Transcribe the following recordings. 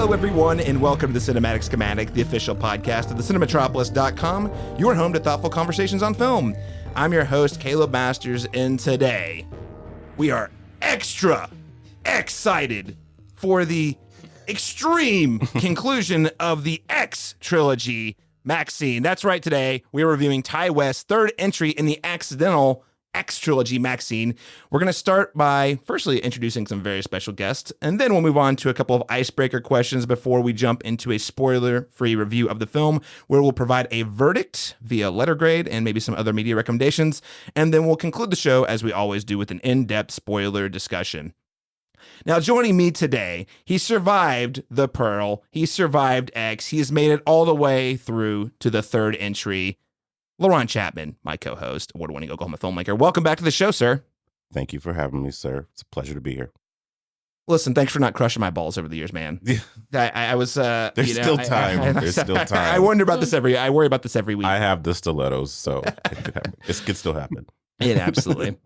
Hello, everyone, and welcome to the Cinematic Schematic, the official podcast of thecinematropolis.com, your home to thoughtful conversations on film. I'm your host, Caleb Masters, and today we are extra excited for the extreme conclusion of the X trilogy, MaXXXine. That's right, today we are reviewing Ty West's third entry in the accidental X trilogy, MaXXXine. We're going to start by firstly introducing some very special guests, and then we'll move on to a couple of icebreaker questions before we jump into a spoiler-free review of the film, where we'll provide a verdict via letter grade and maybe some other media recommendations, and then we'll conclude the show, as we always do, with an in-depth spoiler discussion. Now, joining me today, he survived the Pearl, he survived X, he has made it all the way through to the third entry. Laurent Chapman, my co-host, award-winning Oklahoma filmmaker. Welcome back to the show, sir. Thank you for having me, sir. It's a pleasure to be here. Listen, thanks for not crushing my balls over the years, man. I was. There's still time. There's still time. I wonder about this I worry about this every week. I have the stilettos, so it could still happen. Yeah, absolutely.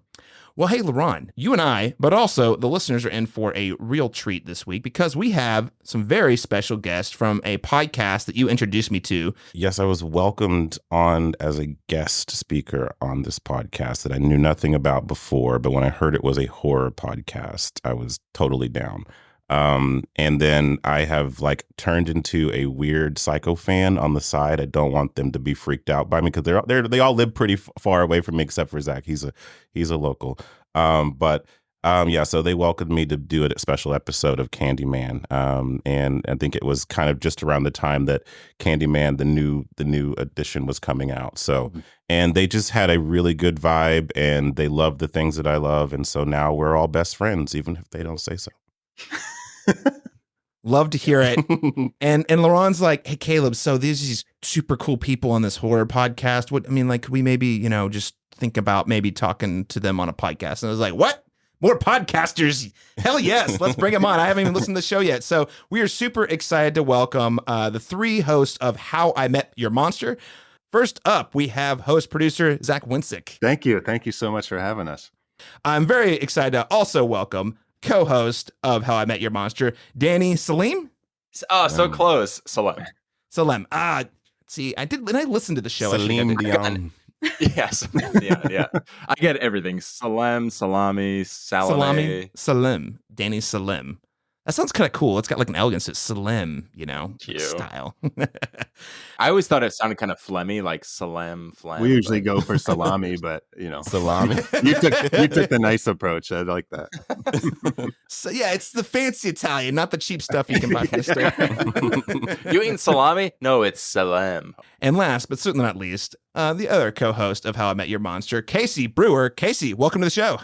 Well, hey, Laurent, you and I, but also the listeners are in for a real treat this week because we have some very special guests from a podcast that you introduced me to. Yes, I was welcomed on as a guest speaker on this podcast that I knew nothing about before, but when I heard it was a horror podcast, I was totally down. And then I have turned into a weird psycho fan on the side. I don't want them to be freaked out by me because they all live pretty far away from me except for Zach. He's a local. So they welcomed me to do a special episode of Candyman. And I think it was kind of just around the time that Candyman, the new edition, was coming out. So, and they just had a really good vibe and they love the things that I love. And so now we're all best friends, even if they don't say so. Love to hear it. and Laurent's like, hey, Caleb, so there's these super cool people on this horror podcast. Could we maybe, just think about maybe talking to them on a podcast? And I was like, what? More podcasters? Hell yes. Let's bring them on. I haven't even listened to the show yet. So we are super excited to welcome the three hosts of How I Met Your Monster. First up, we have host producer Zach Wincik. Thank you. Thank you so much for having us. I'm very excited to also welcome co-host of How I Met Your Monster, Danny Salemme. So close. Salemme. See, I listened to the show. Salemme. Yes. Yeah. I get everything. Salemme, salami, salame. Salemme. Danny Salemme. That sounds kind of cool. It's got an elegance. It's Salemme, Cute. style. I always thought it sounded kind of phlegmy, like Salemme, phlegm. We usually go for salami, but Salami. you took the nice approach. I like that. So yeah, it's the fancy Italian, not the cheap stuff you can buy from the store. You eating salami? No, it's Salemme. And last, but certainly not least, the other co-host of How I Met Your Monster, Casey Brewer. Casey, welcome to the show.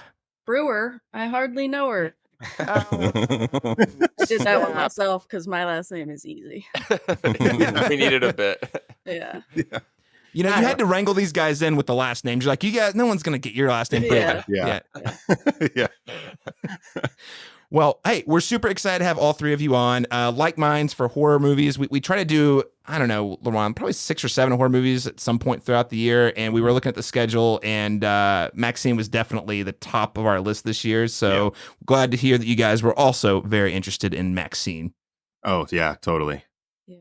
Brewer? I hardly know her. I did that one myself because my last name is easy. We needed a bit. Yeah. You had to wrangle these guys in with the last names. You're like, you guys, no one's going to get your last name. Yeah. Well, hey, we're super excited to have all three of you on. Like minds for horror movies. We try to do, I don't know, Laurent, probably 6 or 7 horror movies at some point throughout the year. And we were looking at the schedule, and MaXXXine was definitely the top of our list this year. So glad to hear that you guys were also very interested in MaXXXine. Oh, yeah, totally. Yeah.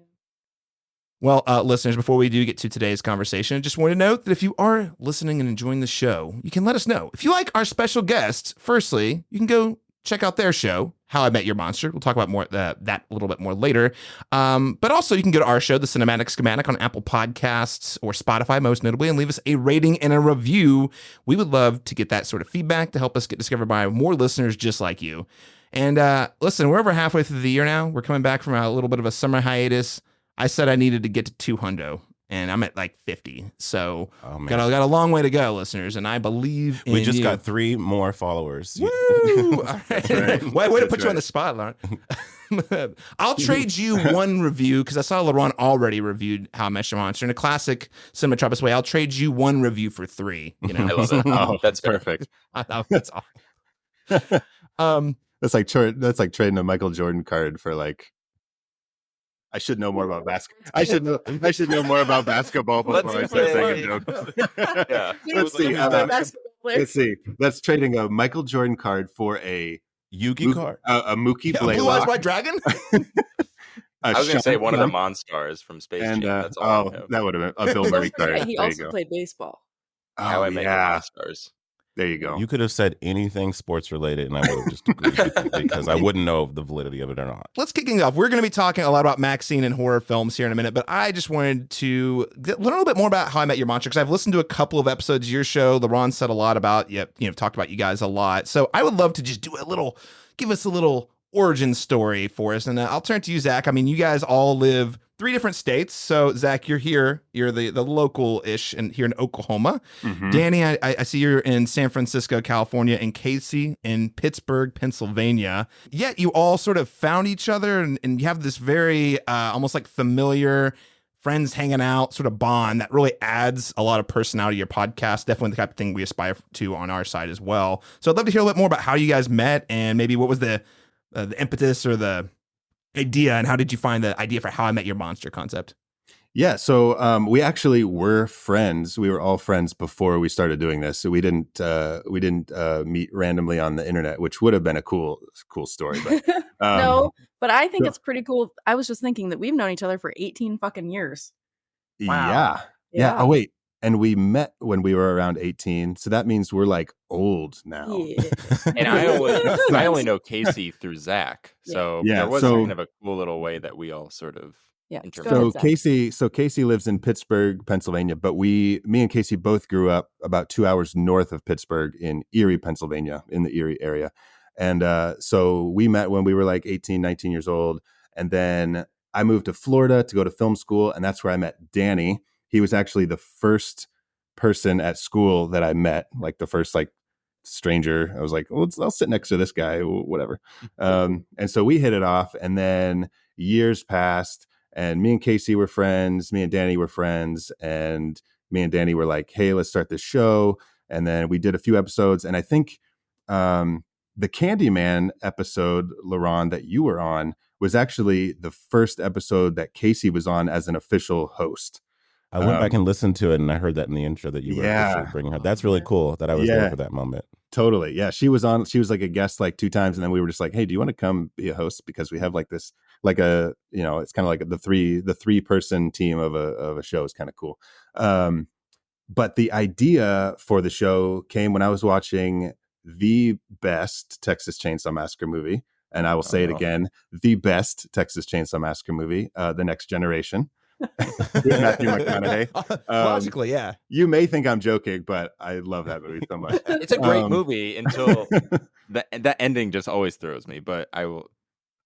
Well, listeners, before we do get to today's conversation, I just want to note that if you are listening and enjoying the show, you can let us know. If you like our special guests, firstly, you can go check out their show, How I Met Your Monster. We'll talk about more that a little bit more later. But also, you can go to our show, The Cinematic Schematic, on Apple Podcasts or Spotify, most notably, and leave us a rating and a review. We would love to get that sort of feedback to help us get discovered by more listeners just like you. And listen, we're over halfway through the year now. We're coming back from a little bit of a summer hiatus. I said I needed to get to 200. And I'm at 50. So got a long way to go, listeners. And I believe in We just you. got 3 more followers. Woo! All right. Way to put you on the spot, Laurent. I'll trade you one review because I saw Laurent already reviewed How I Met Your Monster in a classic Cinematropos way. I'll trade you one review for 3. I love it. Oh, That's perfect. That's awesome. That's like trading a Michael Jordan card for I should know more about basketball. I should know more about basketball before I start saying a joke. Yeah. Let's see. That's trading a Michael Jordan card for a Yugi card. A Mookie Blue Eyes Blaylock. White Dragon? I was gonna say Sean one of the Kemp, Monstars from Space and Jam. That's all I know. that would have been a Bill Don't Murray forget, card. he There you also go. played baseball. How Oh I Met Your yeah, Monstars. there you go. You could have said anything sports related, and I would have just agreed with you because I wouldn't know the validity of it or not. Let's kick things off. We're going to be talking a lot about MaXXXine and horror films here in a minute, but I just wanted to learn a little bit more about How I Met Your Monster because I've listened to a couple of episodes of your show. LaRon said a lot about talked about you guys a lot. So I would love to just give us a little origin story for us. And I'll turn to you, Zach. I mean, you guys all live 3 different states. So Zach, you're here. You're the local-ish and here in Oklahoma. Mhm. Danny, I see you're in San Francisco, California, and Casey in Pittsburgh, Pennsylvania. Yet you all sort of found each other and you have this very almost like familiar friends hanging out sort of bond that really adds a lot of personality to your podcast. Definitely the type of thing we aspire to on our side as well. So I'd love to hear a little bit more about how you guys met and maybe what was the impetus or the idea and how did you find the idea for How I Met Your Monster concept? Yeah, so we actually were friends. We were all friends before we started doing this. So we didn't meet randomly on the internet, which would have been a cool story. But No, but I think so- it's pretty cool. I was just thinking that we've known each other for 18 fucking years. yeah. Oh wait, and we met when we were around 18. So that means we're like old now. Yeah. And I only know Casey through Zach. So Yeah, there was so- kind of a cool little way that we all sort of Yeah. intermingled. Go So ahead, Zach. Casey lives in Pittsburgh, Pennsylvania, but me and Casey both grew up about 2 hours north of Pittsburgh in Erie, Pennsylvania, in the Erie area. And so we met when we were like 18, 19 years old. And then I moved to Florida to go to film school. And that's where I met Danny. He was actually the first person at school that I met, like the first like stranger. I was like, well, I'll sit next to this guy, whatever. And so we hit it off. And then years passed. And me and Casey were friends. Me and Danny were friends. And me and Danny were like, hey, let's start this show. And then we did a few episodes. And I think the Candyman episode, LaRon, that you were on was actually the first episode that Casey was on as an official host. I went back and listened to it, and I heard that in the intro that you were Yeah. officially bringing her. That's really cool that I was there for that moment. Totally. Yeah. She was like a guest like 2 times. And then we were just like, hey, do you want to come be a host? Because we have like this, like a, it's kind of like the 3-person team of a show is kind of cool. But the idea for the show came when I was watching the best Texas Chainsaw Massacre movie. And I will say it again, the best Texas Chainsaw Massacre movie, The Next Generation. With Matthew McConaughey. Logically, yeah. You may think I'm joking, but I love that movie so much. It's a great movie until that ending just always throws me. But I will.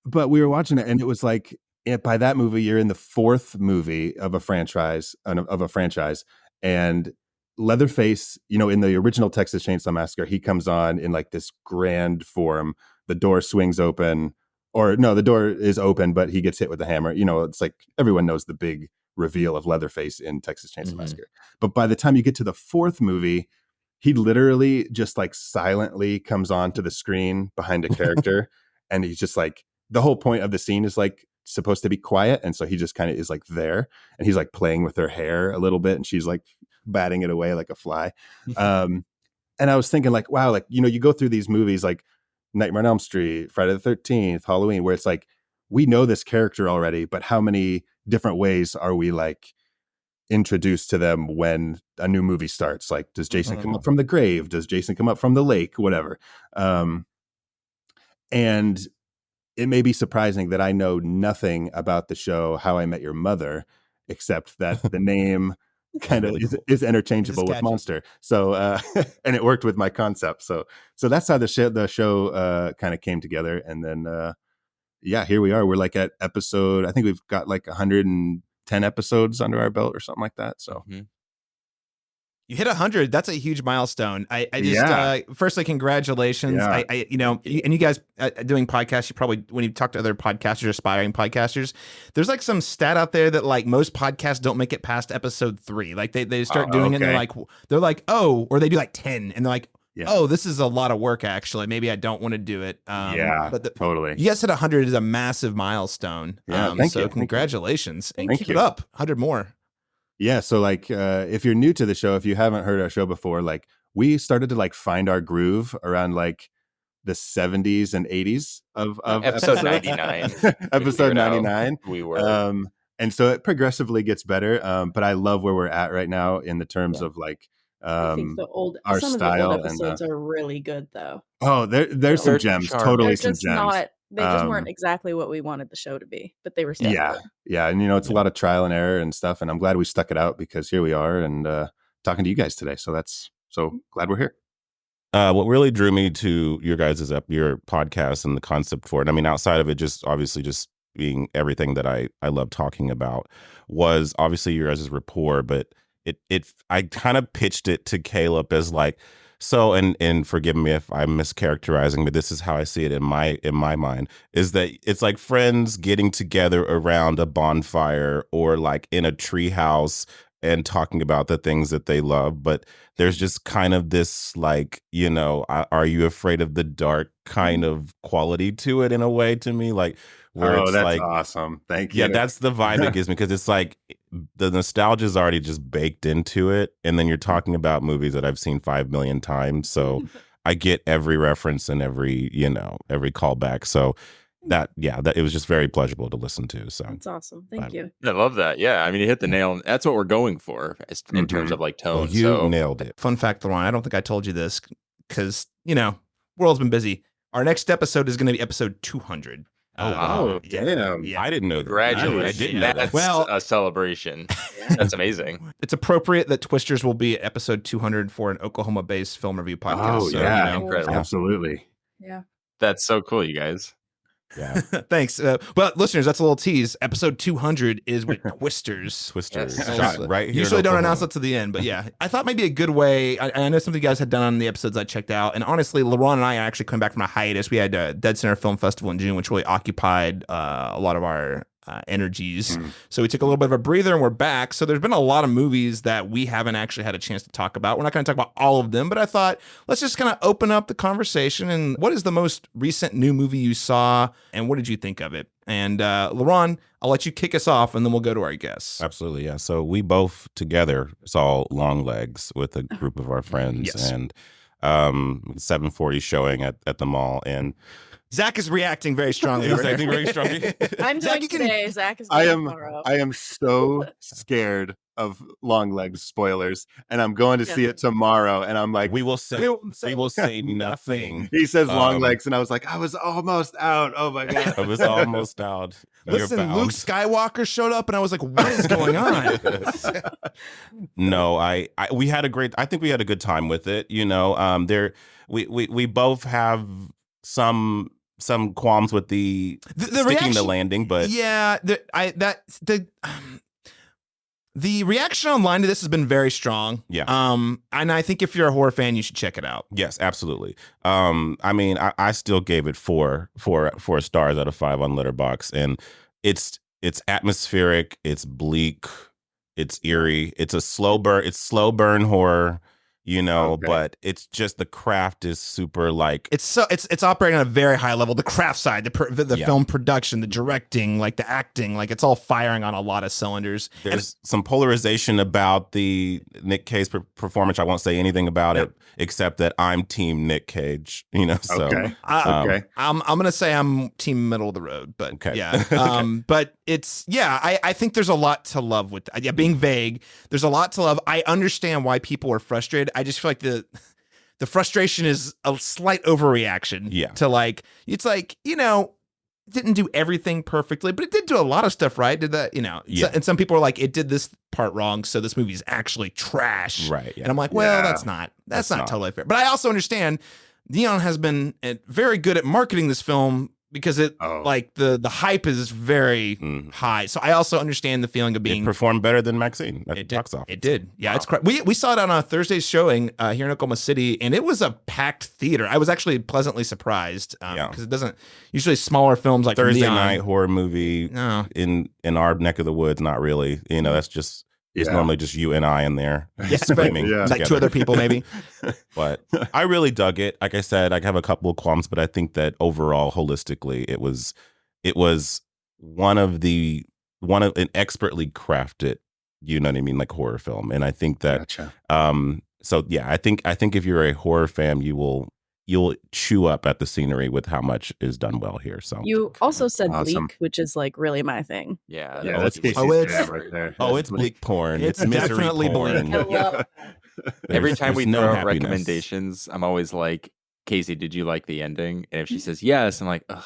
But we were watching it, and it was like by that movie, you're in the 4th movie of a franchise, and Leatherface, in the original Texas Chainsaw Massacre, he comes on in like this grand form. The door swings open, or no, the door is open, but he gets hit with a hammer. It's like everyone knows the big reveal of Leatherface in Texas Chainsaw Massacre. But by the time you get to the 4th movie, he literally just like silently comes onto the screen behind a character. And he's just like, the whole point of the scene is like supposed to be quiet. And so he just kind of is like there, and he's like playing with her hair a little bit. And she's like batting it away like a fly. And I was thinking like, wow, like, you go through these movies like Nightmare on Elm Street, Friday the 13th, Halloween, where it's like, we know this character already, but how many different ways are we like introduced to them when a new movie starts? Like, does Jason come up from the grave? Does Jason come up from the lake? Whatever. And it may be surprising that I know nothing about the show How I Met Your Mother, except that the name kind of is interchangeable with Monster. So, and it worked with my concept. So that's how the show kind of came together. And then, here we are. We're like at episode, I think we've got like 110 episodes under our belt or something like that. So You hit 100. That's a huge milestone. I just, firstly, congratulations. Yeah. And you guys doing podcasts, you probably, when you talk to other podcasters, aspiring podcasters, there's like some stat out there that like most podcasts don't make it past episode 3. Like they start doing it and they're like, oh, or they do like 10 and they're like, oh, this is a lot of work. Actually, maybe I don't want to do it. But totally. You guys hit 100 is a massive milestone. Yeah, so congratulations and Thank keep you. it up. 100 more. Yeah. So like, if you're new to the show, if you haven't heard our show before, like we started to like find our groove around like the 70s and 80s of Episode 99. episode Figured out 99. We were. And so it progressively gets better. But I love where we're at right now in the terms of like I think our some style of the old and episodes are really good though. there's some They're gems, charming. totally They're some just gems. not. They just Um, weren't exactly what we wanted the show to be, but they were still Yeah, good. yeah, and it's a lot of trial and error and stuff, and I'm glad we stuck it out because here we are and talking to you guys today. So so glad we're here. What really drew me to your guys' your podcast and the concept for it, I mean, outside of it just obviously just being everything that I love talking about, was obviously your guys' rapport, but I kind of pitched it to Caleb as like, so, and forgive me if I'm mischaracterizing, but this is how I see it in my mind, is that it's like friends getting together around a bonfire or like in a treehouse and talking about the things that they love. But there's just kind of this like, are you afraid of the dark kind of quality to it in a way to me, like where it's That's like, awesome. Thank you. yeah, that's the vibe it gives me, because it's like the nostalgia is already just baked into it, and then you're talking about movies that I've seen 5 million times, so I get every reference and every every callback. So that it was just very pleasurable to listen to. So That's awesome. Thank you. I love that. Yeah, I mean, you hit the nail. That's what we're going for in terms of like tone. you nailed it. Fun fact, Lauren, I don't think I told you this because, world's been busy. Our next episode is going to be episode 200. Oh, wow. Damn. Yeah. I didn't know that. Congratulations. I didn't know that. That's Well- a celebration. That's amazing. It's appropriate that Twisters will be episode 200 for an Oklahoma-based film review podcast. Oh, so, yeah. Incredible. Absolutely. Yeah. That's so cool, you guys. Yeah. Thanks. Well, listeners, that's a little tease. Episode 200 is with Twisters. Twisters. Yes. Shot right here. Usually in don't Oklahoma. announce it to the end, but yeah, I thought maybe a good way. I know something you guys had done on the episodes I checked out, and honestly, LeBron and I are actually coming back from a hiatus. We had Dead Center Film Festival in June, which really occupied a lot of our energies. So we took a little bit of a breather, and we're back. So there's been a lot of movies that we haven't actually had a chance to talk about. We're not going to talk about all of them, but I thought let's just kind of open up the conversation. And what is the most recent new movie you saw, and what did you think of it? And LeBron, I'll let you kick us off, and then we'll go to our guests. Absolutely, yeah. So we both together saw Longlegs with a group of our friends, Yes. and 7:40 showing at the mall, and Zach is reacting very strongly. He's acting very strongly. I'm Zach, doing you can- today. Zach is I doing am tomorrow. I am so scared of Longlegs spoilers, and I'm going to see it tomorrow, and I'm like, We will say nothing. he says Um, Longlegs, and I was like, I was almost out. Oh my god. I was almost out. You're Listen, bound. Luke Skywalker showed up, and I was like, "What is going on?" No, we had I think we had a good time with it. We both have some qualms with the sticking reaction, the landing, but yeah, the reaction online to this has been very strong. Yeah. And I think if you're a horror fan, you should check it out. yes, absolutely. I mean, I still gave it four stars out of 5 on Letterboxd, and it's atmospheric, it's bleak, it's eerie, it's a slow burn horror, Okay. but it's just the craft is super like It's operating on a very high level. The craft side, the Yeah. film production, the directing, like the acting, like it's all firing on a lot of cylinders. And there's some polarization about the Nick Cage performance. I won't say anything about it except that I'm team Nick Cage, so Okay. I'm gonna say I'm team middle of the road, but Okay. yeah. But I think there's a lot to love with that. Yeah, being vague, there's a lot to love. I understand why people are frustrated. I just feel like the frustration is a slight overreaction. Yeah. To like, it's like, didn't do everything perfectly, but it did do a lot of stuff right. Did that, Yeah. and some people are like, it did this part wrong, so this movie is actually trash. Right, yeah. And I'm like, well, Yeah. that's not not. totally fair. But I also understand Neon has been very good at marketing this film because like the hype is very high. So I also understand the feeling of it being performed better than MaXXXine at the box office. It did. Yeah, it's we saw it on a Thursday showing here in Oklahoma City, and it was a packed theater. I was actually pleasantly surprised because it doesn't usually smaller films like Thursday Neon, night horror movie No. in our neck of the woods. Not really. That's just it's Yeah. normally just you and I in there screaming Yeah. It's like 2 together. other people maybe. But I really dug it. Like I said, I have a couple of qualms, but I think that overall, holistically, it was one of an expertly crafted, you know what I mean, like horror film. And I think that Gotcha. so yeah, I think if you're a horror fan, you will you'll chew up at the scenery with how much is done well here. So You also said Awesome. bleak, which is like really my thing. Yeah, Yeah, that's Casey's Casey's it's- jam right there. it's bleak porn. It's It's misery definitely porn. bleak. I love Every There's- time we there's no throw out happiness. recommendations, I'm always like, Casey, did you like the ending? And if she says yes, I'm like, ugh.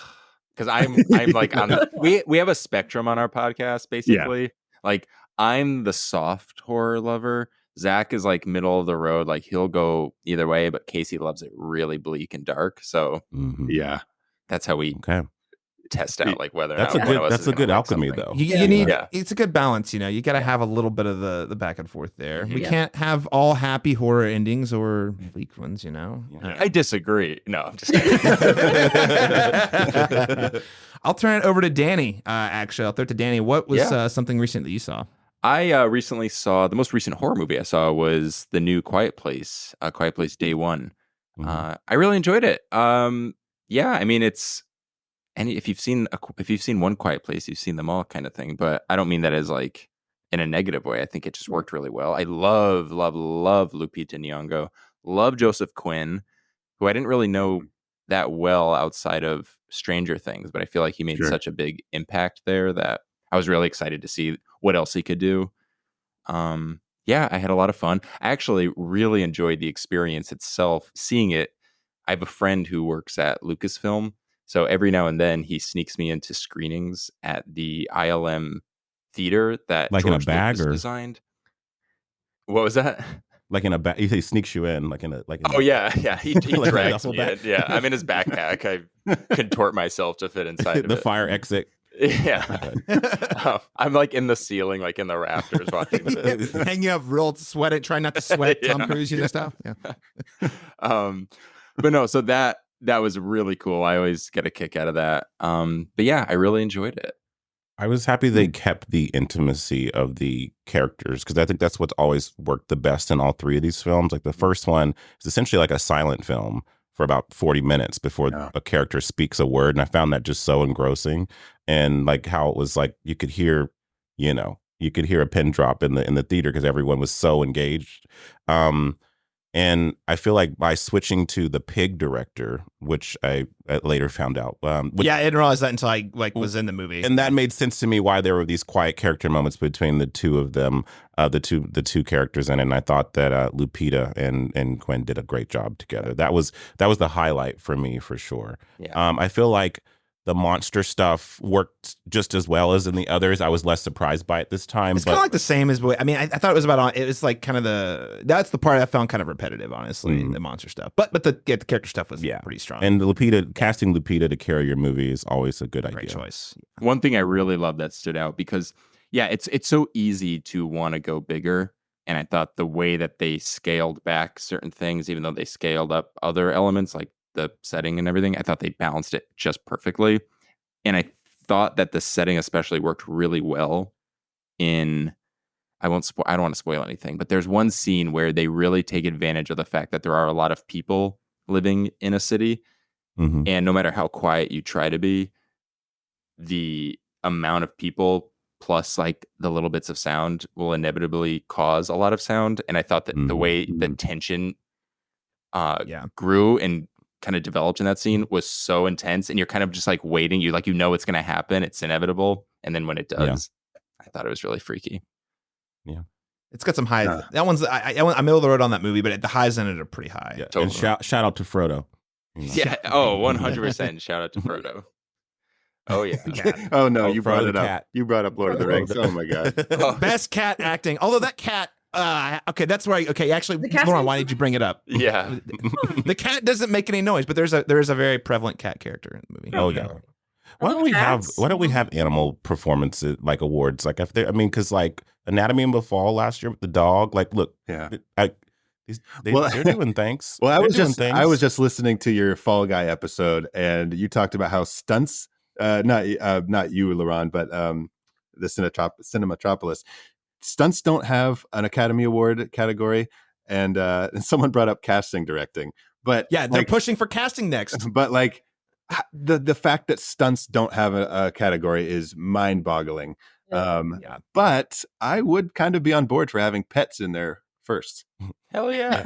Because I'm like on we have a spectrum on our podcast, basically. Like I'm the soft horror lover. Zach is like middle of the road, like he'll go either way, but Casey loves it really bleak and dark. So Mhm. Yeah. that's how we Okay. test out like whether or That's not a one good of us that's is a gonna good like alchemy something. though. You need Yeah. it's a good balance, you know. You got to have a little bit of the back and forth there. We Yeah. can't have all happy horror endings or bleak ones, you know. I disagree. No, I'm just kidding. I'll turn it over to Danny. Actually, I'll throw it to Danny. What was Yeah. something recent that you saw? I recently saw the most recent horror movie I saw was the new Quiet Place, Quiet Place Day One. Mhm. I really enjoyed it. Yeah, I mean it's and if you've seen one Quiet Place, you've seen them all, kind of thing. But I don't mean that as like in a negative way. I think it just worked really well. I love Lupita Nyong'o. Love Joseph Quinn, who I didn't really know that well outside of Stranger Things, but I feel like he made Sure. such a big impact there that I was really excited to see what else he could do. Yeah, I had a lot of fun. I actually really enjoyed the experience itself. Seeing it, I have a friend who works at Lucasfilm, so every now and then he sneaks me into screenings at the ILM theater that Like in a George bag Lucas or- designed. What was that? Like in a bag, he sneaks you in, like in a Oh yeah. He Like a drags duffel me bag? in. Yeah, I'm in his backpack. I contort myself to fit inside of the it. fire exit. Yeah. I'm like in the ceiling, like in the rafters watching this. Hanging up real sweat, trying not to sweat Tom Yeah. Cruise, you know, stuff. Yeah. But no, so that was really cool. I always get a kick out of that. But yeah, I really enjoyed it. I was happy they kept the intimacy of the characters because I think that's what's always worked the best in all three of these films. Like the first one is essentially like a silent film for about 40 minutes before a character speaks a word. And I found that just so engrossing. And like how it was like you could hear, you could hear a pin drop in the theater because everyone was so engaged. And I feel like by switching to the pig director, which I later found out. Yeah, I didn't realize that until I was in the movie. And that made sense to me why there were these quiet character moments between the two of them, the two characters in it. And I thought that Lupita and Quinn did a great job together. That was the highlight for me for sure. Yeah. I feel like the monster stuff worked just as well as in the others. I was less surprised by it this time. It's kind of like the same as I mean, I thought it was it was like kind of that's the part I found kind of repetitive, honestly, the monster stuff. But the character stuff was pretty strong. And casting Lupita to carry your movie is always a good idea. Great choice. One thing I really love that stood out because it's so easy to want to go bigger. And I thought the way that they scaled back certain things, even though they scaled up other elements like the setting and everything, I thought they balanced it just perfectly. And I thought that the setting especially worked really well in I don't want to spoil anything, but there's one scene where they really take advantage of the fact that there are a lot of people living in a city. Mm-hmm. And no matter how quiet you try to be, the amount of people plus like the little bits of sound will inevitably cause a lot of sound. And I thought that the way the tension grew and kind of developed in that scene was so intense, and you're kind of just like waiting. You it's going to happen. It's inevitable. And then when it does, I thought it was really freaky. Yeah. It's got some high. That one's I'm middle of the road on that movie, but the highs in it are pretty high. Yeah. Totally. And shout out to Frodo. Yeah. Oh, 100%. Shout out to Frodo. Oh yeah. Oh no, Oh, you brought Frodo it up. cat. You brought up Lord of the Rings. Oh my god. Best cat acting. Although that cat. Okay, that's where actually, The Lauren, why did you bring it up? Yeah. The cat doesn't make any noise, but there is a very prevalent cat character in the movie. Oh yeah. Why don't we have animal performances like awards? Like if because like Anatomy of a Fall last year with the dog. Like, look, Yeah. They're doing things. Well, They're I was just listening to your Fall Guy episode, and you talked about how stunts, not you, Laron, but the Cinematropolis stunts don't have an Academy Award category, and someone brought up casting directing, but yeah, they're pushing for casting next. But like the fact that stunts don't have a category is mind-boggling. But I would kind of be on board for having pets in there first. Hell yeah.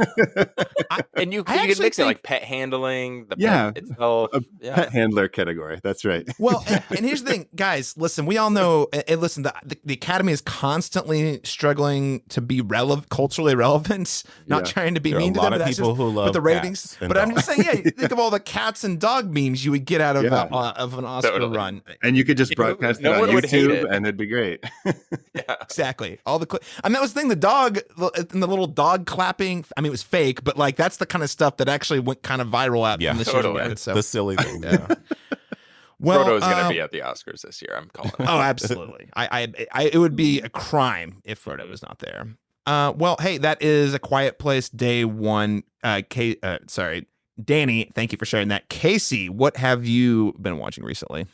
And you I can actually mix it think- like pet handling, the Yeah. pet itself. A Yeah. pet handler category. That's right. Well, and here's the thing, guys. Listen, we all know. And listen, the Academy is constantly struggling to be culturally relevant. Not Yeah. trying to be There are mean a to lot them, of but that's people just, who love but the ratings. cats and But I'm just dogs. saying, yeah. Think of all the cats and dog memes you would get out of Yeah. of an Oscar Totally. run. And you could just You know, broadcast no it on one would hate YouTube, it. and it'd be great. Yeah. Exactly. All the I mean, that was the thing. The dog and the little dog clapping. I mean, it was fake, but like that's the kind of stuff that actually went kind of viral out Yeah, from the totally. year's The silly thing. Yeah. Well, Frodo's gonna be at the Oscars this year. I'm calling it. Oh, absolutely. It would be a crime if Frodo was not there. Well, hey, that is A Quiet Place Day One. Danny, thank you for sharing that. Casey, what have you been watching recently?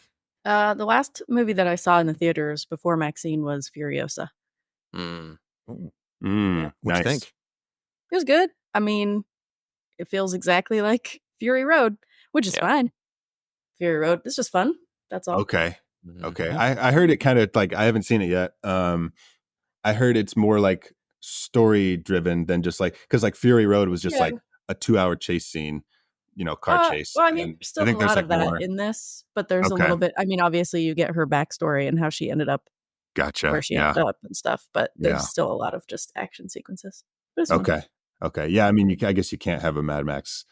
The last movie that I saw in the theaters before MaXXXine was Furiosa. Mm. What'd Nice. you think? It was good. I mean, it feels exactly like Fury Road, which is Yeah. fine. Fury Road, it's just fun. That's all. Okay. Mhm. Okay. I heard it kind of like, I haven't seen it yet. I heard it's more like story driven than just like, because like Fury Road was just Yeah. like a 2-hour chase scene, car chase. Well, I mean, And there's still I think a there's lot like of that more. in this, but there's a Okay. little bit. I mean, obviously, you get her backstory and how she ended up Gotcha. where she Yeah. ended up and stuff, but there's Yeah. still a lot of just action sequences. But it's fun. Okay. Okay. Yeah. I mean, I guess you can't have a Mad Max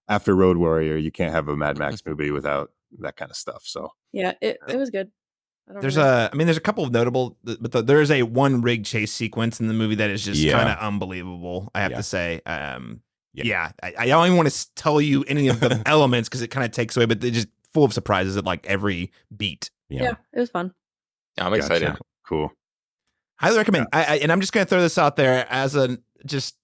after Road Warrior. You can't have a Mad Max movie without that kind of stuff. So Yeah, it was good. I don't There's really- there's a couple of notable, but there is a one rig chase sequence in the movie that is just Yeah. kind of unbelievable. I have Yeah. to say. I don't even want to tell you any of the elements because it kind of takes away, but they're just full of surprises at like every beat. yeah, it was fun. Yeah, I'm Gotcha. excited. Cool. Highly recommend. And I'm just going to throw this out there as a just,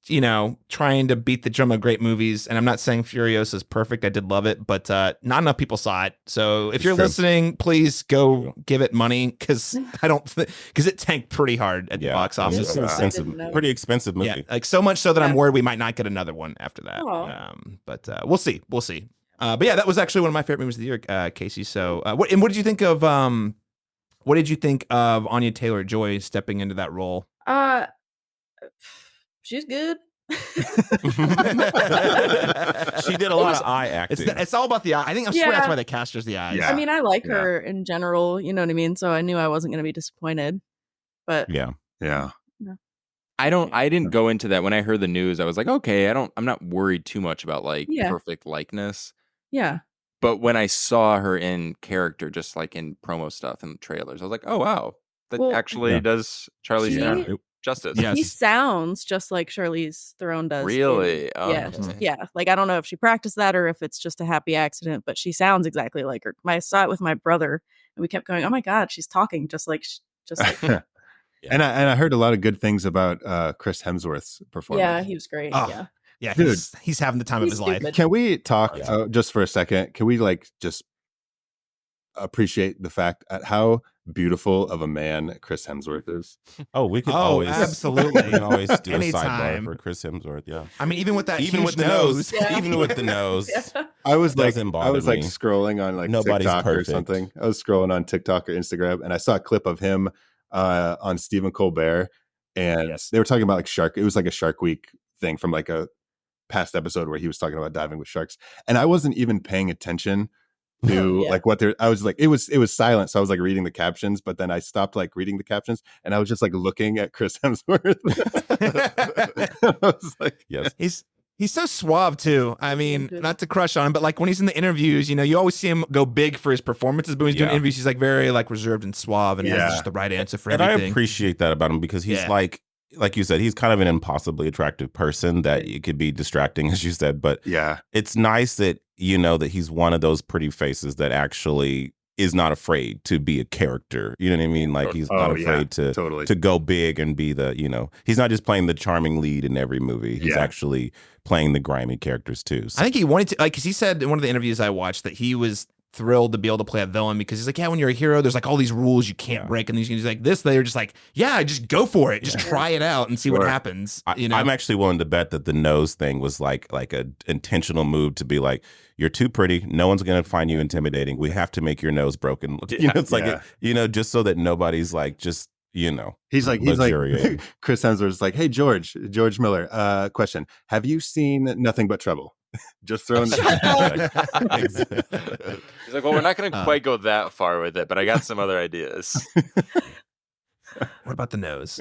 trying to beat the drum of great movies. And I'm not saying Furiosa is perfect. I did love it, but not enough people saw it. So if It's you're true. listening, please go give it money because because it tanked pretty hard at the box I mean, office. it's an I expensive, didn't know. pretty expensive movie. Yeah, like so much so that I'm Yeah. worried we might not get another one after that. Aw. But we'll see. We'll see. But yeah, that was actually one of my favorite movies of the year, Casey. So what did you think of Anya Taylor-Joy stepping into that role? She's good. She did a lot of eye acting. It's all about the eye. I think I'm swear Yeah. that's why they cast her as the eyes. Yeah. I mean, I like Yeah. her in general, you know what I mean? So I knew I wasn't going to be disappointed. But Yeah. Yeah. I didn't go into that when I heard the news. I was like, okay, I'm not worried too much about like Yeah. perfect likeness. yeah, But when I saw her in character, just like in promo stuff and trailers, I was like, oh wow, that Well, actually Yeah. does Charlize She- Theron justice. Yes. he sounds just like Charlize Theron does. in- Really? Oh, yeah, okay. yeah. Like I don't know if she practiced that or if it's just a happy accident, but she sounds exactly like her. I saw it with my brother, and we kept going, "Oh my god, she's talking just like her." And I heard a lot of good things about Chris Hemsworth's performance. Yeah, he was great. Oh. Yeah, Yeah, Dude. he's having the time of He's his life. stupid. Can we talk Yeah. just for a second? Can we like just appreciate the fact at how beautiful of a man Chris Hemsworth is? Oh, we could Oh, always absolutely. We can always do a Anytime. sidebar for Chris Hemsworth. Yeah, I mean, even with that even huge with the nose. nose, Yeah. even with the nose. yeah. I was like, Doesn't bother me. scrolling on like Nobody's TikTok perfect. or something. I was scrolling on TikTok or Instagram, and I saw a clip of him on Stephen Colbert, and Yes. they were talking about like shark. It was like a Shark Week thing from like a past episode where he was talking about diving with sharks, and I wasn't even paying attention to Yeah. like what they're. I was like, it was silent, so I was like reading the captions, but then I stopped like reading the captions, and I was just like looking at Chris Hemsworth. I was like, Yes. He's so suave too. I mean, Good. not to crush on him, but like when he's in the interviews, you always see him go big for his performances, but when he's doing Yeah. interviews, he's like very like reserved and suave and Yeah. has just the right answer for And I everything. appreciate that about him because he's Yeah. like you said, he's kind of an impossibly attractive person that it could be distracting, as you said. But yeah, it's nice that that he's one of those pretty faces that actually is not afraid to be a character. You know what I mean? Like he's not Oh, yeah. afraid to totally. go big and be the, he's not just playing the charming lead in every movie. He's Yeah. actually playing the grimy characters too. So. I think he wanted to, like, because he said in one of the interviews I watched that he was thrilled to be able to play a villain because he's like, yeah, when you're a hero, there's like all these rules you can't break, and he's like this. They're just like, yeah, just go for it, just try it out and see what Sure. happens. I'm actually willing to bet that the nose thing was like a intentional move to be like, you're too pretty. No one's going to find you intimidating. We have to make your nose broken. It's like, Yeah. just so that nobody's like, just, He's like luxuriating. Chris Hemsworth's like, hey George Miller, question: have you seen Nothing But Trouble? Just throwing that. He's like, well, we're not going to quite go that far with it, but I got some other ideas. What about the nose?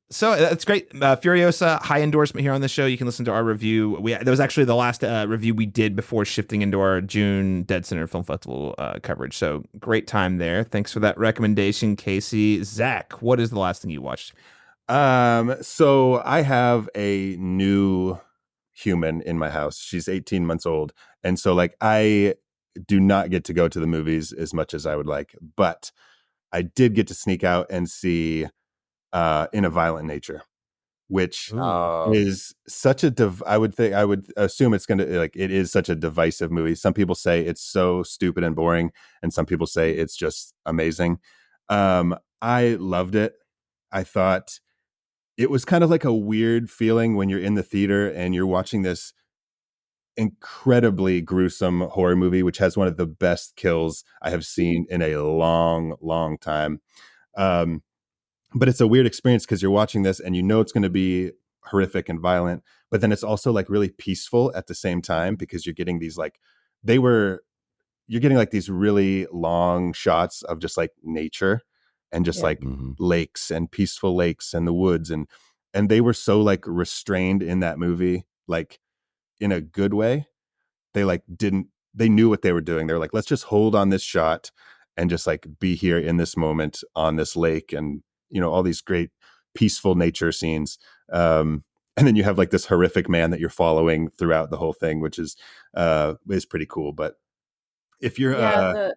So that's great. Furiosa, high endorsement here on the show. You can listen to our review. That was actually the last review we did before shifting into our June Dead Center Film Festival coverage. So great time there. Thanks for that recommendation, Casey. Zach, what is the last thing you watched? So I have a new human in my house. She's 18 months old. And so like I do not get to go to the movies as much as I would like, but I did get to sneak out and see In a Violent Nature, which is such a I would assume it's going to it is such a divisive movie. Some people say it's so stupid and boring, and some people say it's just amazing. I loved it. I thought it was kind of like a weird feeling when you're in the theater and you're watching this incredibly gruesome horror movie, which has one of the best kills I have seen in a long time. But it's a weird experience because you're watching this and it's going to be horrific and violent, but then it's also like really peaceful at the same time because you're getting these you're getting like these really long shots of just like nature and just lakes and peaceful lakes and the woods. And they were so like restrained in that movie, like in a good way. They knew what they were doing. They're like, let's just hold on this shot and just like be here in this moment on this lake and, all these great peaceful nature scenes. And then you have like this horrific man that you're following throughout the whole thing, which is pretty cool. But if you're, sorry.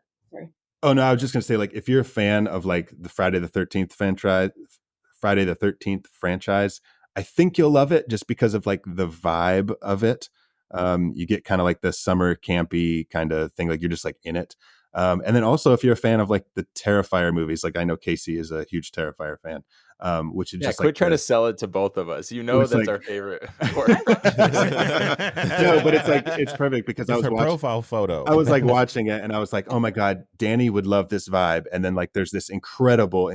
Oh no, I was just going to say, like, if you're a fan of like the Friday the 13th franchise, I think you'll love it just because of like the vibe of it. You get kind of like the summer campy kind of thing. Like you're just like in it. And then also if you're a fan of like the Terrifier movies, like I know Casey is a huge Terrifier fan, which is just quit like trying to sell it to both of us. That's like, our favorite. No, but it's perfect because It's her profile photo. I was like watching it and I was like, oh my God, Danny would love this vibe. And then like there's this incredible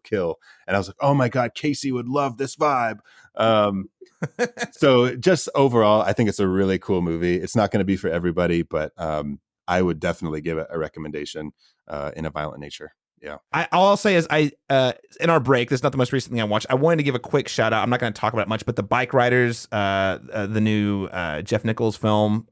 kill. And I was like, oh my God, Casey would love this vibe. So just overall, I think it's a really cool movie. It's not going to be for everybody, but I would definitely give it a recommendation, In a Violent Nature. Yeah. All I'll say is in our break, this is not the most recent thing I watched. I wanted to give a quick shout out. I'm not going to talk about it much, but The Bike Riders, the new Jeff Nichols film,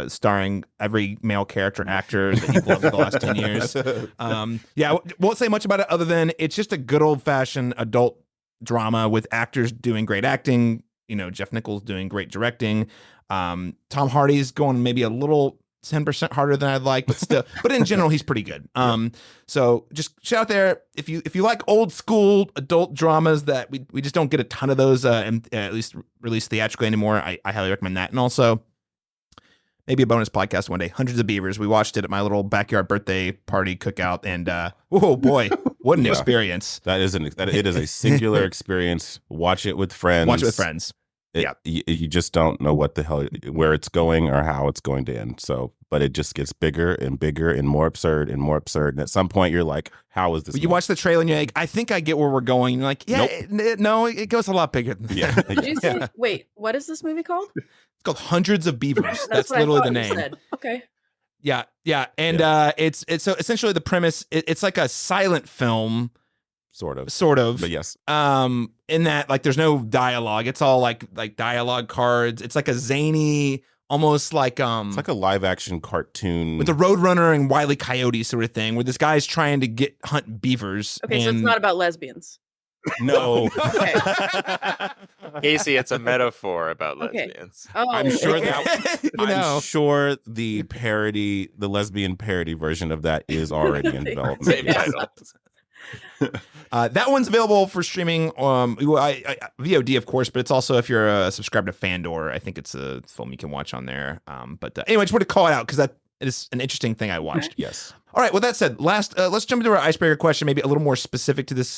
starring every male character actor that you've loved for the last 10 years. I won't say much about it other than it's just a good old fashioned adult drama with actors doing great acting. Jeff Nichols doing great directing. Tom Hardy's going maybe a little 10% harder than I'd like, but in general, he's pretty good. So just shout out there if you like old school adult dramas that we just don't get a ton of those, and at least released theatrically anymore. I highly recommend that. And also maybe a bonus podcast one day, Hundreds of Beavers. We watched it at my little backyard birthday party cookout, and oh boy, what an experience. It is a singular experience. Watch it with friends. You just don't know what the hell, where it's going or how it's going to end. So, but it just gets bigger and bigger and more absurd and more absurd. And at some point you're like, how is this? You watch the trailer and you're like, I think I get where we're going. You're like, yeah, nope. It goes a lot bigger than that. Did you say, wait, what is this movie called? It's called Hundreds of Beavers. That's literally the name. Okay. Yeah. And it's so essentially the premise, it's like a silent film. Sort of. But yes. In that, like, there's no dialogue. It's all like dialogue cards. It's like a zany, almost like it's like a live action cartoon with a Roadrunner and Wile E. Coyote sort of thing, where this guy's trying to hunt beavers. Okay, so it's not about lesbians. No. Casey, it's a metaphor about lesbians. Oh, I'm sure I'm sure the lesbian parody version of that is already in development. Same title. That one's available for streaming, VOD, of course, but it's also, if you're subscribed to Fandor, I think it's a film you can watch on there. But anyway, I just wanted to call it out because that is an interesting thing I watched. Yes. All right. With that said, let's jump into our icebreaker question, maybe a little more specific to this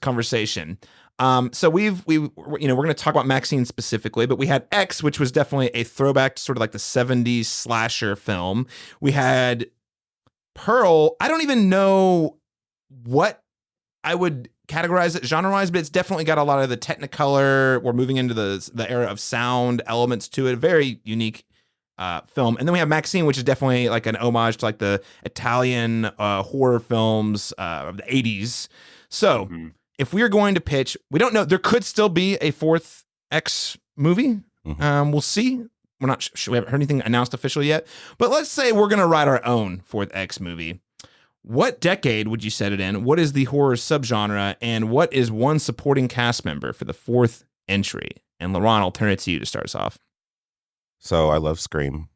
conversation. So we're going to talk about MaXXXine specifically, but we had X, which was definitely a throwback to sort of like the 70s slasher film. We had Pearl. I don't even know what I would categorize it genre-wise, but it's definitely got a lot of the Technicolor. We're moving into the era of sound elements to it. A very unique film. And then we have MaXXXine, which is definitely like an homage to like the Italian horror films of the 80s. So if we are going to pitch, we don't know, there could still be a fourth X movie. We'll see. We're not sure. We haven't heard anything announced officially yet. But let's say we're going to write our own fourth X movie. What decade would you set it in? What is the horror subgenre? And what is one supporting cast member for the fourth entry? And Laurent, I'll turn it to you to start us off. So I love Scream.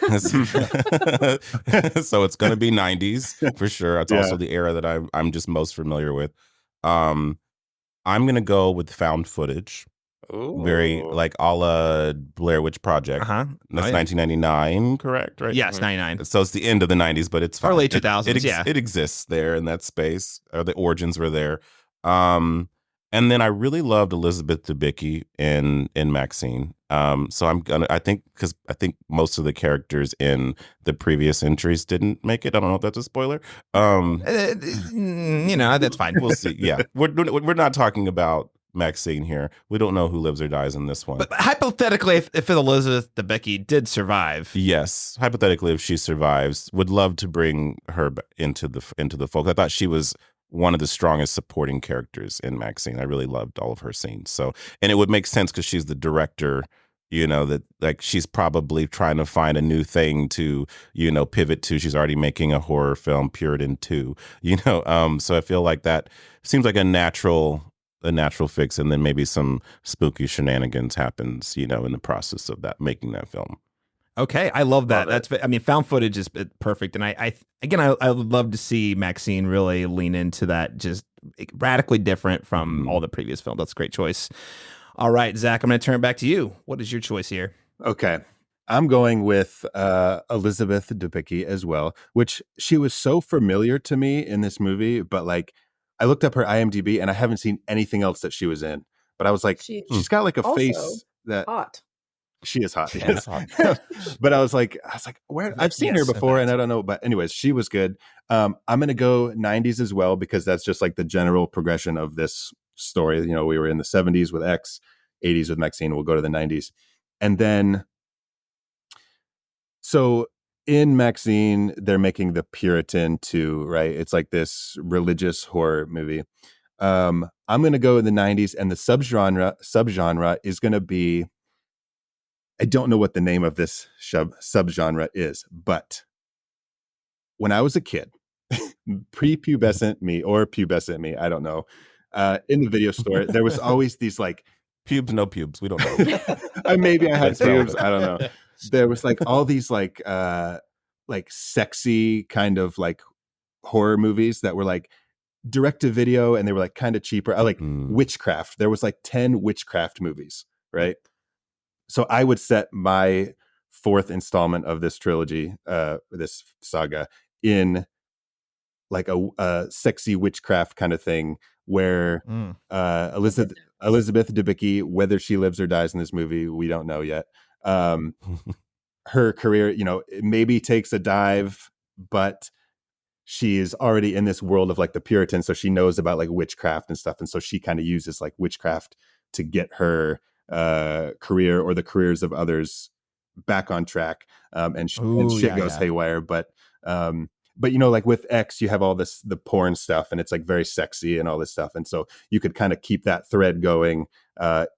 So it's going to be 90s for sure. It's also the era that I'm just most familiar with. I'm going to go with found footage. Ooh. Very like a la Blair Witch Project. That's 1999, correct? Right? Yes, 99. So it's the end of the 90s, but it's fine. Or late 2000s, It exists there in that space. Or the origins were there. And then I really loved Elizabeth Debicki in MaXXXine. So I think most of the characters in the previous entries didn't make it. I don't know if that's a spoiler. That's fine. We'll see. Yeah, we're not talking about MaXXXine here. We don't know who lives or dies in this one. But hypothetically, if Elizabeth Debicki did survive, yes, hypothetically, if she survives, would love to bring her into the fold. I thought she was one of the strongest supporting characters in MaXXXine. I really loved all of her scenes. So, and it would make sense because she's the director. That like she's probably trying to find a new thing to pivot to. She's already making a horror film, Puritan 2. So I feel like that seems like a natural fix, and then maybe some spooky shenanigans happens, in the process of making that film. Okay, I love that. Found footage is perfect, and I would love to see MaXXXine really lean into that, just radically different from all the previous films. That's a great choice. All right, Zach, I'm going to turn it back to you. What is your choice here? Okay. I'm going with Elizabeth Debicki as well, which she was so familiar to me in this movie, but like I looked up her IMDb and I haven't seen anything else that she was in. But I was like, she's got like a face that hot. She is hot. Yes. But I was like, where? I've seen her before, and I don't know. But anyways, she was good. I'm gonna go 90s as well because that's just like the general progression of this story. We were in the 70s with X, 80s with MaXXXine. We'll go to the 90s, and then so in MaXXXine, they're making the Puritan 2, right? It's like this religious horror movie. I'm gonna go in the 90s, and the subgenre is gonna be. I don't know what the name of this subgenre is, but when I was a kid, pre-pubescent me or pubescent me, I don't know, in the video store, there was always these like pubes, no pubes. We don't know. Maybe I had pubes. I don't know. There was like all these like sexy kind of like horror movies that were like direct to video, and they were like kind of cheaper. I like witchcraft. There was like 10 witchcraft movies, right? So I would set my fourth installment of this trilogy, this saga, in like a sexy witchcraft kind of thing, where Elizabeth Debicki, whether she lives or dies in this movie, we don't know yet. Her career, maybe takes a dive, but she is already in this world of like the Puritans, so she knows about like witchcraft and stuff, and so she kind of uses like witchcraft to get her career or the careers of others back on track, and shit goes haywire. But like with X, you have all the porn stuff, and it's like very sexy and all this stuff, and so you could kind of keep that thread going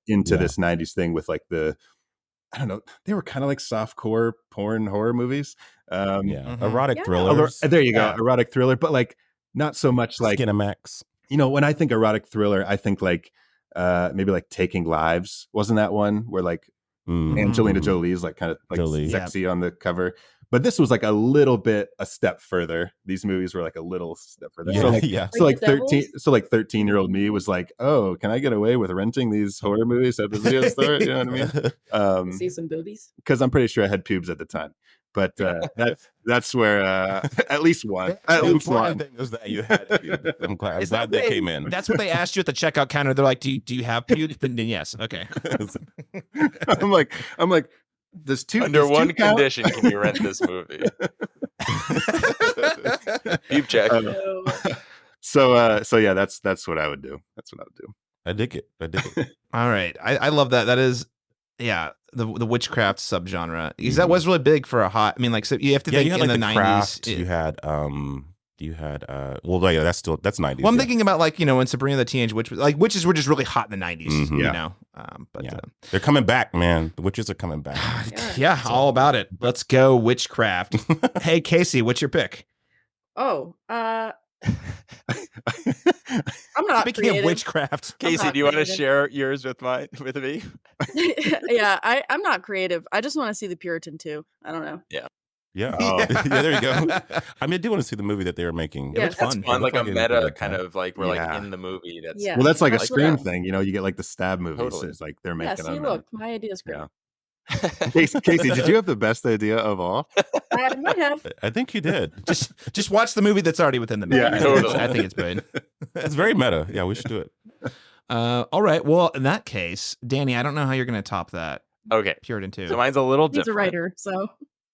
into this 90s thing with like I don't know, they were kind of like softcore porn horror movies, erotic thrillers. There you go, erotic thriller, but like not so much like Cinemax. When I think erotic thriller, I think like maybe like Taking Lives. Wasn't that one where like Angelina Jolie is like kind of like sexy on the cover? But this was like a little bit a step further. These movies were like a little step further. So like 13-year-old me was like, oh, can I get away with renting these horror movies at the video store? You know what I mean? See some boobies? Because I'm pretty sure I had pubes at the time. But that's where at least one. At least one thing was that you had pubes. I'm glad they came in. That's what they asked you at the checkout counter. They're like, "Do you have pubes?" Then yes, okay. I'm like, there's two. Under one condition can you rent this movie. Pube check. So yeah, that's what I would do. That's what I would do. I dig it. All right. I love that. That is, yeah, the witchcraft subgenre. Because that Mhm. was really big for a hot, I mean, like, so you have to think you had in like the 90s. Craft, you had well, yeah, that's 90s. Well, I'm yeah. thinking about, like, you know, when Sabrina the Teenage Witch, like, witches were just really hot in the 90s, Mhm. you Yeah. know? But Yeah. They're coming back, man. The witches are coming back. yeah, all about it. Let's go witchcraft. Hey, Casey, what's your pick? Oh, I'm not Speaking creative. of witchcraft. Casey, not do you want to creative. share yours with me? Yeah, I'm not creative. I just want to see the Puritan too. I don't know. Yeah. Oh. Yeah, there you go. I mean, I do want to see the movie that they were making. It Yeah, looks That's fun. fun, It like looked a like it meta did, kind yeah. of like we're Yeah. like in the movie. That's Yeah. Well, that's like a That's what Scream I- thing. You know, you get like the stab movies. Totally. It's like they're Yeah, making see, them. look, my idea's great. Yeah. Casey, did you have the best idea of all? I might have. I think you did. Just watch the movie that's already within the movie. Yeah. Totally. I think it's good. It's very meta. Yeah, we should do it. All right. Well, in that case, Danny, I don't know how you're going to top that. Okay, Puritan 2. so mine's a little He's a different. writer, so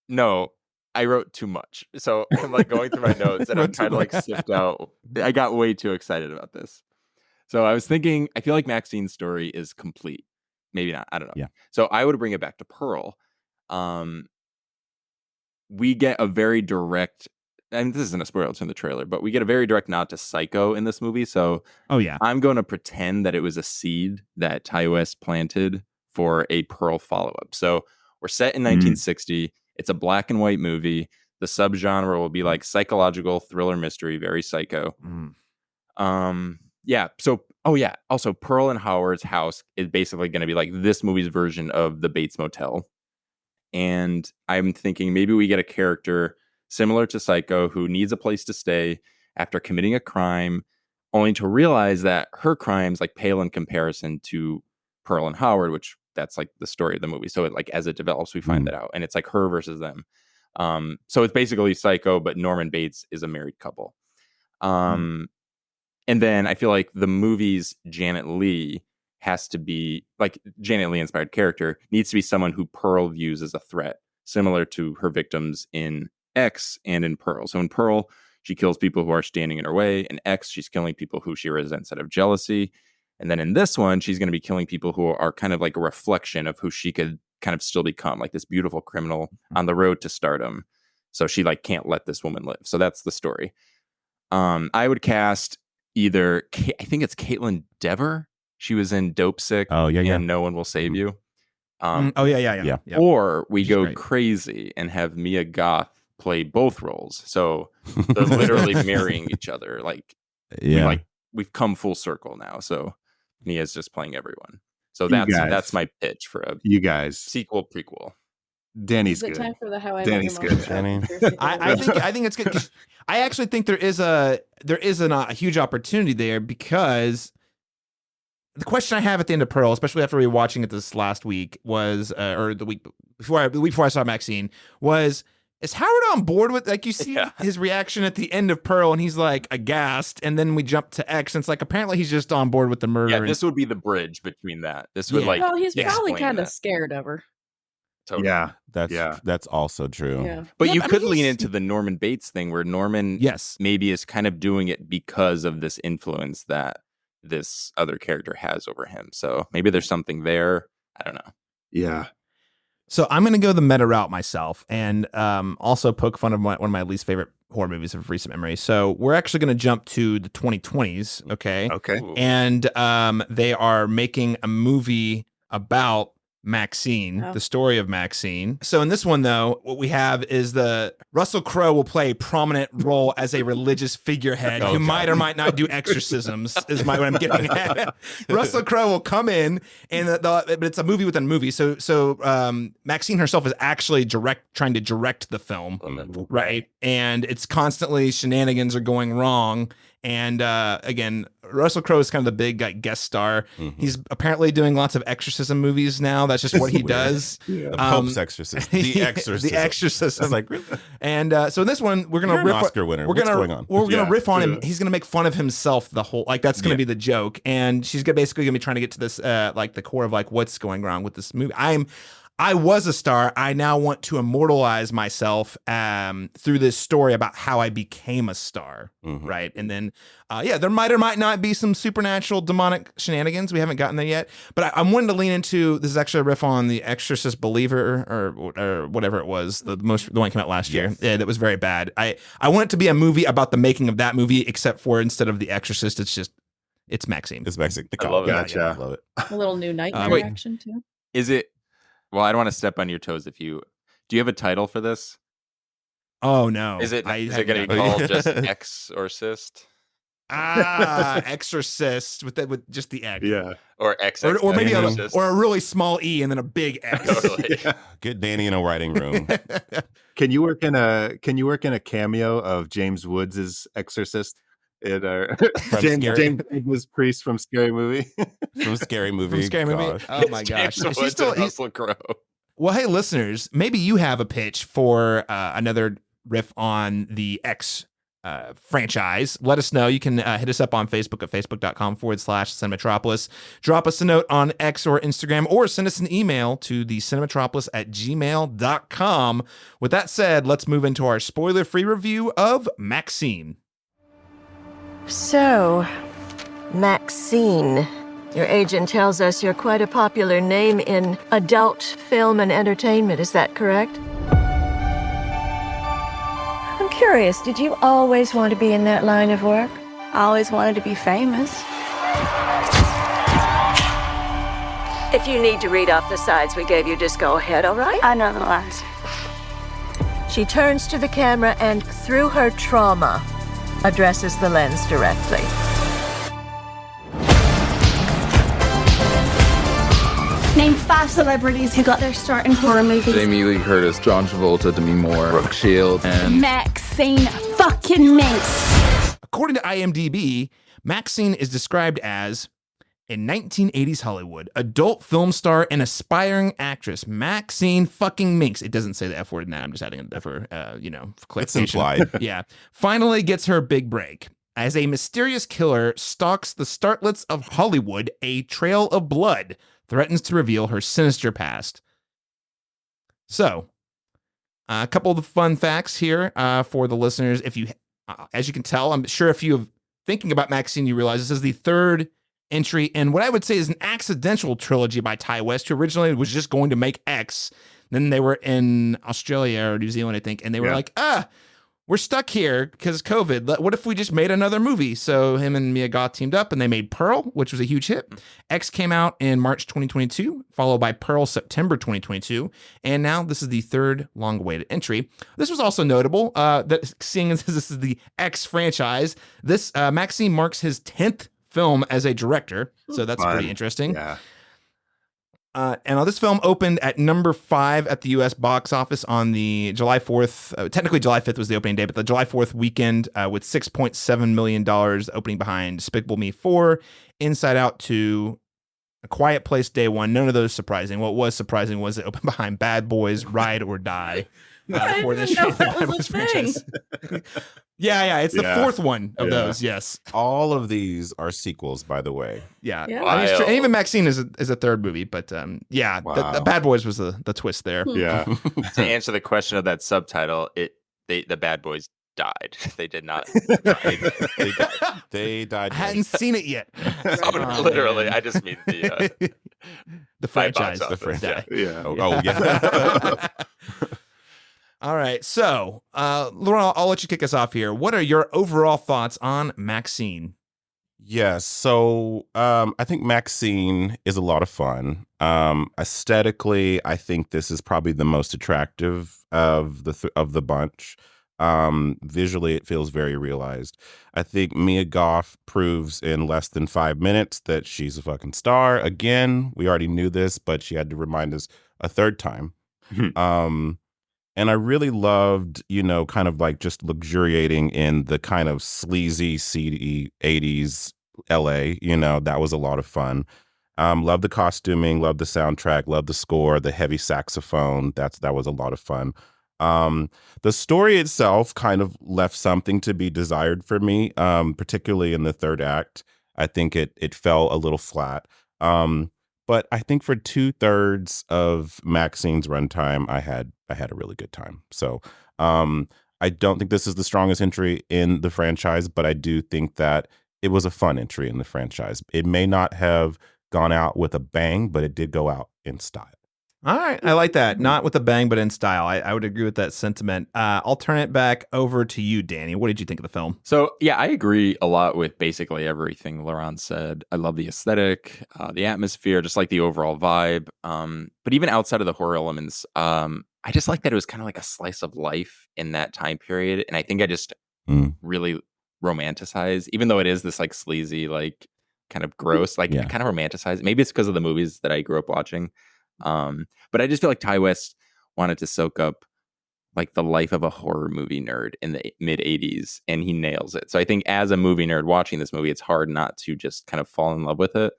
No, I wrote too much. So I'm like going through my notes and I'm Wrote too trying to like much. sift out. I got way too excited about this. So I was thinking, I feel like MaXXXine's story is complete. Maybe not. I don't know. Yeah. So I would bring it back to Pearl. We get a very direct, and this isn't a spoiler, it's in the trailer, but we get a very direct nod to Psycho in this movie. So Oh, yeah. I'm going to pretend that it was a seed that Ty West planted for a Pearl follow-up. So we're set in 1960. It's a black and white movie. The subgenre will be like psychological thriller mystery, very psycho. Yeah. So, oh yeah. Also, Pearl and Howard's house is basically going to be like this movie's version of the Bates Motel. And I'm thinking maybe we get a character similar to Psycho who needs a place to stay after committing a crime, only to realize that her crimes like pale in comparison to Pearl and Howard, which that's like the story of the movie. So it, like as it develops, we find that out, and it's like her versus them. So it's basically Psycho, but Norman Bates is a married couple. And then I feel like the movie's Janet Leigh has to be like Janet Leigh inspired character needs to be someone who Pearl views as a threat, similar to her victims in X and in Pearl. So in Pearl, she kills people who are standing in her way. In X, she's killing people who she resents out of jealousy. And then in this one, she's going to be killing people who are kind of like a reflection of who she could kind of still become, like this beautiful criminal on the road to stardom. So she like can't let this woman live. So that's the story. I would cast either, I think it's Caitlin Dever. She was in Dope Sick. Oh, yeah, yeah. And No One Will Save You. Oh, yeah. Or we She's go great. crazy and have Mia Goth play both roles. So they're literally marrying each other. Like, Yeah. we've come full circle now. So Mia's just playing everyone. So You that's guys. that's my pitch for a You guys, sequel prequel. Danny's Is it good. time for the How I Danny's Met Your good. Mother Danny. show? I think it's good. 'Cause I actually think there is a huge opportunity there, because the question I have at the end of Pearl, especially after rewatching it this last week, was or the week before I saw MaXXXine, was, is Howard on board with, like, you see his reaction at the end of Pearl and he's like aghast, and then we jump to X and it's like apparently he's just on board with the murder. Yeah, and- this would be the bridge between that. This would Yeah. like Well, he's explain probably kind of that. scared of her. Totally. Yeah, That's also true. Yeah. But Yeah, you I mean, could lean he's- into the Norman Bates thing where Norman Yes. maybe is kind of doing it because of this influence that this other character has over him. So maybe there's something there. I don't know. yeah. So I'm going to go the meta route myself, and also poke fun of one of my least favorite horror movies of recent memory. So we're actually going to jump to the 2020s, okay? Okay. Ooh. And they are making a movie about MaXXXine, Oh. the story of MaXXXine. So in this one, though, what we have is the Russell Crowe will play a prominent role as a religious figurehead who might or might not do exorcisms, is what I'm getting at. Russell Crowe will come in, and but it's a movie within a movie. So MaXXXine herself is actually trying to direct the film, right? And it's constantly shenanigans are going wrong. And again, Russell Crowe is kind of the big guest star. He's apparently doing lots of exorcism movies now. That's just what he does. The Pope's Exorcist. The Exorcist. The Exorcism. It's like, really? And so in this one, we're gonna You're an riff. Oscar winner. We're What's gonna going on? we're gonna Yeah, riff on him. yeah. He's gonna make fun of himself the whole. Like that's gonna be the joke. And she's basically gonna be trying to get to this like the core of like what's going wrong with this movie. I was a star. I now want to immortalize myself through this story about how I became a star, right? And then, there might or might not be some supernatural demonic shenanigans. We haven't gotten there yet. But I'm wanting to lean into, this is actually a riff on The Exorcist Believer or whatever it was, the one that came out last year. Yeah, that was very bad. I want it to be a movie about the making of that movie, except for instead of The Exorcist, it's MaXXXine. It's MaXXXine. I love it. Gotcha. I love it. A little new nightmare Wait. action too. Is it? Well, I don't want to step on your toes. Do you have a title for this? Oh no! Is it going to be called just Exorcist? Exorcist with just the X. Yeah. Or X? Or maybe Exorcist? a really small E and then a big X. Totally. Get Danny in a writing room. Can you work in a cameo of James Woods' Exorcist? James was priest from Scary Movie. From Scary Movie. Gosh. Oh my gosh! James Woods and Russell Crowe. Well, hey, listeners, maybe you have a pitch for another riff on the X franchise. Let us know. You can hit us up on Facebook at facebook.com/Cinematropolis. Drop us a note on X or Instagram, or send us an email to the cinematropolis@gmail.com. With that said, let's move into our spoiler-free review of MaXXXine. So, MaXXXine. Your agent tells us you're quite a popular name in adult film and entertainment. Is that correct? I'm curious, did you always want to be in that line of work? I always wanted to be famous. If you need to read off the sides we gave you, just go ahead, all right? I know the lines. She turns to the camera and, through her trauma, addresses the lens directly. Name 5 celebrities who got their start in horror movies. Jamie Lee Curtis, John Travolta, Demi Moore, Brooke Shields, and MaXXXine fucking minx. According to IMDb, MaXXXine is described as in 1980s Hollywood, adult film star and aspiring actress MaXXXine fucking minx. It doesn't say the F word in that. I'm just adding it for, for It's clarification. implied. Yeah. Finally gets her big break. As a mysterious killer stalks the starlets of Hollywood, a trail of blood threatens to reveal her sinister past. So, a couple of the fun facts here for the listeners. If you, as you can tell, I'm sure if you're thinking about MaXXXine, you realize this is the third entry in what I would say is an accidental trilogy by Ty West, who originally was just going to make X. Then they were in Australia or New Zealand, I think, and they were like, we're stuck here because of COVID. What if we just made another movie? So him and Mia Goth teamed up and they made Pearl, which was a huge hit. X came out in March 2022, followed by Pearl September 2022. And now this is the third long-awaited entry. This was also notable that seeing as this is the X franchise, this MaXXXine marks his 10th film as a director. So that's pretty interesting. Yeah. And this film opened at number 5 at the U.S. box office on the July 4th. Technically, July 5th was the opening day, but the July 4th weekend with $6.7 million opening behind Despicable Me 4, Inside Out 2, A Quiet Place Day 1. None of those surprising. What was surprising was it opened behind Bad Boys, Ride or Die. For this franchise. Yeah, it's the fourth one of those. Yes, all of these are sequels, by the way. Yeah. I mean, it's true. And even MaXXXine is a third movie, but the Bad Boys was the twist there. Yeah. To answer the question of that subtitle, the Bad Boys died. They did not. They died. I hadn't seen it yet. Literally, I just mean the franchise. The franchise. Yeah. Oh yeah. All right, so Laurent, I'll let you kick us off here. What are your overall thoughts on MaXXXine? Yes, so I think MaXXXine is a lot of fun. Aesthetically, I think this is probably the most attractive of the bunch. Visually, it feels very realized. I think Mia Goth proves in less than 5 minutes that she's a fucking star. Again, we already knew this, but she had to remind us a third time. And I really loved, kind of like just luxuriating in the kind of sleazy, seedy 80s LA. That was a lot of fun. Love the costuming, love the soundtrack, love the score, the heavy saxophone. That was a lot of fun. The story itself kind of left something to be desired for me, particularly in the third act. I think it fell a little flat. But I think for 2/3 of Maxine's runtime, I had a really good time. So I don't think this is the strongest entry in the franchise, but I do think that it was a fun entry in the franchise. It may not have gone out with a bang, but it did go out in style. All right. I like that. Not with a bang, but in style. I would agree with that sentiment. I'll turn it back over to you, Danny. What did you think of the film? So, yeah, I agree a lot with basically everything Laurent said. I love the aesthetic, the atmosphere, just like the overall vibe. But even outside of the horror elements, I just like that it was kind of like a slice of life in that time period. And I think I just really romanticize, even though it is this like sleazy, like kind of gross, like I kind of romanticize. Maybe it's because of the movies that I grew up watching. But I just feel like Ty West wanted to soak up like the life of a horror movie nerd in the mid 80s, and he nails it. So I think as a movie nerd watching this movie, it's hard not to just kind of fall in love with it.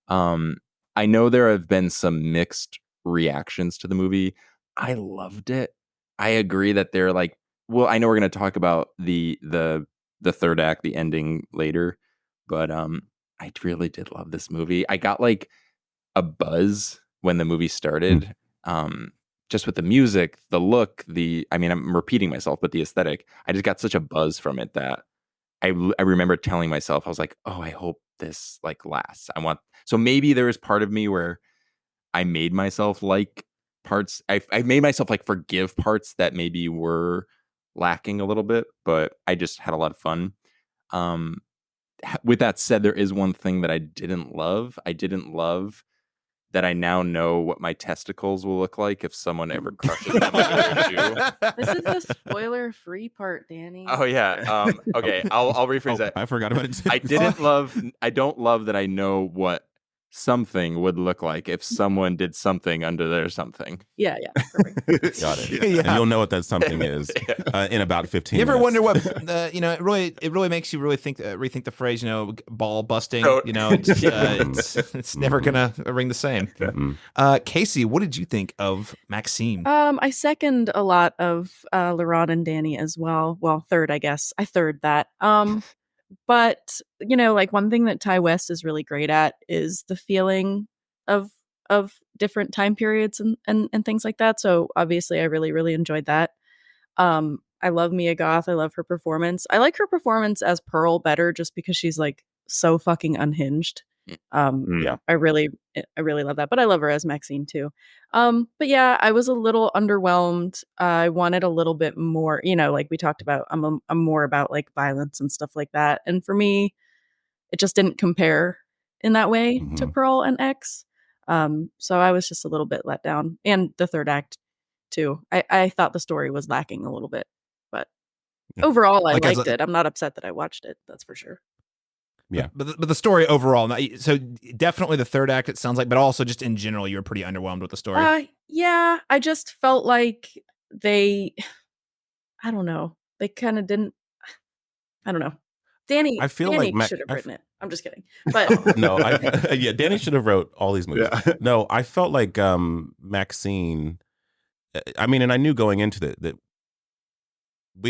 I know there have been some mixed reactions to the movie. I loved it. I agree that they're like, well, I know we're going to talk about the third act, the ending later, but I really did love this movie. I got like a buzz when the movie started, just with the music, the look, I'm repeating myself, but the aesthetic, I just got such a buzz from it that I remember telling myself, I was like, oh, I hope this like lasts. So maybe there was part of me where I made myself like parts. I made myself like forgive parts that maybe were lacking a little bit, but I just had a lot of fun. With that said, there is one thing that I didn't love. I didn't love that I now know what my testicles will look like if someone ever crushes them under a shoe. This is the spoiler-free part, Danny. Oh yeah. Okay, I'll rephrase that. I forgot about it. I don't love that I know what something would look like if someone did something under their something. Yeah, perfect. Got it. Yeah. And you'll know what that something is in about 15 You ever minutes. wonder what it really makes you really rethink the phrase, ball busting. It's never gonna ring the same. Casey, what did you think of MaXXXine? I second a lot of Laurent and Danny as well. Well, third, I guess. I third that. But like one thing that Ty West is really great at is the feeling of different time periods and things like that. So obviously I really, really enjoyed that. I love Mia Goth. I love her performance. I like her performance as Pearl better just because she's like so fucking unhinged. I really love that, but I love her as MaXXXine too. But yeah, I was a little underwhelmed. I wanted a little bit more, like we talked about, I'm more about like violence and stuff like that. And for me, it just didn't compare in that way to Pearl and X. So I was just a little bit let down, and the third act too. I thought the story was lacking a little bit, but overall I liked it. I'm not upset that I watched it. That's for sure. Yeah, but the story overall. So definitely the third act. It sounds like, but also just in general, you were pretty underwhelmed with the story. Yeah, I just felt like I don't know. They kind of didn't. I don't know. Danny should have written it. I'm just kidding. But no, Danny should have wrote all these movies. Yeah. No, I felt like MaXXXine. I mean, and I knew going into that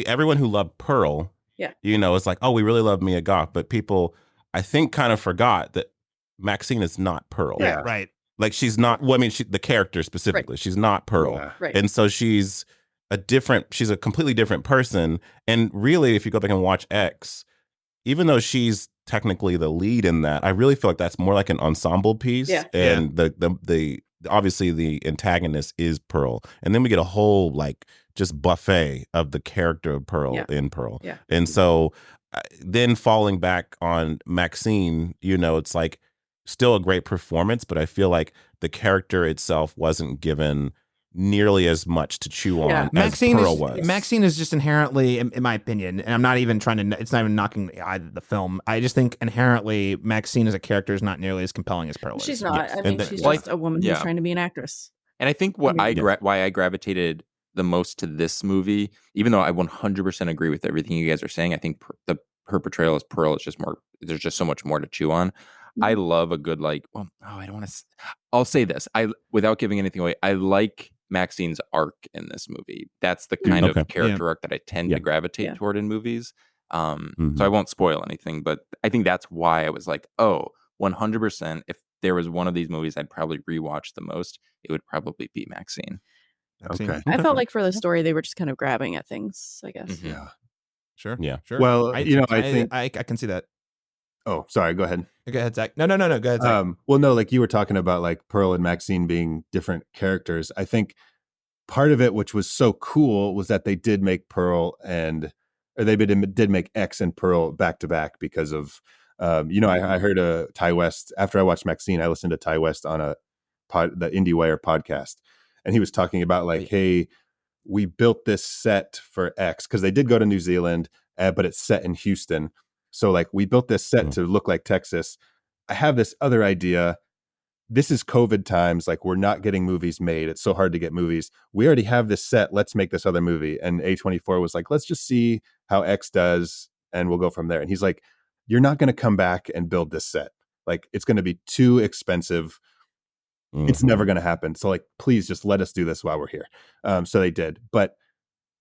everyone who loved Pearl. Yeah. It's like, oh, we really love Mia Goth, but people, I think, kind of forgot that MaXXXine is not Pearl. Yeah, right. Like she's not. Well, I mean, the character specifically, right. She's not Pearl, right? And so she's a completely different person. And really, if you go back and watch X, even though she's technically the lead in that, I really feel like that's more like an ensemble piece. Yeah. And the obviously the antagonist is Pearl, and then we get a whole like just buffet of the character of Pearl in Pearl. Yeah. And so then falling back on MaXXXine, it's like still a great performance, but I feel like the character itself wasn't given nearly as much to chew on as Pearl was. MaXXXine is just inherently, in my opinion, and I'm not even it's not even knocking the film. I just think inherently MaXXXine as a character is not nearly as compelling as Pearl is. She's not. I mean, she's just a woman who's trying to be an actress. And I think why I gravitated the most to this movie, even though I 100% agree with everything you guys are saying, I think her portrayal as Pearl is just more. There's just so much more to chew on. I love a good I don't want to. I'll say this. Without giving anything away, I like MaXXXine's arc in this movie. That's the kind of character arc that I tend to gravitate toward in movies. So I won't spoil anything, but I think that's why I was like, oh, 100%. If there was one of these movies I'd probably rewatch the most, it would probably be MaXXXine. Okay. I felt like for the story, they were just kind of grabbing at things, I guess. Mhm. Yeah. Sure. Yeah. Sure. Well, I think. I can see that. Oh, sorry. Go ahead. Go ahead, Zach. No. Go ahead, Zach. Well, no, like you were talking about like Pearl and Maxine being different characters. I think part of it, which was so cool, was that they did make did make X and Pearl back to back because of, I heard Ty West, after I watched Maxine, I listened to Ty West on the IndieWire podcast. And he was talking about like, hey, we built this set for X because they did go to New Zealand, but it's set in Houston. So like we built this set to look like Texas. I have this other idea. This is COVID times. Like we're not getting movies made. It's so hard to get movies. We already have this set. Let's make this other movie. And A24 was like, let's just see how X does and we'll go from there. And he's like, you're not going to come back and build this set. Like it's going to be too expensive. It's never going to happen. So like, please just let us do this while we're here. So they did, but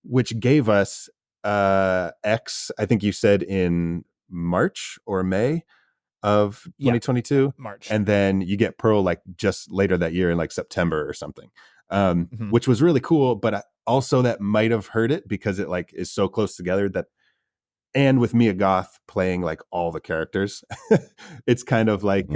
which gave us X, I think you said in March or May of 2022. March. And then you get Pearl like just later that year in like September or something, which was really cool. But also that might have hurt it because it like is so close together and with Mia Goth playing like all the characters, it's kind of like,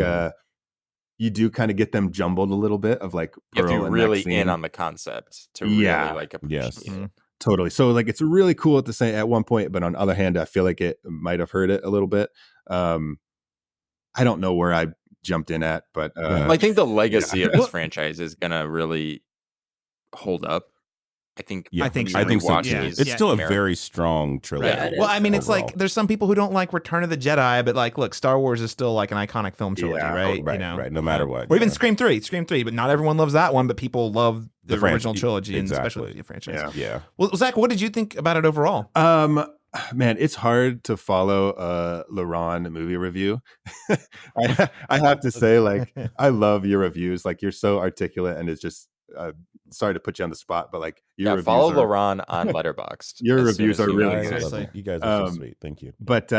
you do kind of get them jumbled a little bit of like Pearl, Pearl if you're and really Maxine. in on the concept to really like appreciate it. Totally. So like it's really cool at the same at one point, but on the other hand, I feel like it might have hurt it a little bit. I don't know where I jumped in at, but I think the legacy of this franchise is gonna really hold up. I think Yeah, I think so. I think so watch too. these It's still a Ameri- very strong trilogy. Yeah, Well, I mean, it's overall. like there's some people who don't like Return of the Jedi, but like, look, Star Wars is still like an iconic film trilogy, right? Right, no matter what. Or even yeah. Scream 3, but not everyone loves that one, but people love the original trilogy and exactly. especially the franchise. Yeah. Well, Zach, what did you think about it overall? Man, it's hard to follow a LaRon movie review. I have to say, like, I love your reviews. Like, you're so articulate, and it's just sorry to put you on the spot, but like your reviews follow are, LaRon on Letterboxd. Your as soon reviews as are you really guys- good. Seriously. You guys are so sweet. Thank you. But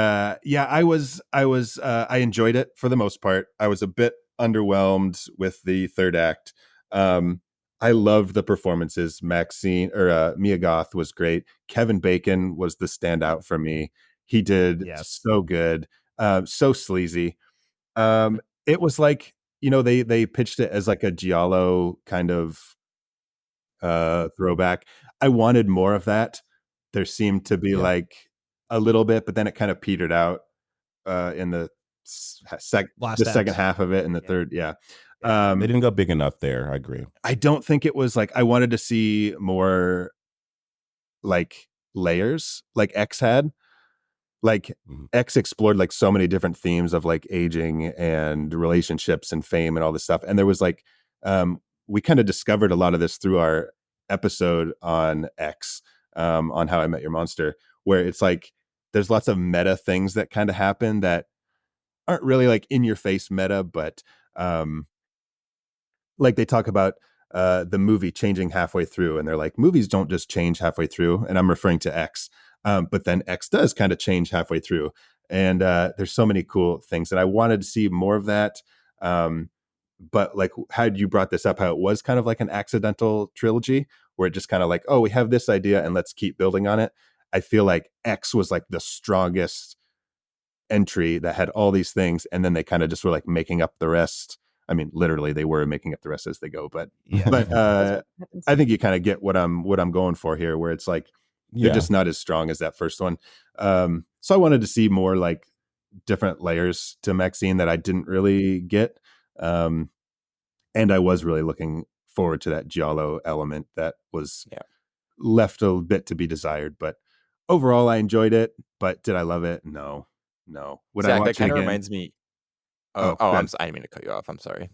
yeah, I enjoyed it for the most part. I was a bit underwhelmed with the third act. I loved the performances. Maxine or Mia Goth was great. Kevin Bacon was the standout for me. He did so good, so sleazy. It was like, they pitched it as like a Jiallo kind of throwback. I wanted more of that. There seemed to be like a little bit, but then it kind of petered out in the second half of it and the third. Yeah. They didn't go big enough there. I agree. I don't think it was like, I wanted to see more like layers like X had. Like X explored like so many different themes of like aging and relationships and fame and all this stuff. And there was like, we kind of discovered a lot of this through our episode on X, on How I Met Your Monster, where it's like, there's lots of meta things that kind of happen that aren't really like in your face meta, but, like they talk about the movie changing halfway through, and they're like, movies don't just change halfway through, and I'm referring to X, but then X does kind of change halfway through, and there's so many cool things, and I wanted to see more of that. But like how you brought this up, how it was kind of like an accidental trilogy, where it just kind of like, oh, we have this idea and let's keep building on it. I feel like X was like the strongest entry that had all these things, and then they kind of just were like making up the rest. I mean, literally, they were making up the rest as they go. But I think you kind of get what I'm going for here, where it's like they're just not as strong as that first one. So I wanted to see more like different layers to Maxine that I didn't really get, and I was really looking forward to that Jiallo element that was left a bit to be desired. But overall, I enjoyed it. But did I love it? No. Would Zach, I watch that kind it of again? reminds me. Oh, I good. didn't mean to cut you off. I'm sorry.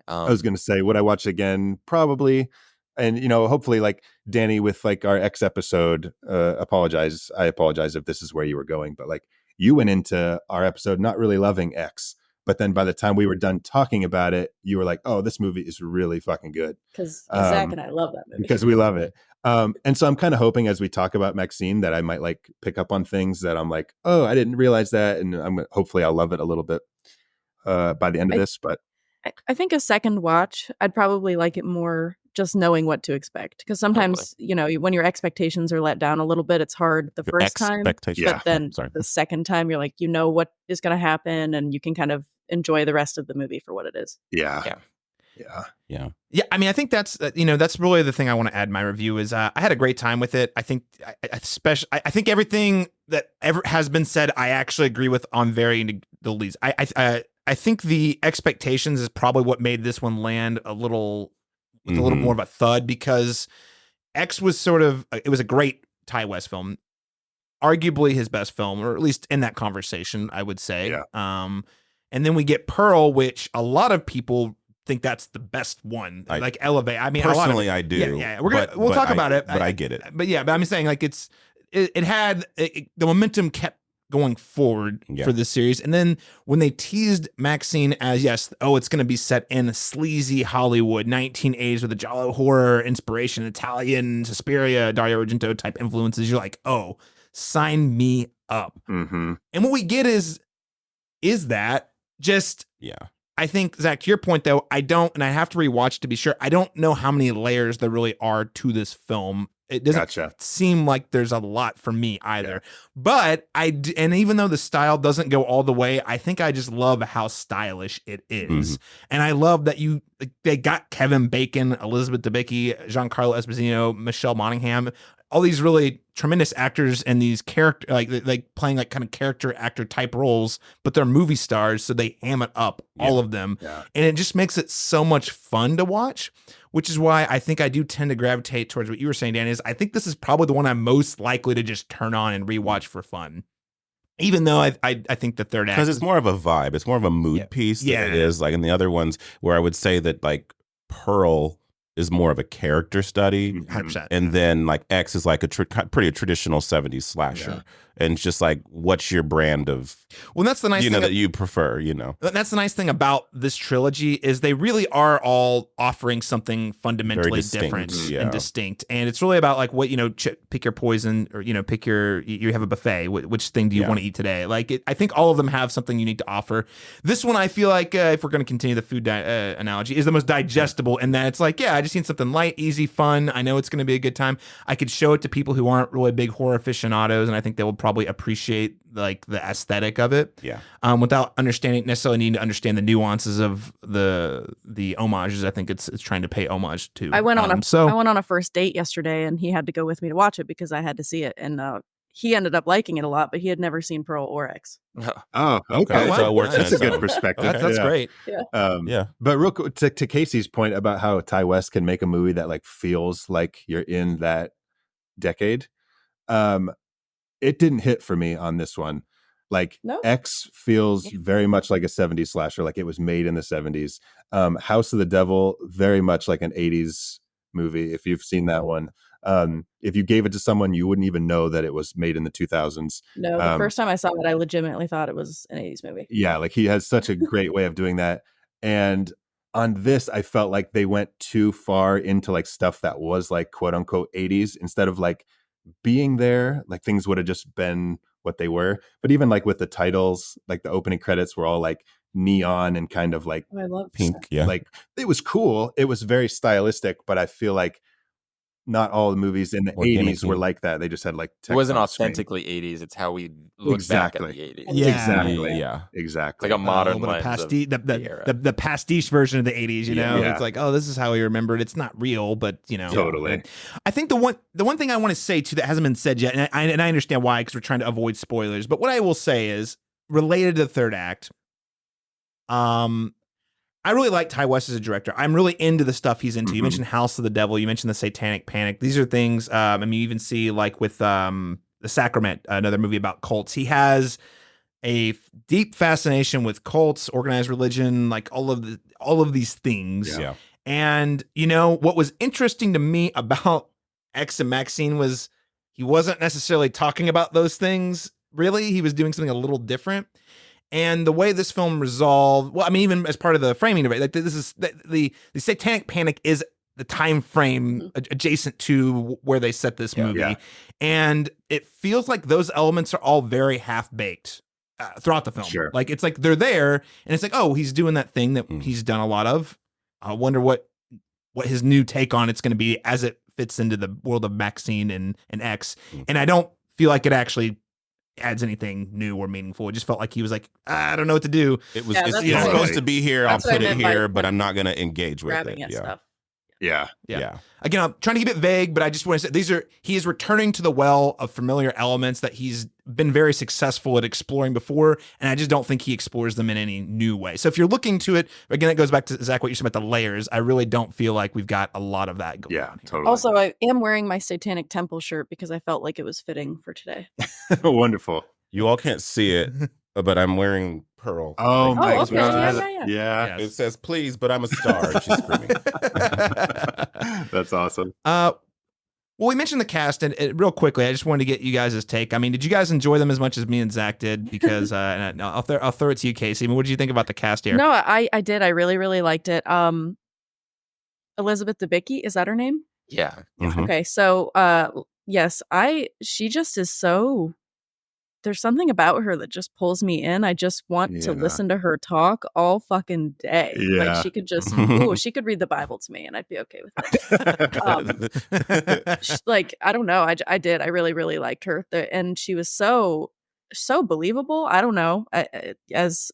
I was going to say, would I watch it again? Probably. And, hopefully like Danny with like our X episode, I apologize if this is where you were going, but like you went into our episode not really loving X, but then by the time we were done talking about it, you were like, oh, this movie is really fucking good. Because Zach and I love that movie. Because we love it. And so I'm kind of hoping as we talk about Maxine that I might like pick up on things that I'm like, oh, I didn't realize that. And hopefully I'll love it a little bit by the end of this, but I think a second watch, I'd probably like it more just knowing what to expect. Because sometimes, when your expectations are let down a little bit, it's hard the first time. Expectations. But then the second time, you're like, you know what is going to happen, and you can kind of enjoy the rest of the movie for what it is. Yeah. I mean, I think that's that's really the thing I want to add in my review is I had a great time with it. I think I think everything that ever has been said I actually agree with on varying degrees. I think the expectations is probably what made this one land a little more of a thud, because X was it was a great Ty West film, arguably his best film, or at least in that conversation, I would say. Yeah. And then we get Pearl, which a lot of people think that's the best one. Like Elevate. I mean, personally, I do. Yeah. We'll talk about it. But I get it. But I'm saying like it had the momentum kept going forward for this series. And then when they teased MaXXXine as, it's going to be set in sleazy Hollywood, 1980s with a Jiallo horror inspiration, Italian, Suspiria, Dario Argento type influences, you're like, oh, sign me up. Mm-hmm. And what we get is that just, I think, Zach, to your point though, and I have to rewatch to be sure, I don't know how many layers there really are to this film. It doesn't seem like there's a lot for me either. But and even though the style doesn't go all the way, I think I just love how stylish it is. Mm-hmm. And I love that they got Kevin Bacon, Elizabeth Debicki, Giancarlo Esposito, Michelle Monaghan, all these really tremendous actors and these character like playing like kind of character actor type roles, but they're movie stars, so they ham it up, all of them. Yeah. And it just makes it so much fun to watch, which is why I think I do tend to gravitate towards what you were saying, Dan, is I think this is probably the one I'm most likely to just turn on and rewatch for fun. Even though I think the third act, because it's more of a vibe, it's more of a mood piece than it is like in the other ones, where I would say that like Pearl is more of a character study, 100%. And then like X is like a pretty traditional 70s slasher, and it's just like, what's your brand of that's the nice thing that you prefer, That's the nice thing about this trilogy is they really are all offering something fundamentally different and distinct, and it's really about like what pick your poison, or pick you have a buffet, which thing do you want to eat today? Like I think all of them have something unique to offer. This one I feel like if we're going to continue the food analogy, is the most digestible, in that it's like I just need something light, easy, fun. I know it's going to be a good time. I could show it to people who aren't really big horror aficionados, and I think they will probably appreciate like the aesthetic of it. Without necessarily needing to understand the nuances of the homages. I think it's trying to pay homage to. I went on a first date yesterday, and he had to go with me to watch it because I had to see it, and he ended up liking it a lot, but he had never seen Pearl or X. Oh, okay. So it works. That's a good perspective. That's great. Yeah. But real quick, to Casey's point about how Ty West can make a movie that like feels like you're in that decade, it didn't hit for me on this one. Like X feels very much like a 70s slasher, like it was made in the 70s. House of the Devil, very much like an 80s movie, if you've seen that one. If you gave it to someone, you wouldn't even know that it was made in the 2000s. No, the first time I saw it, I legitimately thought it was an 80s movie. Yeah, like he has such a great way of doing that. And on this, I felt like they went too far into like stuff that was like quote unquote 80s, instead of like being there, like things would have just been what they were. But even like with the titles, like the opening credits were all like neon and kind of like I love pink. Like it was cool. It was very stylistic, but I feel like not all the movies in the 80s were like that. They just had like text. It wasn't authentically 80s. It's how we look back at the 80s. Yeah. Exactly. Like a modern lens the pastiche version of the 80s, It's like, oh, this is how we remember it. It's not real, but Totally. I think the one thing I want to say too that hasn't been said yet, and I understand why, because we're trying to avoid spoilers, but what I will say is related to the third act, I really like Ty West as a director. I'm really into the stuff he's into. You mentioned House of the Devil. You mentioned the Satanic Panic. These are things, you even see like with The Sacrament, another movie about cults. He has a deep fascination with cults, organized religion, like all of these things. Yeah. And, what was interesting to me about X and MaXXXine was he wasn't necessarily talking about those things, really. He was doing something a little different. And the way this film resolved, even as part of the framing of it, like this is the Satanic Panic is the time frame adjacent to where they set this movie, and it feels like those elements are all very half baked throughout the film. Sure. Like it's like they're there, and it's like, oh, he's doing that thing that he's done a lot of. I wonder what his new take on it's going to be as it fits into the world of MaXXXine and X. And I don't feel like it actually adds anything new or meaningful. It just felt like he was like, I don't know what to do. It was Yeah, it's that's what I- supposed to be here. I'll that's what I put it meant by here, but I'm not going to engage with grabbing it. at Yeah. stuff. Yeah. Again, I'm trying to keep it vague, but I just want to say he is returning to the well of familiar elements that he's been very successful at exploring before, and I just don't think he explores them in any new way. So if you're looking to it, again, it goes back to Zach, what you said about the layers. I really don't feel like we've got a lot of that going on here. Totally. Also, I am wearing my Satanic Temple shirt because I felt like it was fitting for today. Wonderful. You all can't see it, but I'm wearing pearl. Oh my okay. God. Yeah. It says please, but I'm a star. She's screaming. That's awesome. Well, we mentioned the cast, and real quickly, I just wanted to get you guys' take. I mean, did you guys enjoy them as much as me and Zach did? Because and I'll throw it to you, Casey. I mean, what did you think about the cast here? No, I did. I really, really liked it. Elizabeth Debicki, is that her name? Yeah. Mhm. Okay, so yes, she just is so. There's something about her that just pulls me in. I just want to Yeah. listen to her talk all fucking day. Yeah. Like she could just, she could read the Bible to me, and I'd be okay with it. Like I don't know, I did. I really, really liked her, and she was so believable. I don't know, as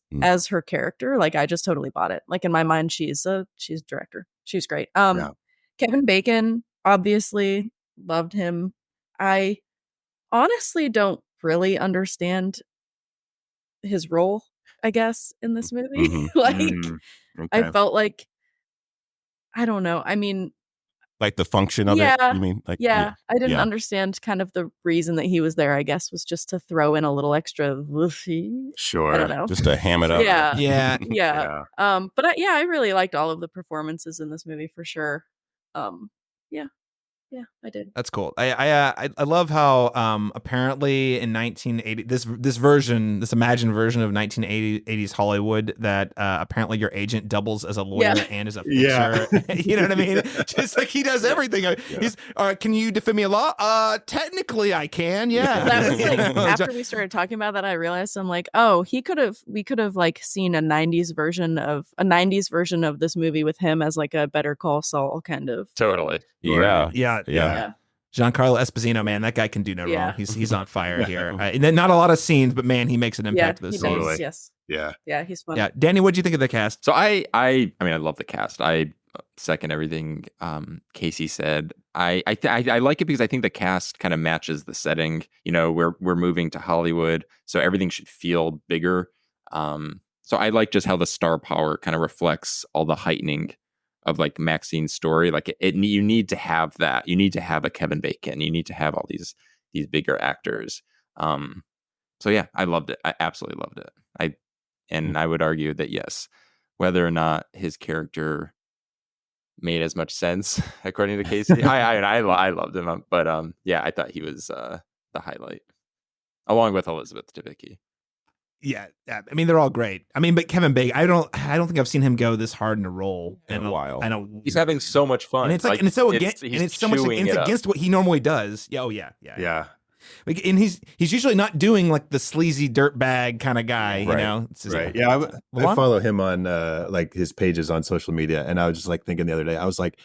her character. Like I just totally bought it. Like in my mind, she's a director. She's great. Yeah. Kevin Bacon, obviously loved him. I honestly don't really understand his role, I guess, in this movie. Mhm. Like Okay. I felt like, I don't know. I mean, Like the function of Yeah. it, you mean? Like, yeah, I didn't yeah. understand kind of the reason that he was there, I guess, was just to throw in a little extra Sure. I don't know. Just to ham it up. Yeah. Yeah, Yeah. But I really liked all of the performances in this movie for sure. Yeah, I did. that's cool. I love how apparently in 1980 this imagined version of 1980s Hollywood that apparently your agent doubles as a lawyer Yeah. and as a Yeah. fixer. You know what I mean? Just like he does everything. He's can you defend me a law? Technically I can. Yeah. That was like after we started talking about that, I realized I'm like, oh, we could have like seen a 90s version of this movie with him as like a Better Call Saul kind of. Totally. Yeah. Yeah. Giancarlo Esposito, man, that guy can do no Yeah. wrong. He's on fire here. And then not a lot of scenes, but man, he makes an impact Yeah, with he this does. scene. Totally. Yes. Yeah. Yeah, he's fun. Yeah, Danny, what do you think of the cast? So I mean, I love the cast. I second everything Casey said. I like it because I think the cast kind of matches the setting. You know, we're moving to Hollywood, so everything should feel bigger. So I like just how the star power kind of reflects all the heightening of like MaXXXine's story. Like you need to have that. You need to have a Kevin Bacon. You need to have all these bigger actors. So yeah, I loved it. I absolutely loved it. I would argue that yes, whether or not his character made as much sense, according to Casey, I loved him. But yeah, I thought he was the highlight, along with Elizabeth Debicki. Yeah, I mean they're all great. I mean, but Kevin Bacon, I don't think I've seen him go this hard in a role In a while. I know He's having so much fun, and it's like and it's so against he's and it's so much chewing it's it up. against what he normally does. Yeah, yeah. Yeah. Like, and he's usually not doing like the sleazy dirtbag kind of guy, you Right. know. It's just- Right. Yeah. I What? follow him on like his pages on social media, and I was just like thinking the other day, I was like,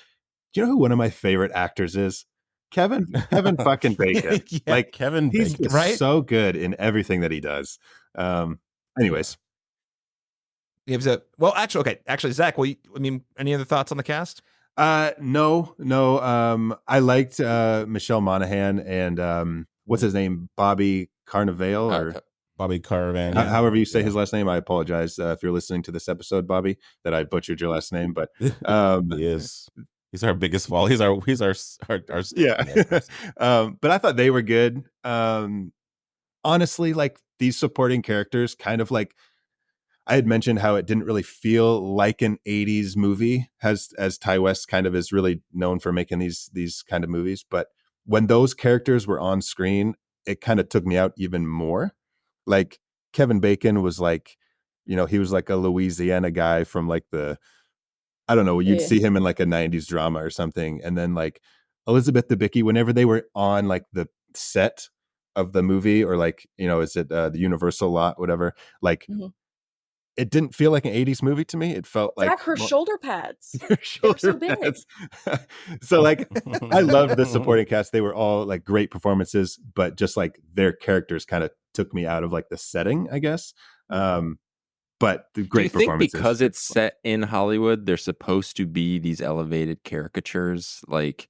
do you know who one of my favorite actors is? Kevin fucking Bacon. Yeah. Like Kevin he's Bacon. just Right? so good in everything that he does. Anyways, Actually, Zach, any other thoughts on the cast? no. I liked Michelle Monaghan and what's his name, Bobby Carnevale, or Bobby Caravan. however you say his last name. I apologize if you're listening to this episode, Bobby, that I butchered your last name, but He is. He's our biggest fall. He's our yeah. But I thought they were good. Honestly, like these supporting characters, kind of like I had mentioned how it didn't really feel like an 80s movie, as Ty West kind of is really known for making these kind of movies. But when those characters were on screen, it kind of took me out even more. Like Kevin Bacon was like, you know, he was like a Louisiana guy from like I don't know, you'd see him in like a 90s drama or something. And then like Elizabeth Debicki, whenever they were on like the set, of the movie, or like, is it the Universal lot, whatever? Like, it didn't feel like an 80s movie to me. It felt like Zach, her shoulder pads. her They're so shoulder big. pads. So like, I loved the supporting cast. They were all like great performances, but just like their characters kind of took me out of like the setting, I guess. But the great Do you think performances. because it's set in Hollywood, they're supposed to be these elevated caricatures? Like,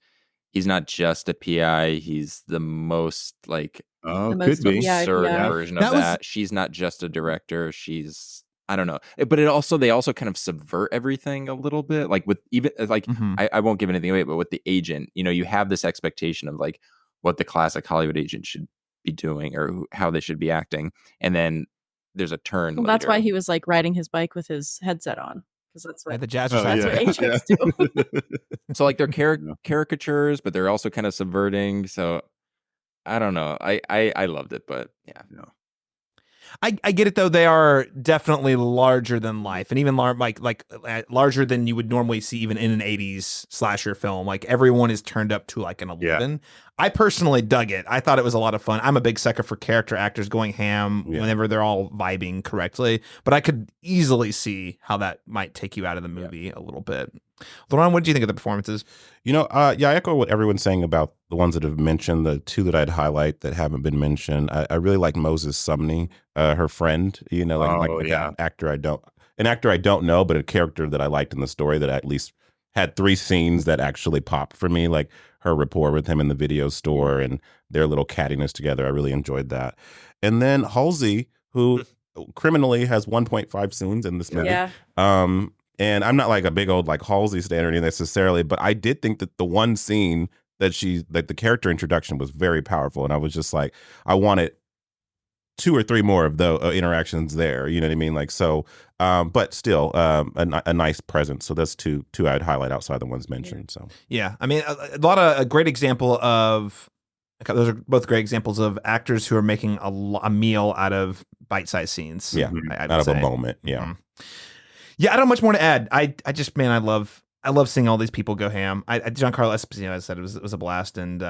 he's not just a PI; he's the most like Oh, The could most be. absurd yeah. version of That was- that. She's not just a director; she's I don't know. But they also kind of subvert everything a little bit. Like with even like I won't give anything away, but with the agent, you have this expectation of like what the classic Hollywood agent should be doing or how they should be acting, and then there's a turn. Well, that's later. why he was like riding his bike with his headset on, because that's what the jazz Oh, that's yeah. what agents do. So like they're caricatures, but they're also kind of subverting. So I don't know. I loved it, but yeah. I get it though. They are definitely larger than life, and even larger than you would normally see even in an 80s slasher film. Like everyone is turned up to like an 11. I personally dug it. I thought it was a lot of fun. I'm a big sucker for character actors going ham whenever they're all vibing correctly, but I could easily see how that might take you out of the movie a little bit. Lauren, what did you think of the performances? I echo what everyone's saying about the ones that have mentioned. The two that I'd highlight that haven't been mentioned, I really like Moses Sumney, her friend. An actor I don't know, but a character that I liked in the story that at least had 3 scenes that actually popped for me, like her rapport with him in the video store and their little cattiness together. I really enjoyed that. And then Halsey, who criminally has 1.5 scenes in this movie. Yeah. And I'm not like a big old like Halsey standard necessarily, but I did think that the one scene that the character introduction was very powerful. And I was just like, I wanted 2 or 3 more of the interactions there. You know what I mean? Like, so, but still a nice presence. So that's two I'd highlight outside the ones mentioned. So, Yeah. I mean, a great example of, those are both great examples of actors who are making a meal out of bite-sized scenes. Yeah. I'd out of say. a moment. Yeah. Mhm. Yeah, I don't have much more to add. I just, man, I love seeing all these people go ham. Giancarlo Esposito, I said it was a blast, and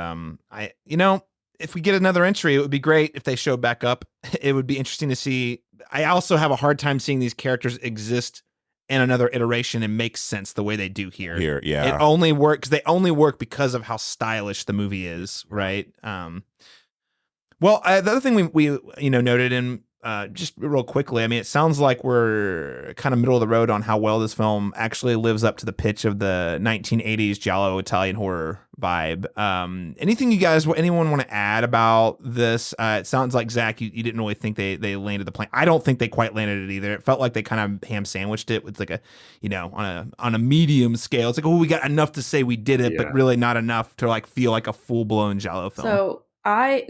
if we get another entry, it would be great if they show back up. It would be interesting to see. I also have a hard time seeing these characters exist in another iteration and make sense the way they do here. Yeah. It only works. They only work because of how stylish the movie is, right? Well, the other thing we noted in. Just real quickly, I mean, it sounds like we're kind of middle of the road on how well this film actually lives up to the pitch of the 1980s Jiallo Italian horror vibe. Anything anyone want to add about this? It sounds like, Zach, you didn't really think they landed the plane. I don't think they quite landed it either. It felt like they kind of ham sandwiched it with like a, on a medium scale. It's like, oh, we got enough to say we did it, but really not enough to like feel like a full blown Jiallo film. So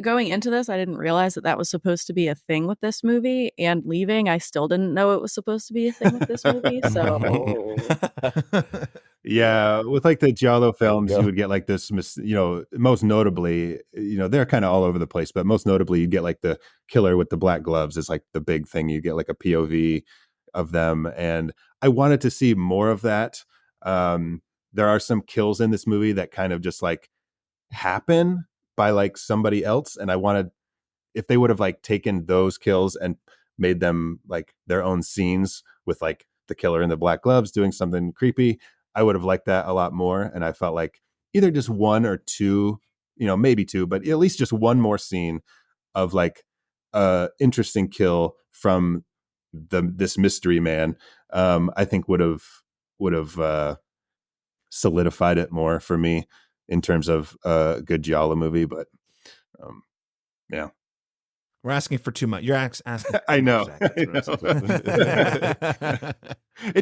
going into this, I didn't realize that was supposed to be a thing with this movie, and leaving, I still didn't know it was supposed to be a thing with this movie. So yeah, with like the Jiallo films, you would get like this, most notably, they're kind of all over the place, but most notably you get like the killer with the black gloves is like the big thing. You get like a POV of them, and I wanted to see more of that. There are some kills in this movie that kind of just like happen by like somebody else, and I wanted, if they would have like taken those kills and made them like their own scenes with like the killer in the black gloves doing something creepy, I would have liked that a lot more. And I felt like either just 1 or 2, maybe 2, but at least just one more scene of like interesting kill from this mystery man, I think would have solidified it more for me in terms of a good Jiallo movie. But yeah, we're asking for too much. You're asking. I know. It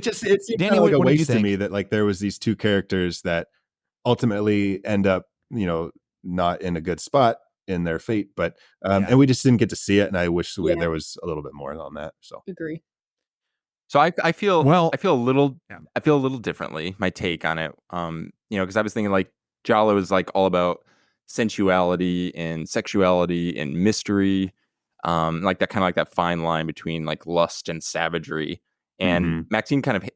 seems Danny, kind of like a what did you waste to think? me that like there was these 2 characters that ultimately end up, not in a good spot in their fate, but and we just didn't get to see it, and I wish there was a little bit more on that. So agree. So I feel a little differently. My take on it, because I was thinking like Jiallo is like all about sensuality and sexuality and mystery, like that kind of like that fine line between like lust and savagery. And MaXXXine kind of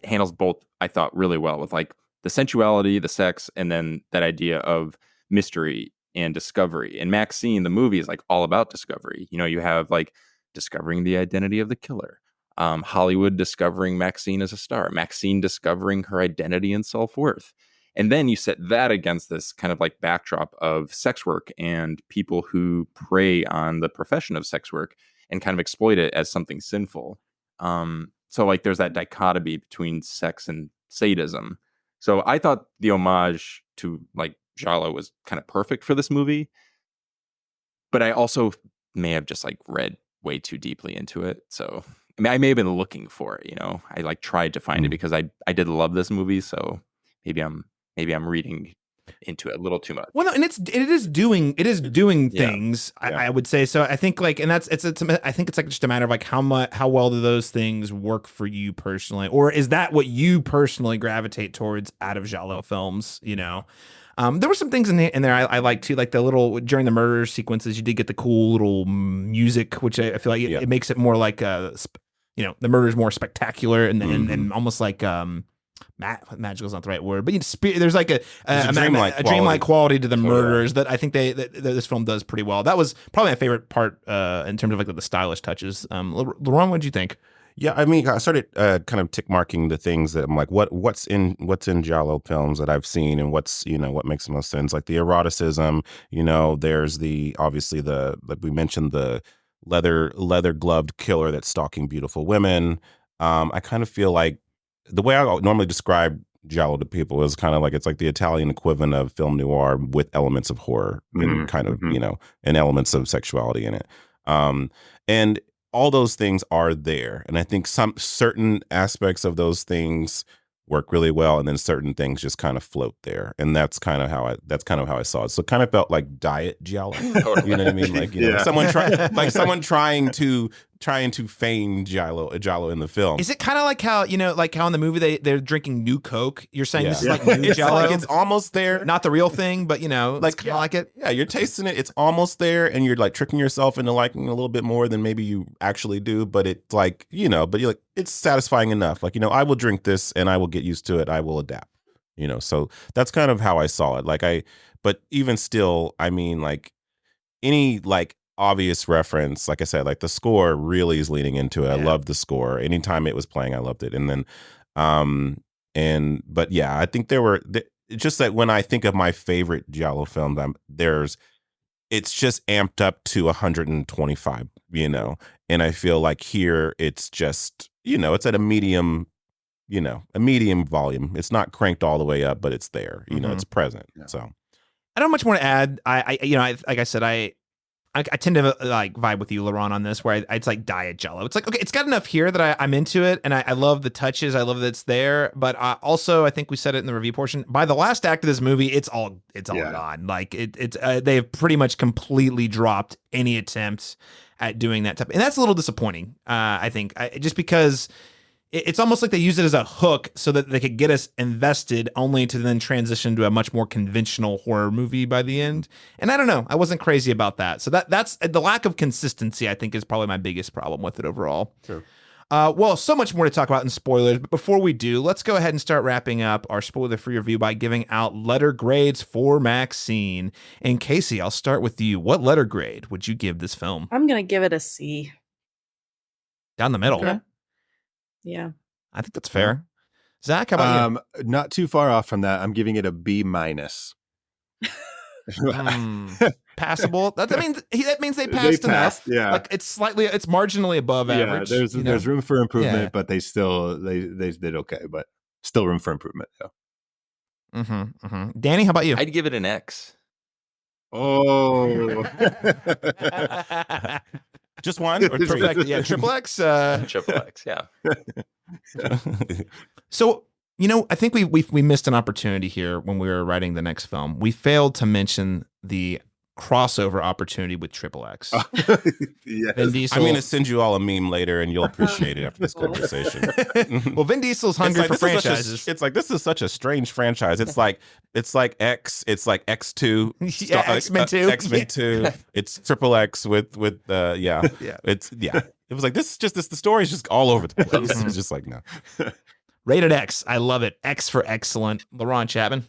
handles both, I thought, really well with like the sensuality, the sex, and then that idea of mystery. and discovery. And MaXXXine, the movie, is like all about discovery. You know, you have like discovering the identity of the killer, Hollywood discovering MaXXXine as a star, MaXXXine discovering her identity and self-worth. And then you set that against this kind of like backdrop of sex work and people who prey on the profession of sex work and kind of exploit it as something sinful. So like there's that dichotomy between sex and sadism. So I thought the homage to like Jiallo was kind of perfect for this movie, but I also may have just like read way too deeply into it. So I mean, I may have been looking for it, you know. I like tried to find it because I did love this movie, so maybe I'm reading into it a little too much. Well, no, and it is doing things. I would say so. I think like, and I think it's like just a matter of like how well do those things work for you personally, or is that what you personally gravitate towards out of Jiallo films? You know, there were some things in there I like too, like the little during the murder sequences, you did get the cool little music, which I feel like it makes it more like you know, the murder is more spectacular and almost like magical is not the right word, but there's like a dreamlike quality to the murderers that I think that this film does pretty well. That was probably my favorite part in terms of like the stylish touches. Laurent, what did you think? Yeah, I mean, I started kind of tick marking the things that I'm like, what's in Jiallo films that I've seen, and what's, you know, what makes the most sense. Like the eroticism, you know, there's obviously like we mentioned, the leather gloved killer that's stalking beautiful women. I kind of feel like the way I normally describe Jiallo to people is kind of like it's like the Italian equivalent of film noir with elements of horror and kind of, you know, and elements of sexuality in it. And all those things are there. And I think some certain aspects of those things work really well, and then certain things just kind of float there. And that's kind of how I saw it. So it kind of felt like diet Jiallo. You know what I mean? Like, you know, someone trying to feign Jiallo in the film. Is it kind of like how, you know, like how in the movie they're drinking new Coke? You're saying this is like new Jiallo? Like it's almost there. Not the real thing, but you know, like kind of like it. Yeah, you're tasting it. It's almost there, and you're like tricking yourself into liking it a little bit more than maybe you actually do. But it's like, you know, but you're like, it's satisfying enough. Like, you know, I will drink this and I will get used to it. I will adapt. You know, so that's kind of how I saw it. But even still, I mean, like any like obvious reference, like I said, like the score really is leaning into it. I love the score. Anytime it was playing, I loved it. And then, but yeah, I think it's just that when I think of my favorite Jiallo film, it's just amped up to 125, you know, and I feel like here it's just, you know, it's at a medium volume. It's not cranked all the way up, but it's there, you know, it's present. Yeah. So I don't have much more to add. Like I said, I tend to like vibe with you, Laurent, on this, where it's like diet Jiallo. It's like, okay, it's got enough here that I'm into it, and I love the touches. I love that it's there. But also, I think we said it in the review portion. By the last act of this movie, it's all gone. Like they've pretty much completely dropped any attempt at doing that type, and that's a little disappointing. I think just because it's almost like they use it as a hook so that they could get us invested, only to then transition to a much more conventional horror movie by the end. And I don't know, I wasn't crazy about that. So that's the lack of consistency, I think, is probably my biggest problem with it overall. Sure. Well, so much more to talk about in spoilers, but before we do, let's go ahead and start wrapping up our spoiler-free review by giving out letter grades for MaXXXine. And Casey, I'll start with you. What letter grade would you give this film? I'm gonna give it a C. Down the middle. Okay. Yeah. I think that's fair. Zach, how about you? Not too far off from that. I'm giving it a B minus. Passable. That means they passed enough. Yeah, like it's marginally above average. There's room for improvement, but they did okay, but still room for improvement. Yeah. Danny, how about you? I'd give it an X. Oh. Just one or three? Yeah, triple X. Triple X, yeah. So, you know, I think we missed an opportunity here when we were writing the next film. We failed to mention the crossover opportunity with Triple X. Yes. Vin Diesel. I'm going to send you all a meme later, and you'll appreciate it after this conversation. Well, Vin Diesel's hungry for franchises. It's like, this is such a strange franchise. It's like X. It's like X2. X-Men 2. X-Men 2. It's Triple X with yeah. It's It was like, this is just the story is just all over the place. It's just like, no. Rated X. I love it. X for excellent. Laurent Chapman.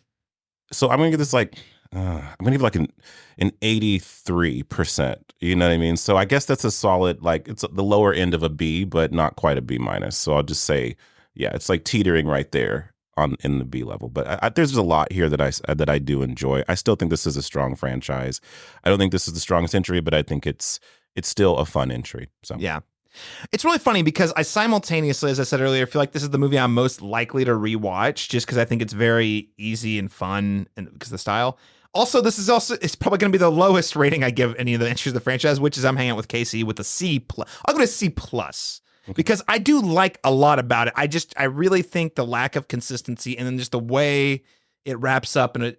So I'm going to give this like I'm gonna give like an 83%. You know what I mean? So I guess that's a solid, like it's the lower end of a B, but not quite a B minus. So I'll just say, yeah, it's like teetering right there on in the B level. But there's a lot here that I do enjoy. I still think this is a strong franchise. I don't think this is the strongest entry, but I think it's still a fun entry. So Yeah. It's really funny because I simultaneously, as I said earlier, feel like this is the movie I'm most likely to rewatch just because I think it's very easy and fun and because of the style. Also, it's probably going to be the lowest rating I give any of the entries of the franchise, which is I'm hanging out with Casey with a C plus. I'll go to C plus because I do like a lot about it. I really think the lack of consistency and then just the way it wraps up and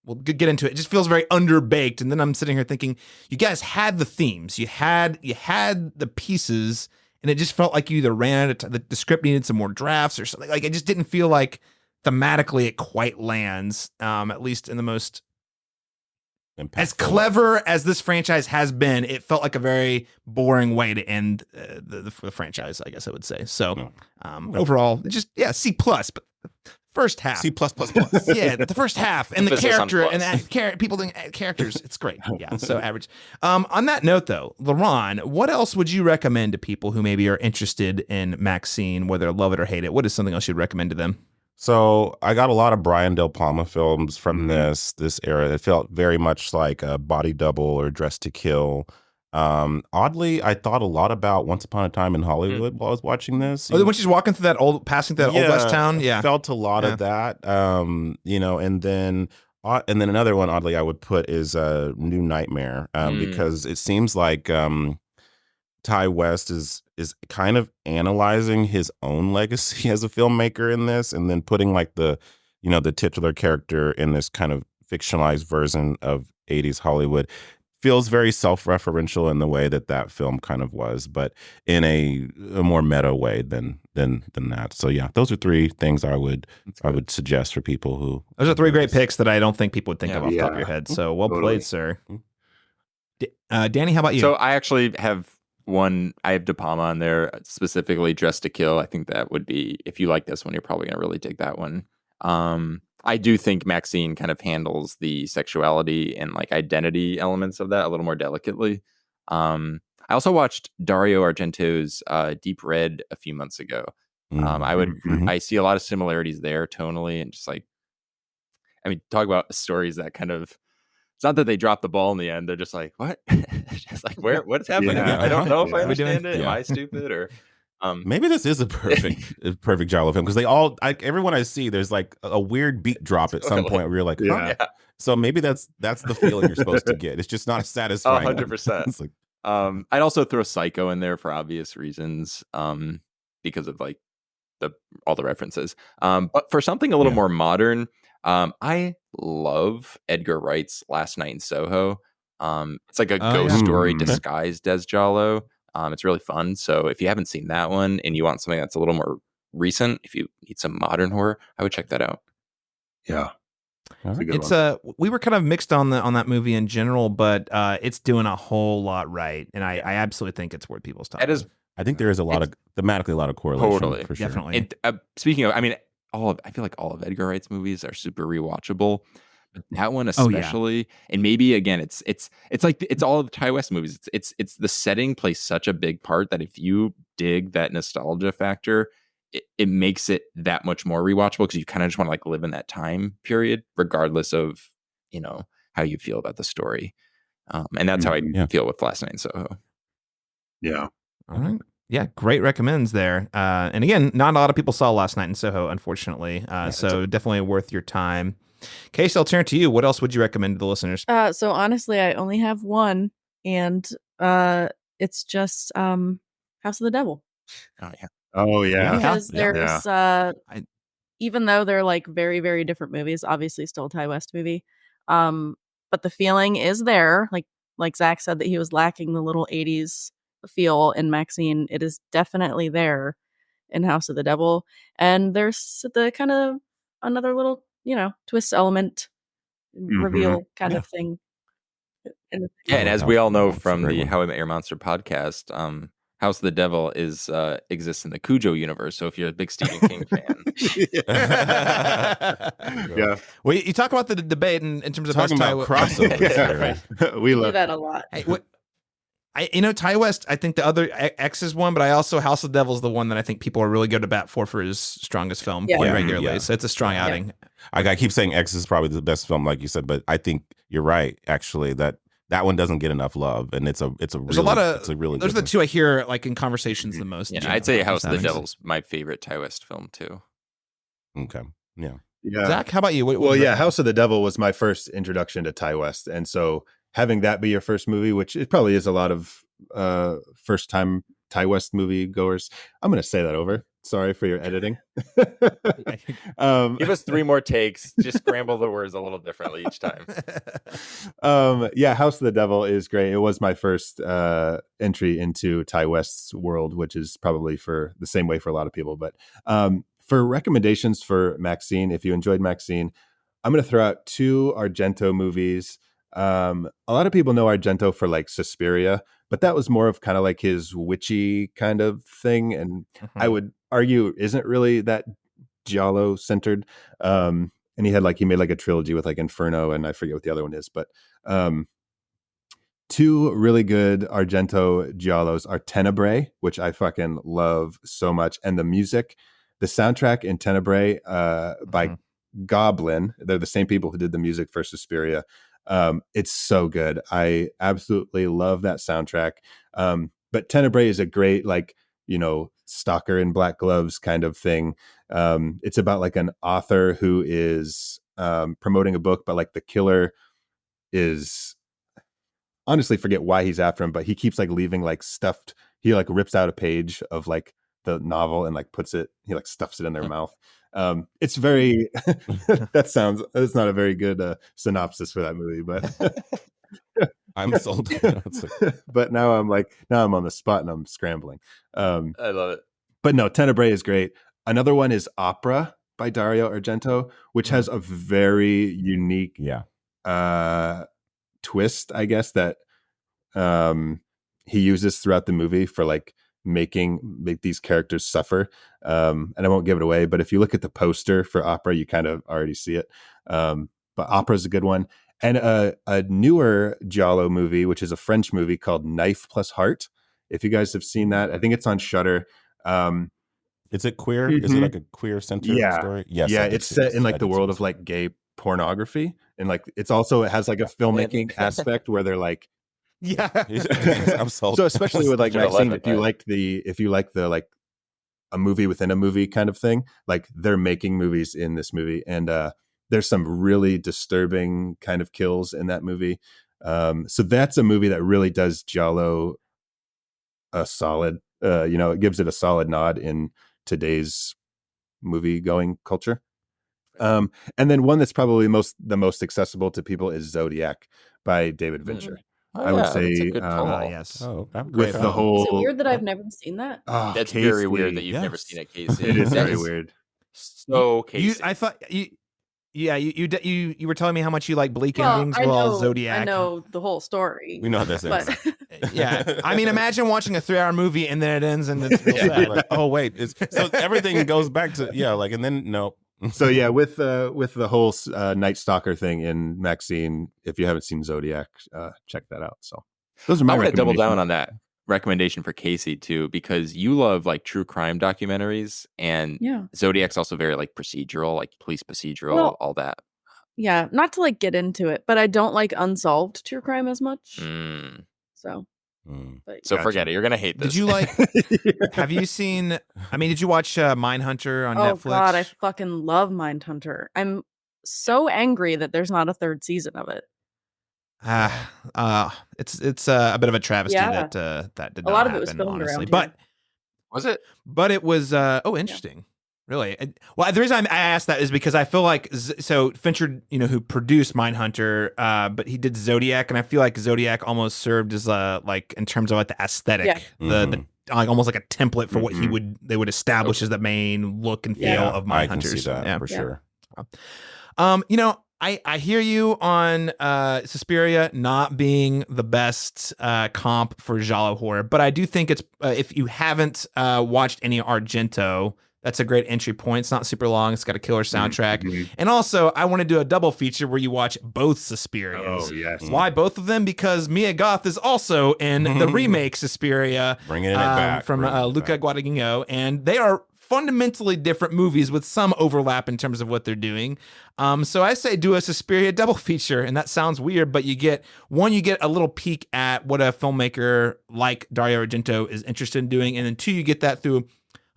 we'll get into it. It just feels very underbaked. And then I'm sitting here thinking, you guys had the themes, you had the pieces, and it just felt like you either ran out of the script needed some more drafts or something. Like it just didn't feel like thematically it quite lands, at least in the most as clever as this franchise has been. It felt like a very boring way to end the franchise, I guess I would say. So overall, just C plus, but first half C plus. Yeah, the first half and the Emphasis on character plus. and that people doing characters, it's great. Yeah, so average. On that note, though, LaRon, what else would you recommend to people who maybe are interested in MaXXXine, whether love it or hate it? What is something else you'd recommend to them? So I got a lot of Brian De Palma films from this era. It felt very much like a Body Double or Dress to Kill. Oddly, I thought a lot about Once Upon a Time in Hollywood while I was watching this. Oh, when she's walking through passing through that old West town. Yeah, felt a lot of that. And then another one oddly I would put is New Nightmare, because it seems like Ty West is kind of analyzing his own legacy as a filmmaker in this, and then putting like the titular character in this kind of fictionalized version of 80s Hollywood. Feels very self-referential in the way that film kind of was, but in a more meta way than that. So yeah, those are three things I would suggest for people who. Those are three great picks that I don't think people would think of off the top of your head. So well played, sir. Danny, how about you? So I actually have one. I have De Palma on there, specifically Dress to Kill. I think that would be, if you like this one, you're probably going to really dig that one. I do think MaXXXine kind of handles the sexuality and like identity elements of that a little more delicately. I also watched Dario Argento's Deep Red a few months ago. I see a lot of similarities there tonally, and just like, I mean, talk about stories that kind of, it's not that they drop the ball in the end. They're just like, what? Just like, what's happening? I don't know if I understand it. Am I stupid? Or maybe this is a perfect Jiallo film, because everyone I see, there's like a weird beat drop at some point where you're like, huh? Yeah. So maybe that's the feeling you're supposed to get. It's just not satisfying. 100%. Like, I'd also throw Psycho in there for obvious reasons, because of like all the references. But for something a little more modern, I love Edgar Wright's Last Night in Soho. It's like a ghost story disguised as Jiallo. It's really fun. So if you haven't seen that one and you want something that's a little more recent, if you need some modern horror, I would check that out. Yeah. It's we were kind of mixed on that movie in general, but it's doing a whole lot right, and I absolutely think it's worth people's time. That is, I think there is thematically a lot of correlation. Totally, for sure. Definitely. And speaking of, I mean, I feel like all of Edgar Wright's movies are super rewatchable. But that one especially, and maybe again, it's like it's all of the Ty West movies. It's the setting plays such a big part that if you dig that nostalgia factor, it makes it that much more rewatchable, because you kind of just want to like live in that time period, regardless of how you feel about the story. And that's how I feel with Last Night in Soho. Yeah. All right. Yeah, great recommends there. And again, not a lot of people saw Last Night in Soho, unfortunately. So definitely worth your time. Casey, I'll turn to you. What else would you recommend to the listeners? So honestly, I only have one, and it's just House of the Devil. Oh yeah. Because there's even though they're like very, very different movies, obviously still a Ty West movie. But the feeling is there. Like Zach said, that he was lacking the little 80s feel in MaXXXine. It is definitely there in House of the Devil. And there's the kind of another little twist element, reveal kind of thing. And as we all know from the How I Met Your Monster podcast, House of the Devil is exists in the Cujo universe. So if you're a big Stephen King fan, Yeah. Well, you talk about the debate in terms of Talking best about Ty- crossovers. Yeah, right? right. We do love that a lot. Ty West, I think the other X is one, but I also House of the Devil is the one that I think people are really good to bat for his strongest film Yeah. quite Yeah, regularly. yeah. So it's a strong outing. I keep saying X is probably the best film, like you said, but I think you're right. Actually, that one doesn't get enough love, and it's a There's really, a lot of it's a really those are good the two I hear like in conversations the most. yeah, I'd say House of the Devil's my favorite Ty West film too. one. Okay, yeah. Yeah. Zach, how about you? Well, yeah, House of the Devil was my first introduction to Ty West, and so having that be your first movie, which it probably is a lot of first time Ty West movie goers. I'm going to say that over. Sorry for your editing. Give us 3 more takes. Just scramble the words a little differently each time. Yeah, House of the Devil is great. It was my first entry into Ty West's world, which is probably for the same way for a lot of people. But for recommendations for MaXXXine, if you enjoyed MaXXXine, I'm going to throw out 2 Argento movies. A lot of people know Argento for like Suspiria, but that was more of kind of like his witchy kind of thing. And I would argue isn't really that Jiallo centered. And he made like a trilogy with like Inferno, and I forget what the other one is, but 2 really good Argento Giallos are Tenebrae, which I fucking love so much. And the music, the soundtrack in Tenebrae by Goblin, they're the same people who did the music for Suspiria. It's so good. I absolutely love that soundtrack. But Tenebrae is a great, like, stalker in black gloves kind of thing. It's about like an author who is promoting a book, but like the killer is, honestly forget why he's after him, but he keeps like leaving like stuffed, he like rips out a page of like the novel and like he like stuffs it in their mouth. It's very that's not a very good synopsis for that movie, but I'm sold. but now I'm on the spot and I'm scrambling. I love it. But no, Tenebrae is great. Another one is Opera by Dario Argento, which has a very unique twist, I guess, that he uses throughout the movie for like make these characters suffer. And I won't give it away, but if you look at the poster for Opera, you kind of already see it. But Opera is a good one. And a newer Giallo movie, which is a French movie called Knife Plus Heart. If you guys have seen that, I think it's on Shudder. Is it queer? Is it like a queer centered story? Yes. Yeah, it's set in like the world of like gay pornography, and like it has like a filmmaking aspect where they're like, I'm sold. So especially with like MaXXXine, if you like the like a movie within a movie kind of thing, like they're making movies in this movie, and there's some really disturbing kind of kills in that movie. So that's a movie that really does Giallo a solid. It gives it a solid nod in today's movie going culture. And then one that's probably the most accessible to people is Zodiac by David Fincher. I would say yes. With the whole, Is it weird that I've never seen that? That's Casey. very weird that you've never seen it, Casey. It is That very weird. So Casey, I thought you were telling me how much you like bleak Well, endings. I Well, know- Zodiac. I know the whole story. We know how this ends. But Yeah, I mean, imagine watching a 3-hour movie and then it ends and it's real sad. Like, oh wait, so everything goes back to and then no. So yeah, with the whole Night Stalker thing in MaXXXine, if you haven't seen Zodiac, check that out. So those are my I'm going to double recommendations. down on that recommendation for Casey too, because you love like true crime documentaries, and Zodiac's also very like procedural, like police procedural, all that. Yeah, not to like get into it, but I don't like unsolved true crime as much. So, but, so forget it. You're gonna hate this. Did you like? Have you seen? I mean, did you watch Mindhunter on Netflix? Oh God, I fucking love Mindhunter. I'm so angry that there's not a 3rd season of it. It's a bit of a travesty that did not a lot of happen, it was filmed honestly. around But was it? But it was interesting. Really? Well, the reason I asked that is because I feel like so Fincher, who produced Mindhunter, but he did Zodiac, and I feel like Zodiac almost served as like in terms of like the aesthetic, the like almost like a template for what they would establish as the main look and feel of Mindhunter. I can see that for sure. I hear you on Suspiria not being the best comp for Jiallo horror, but I do think it's if you haven't watched any Argento, that's a great entry point. It's not super long. It's got a killer soundtrack. Mm-hmm. And also, I want to do a double feature where you watch both Suspirias. Oh, yes. Why both of them? Because Mia Goth is also in the remake Suspiria Bringing it back. from Luca Guadagnino, and they are fundamentally different movies with some overlap in terms of what they're doing. So I say do a Suspiria double feature, and that sounds weird, but you get a little peek at what a filmmaker like Dario Argento is interested in doing, and then two, you get that through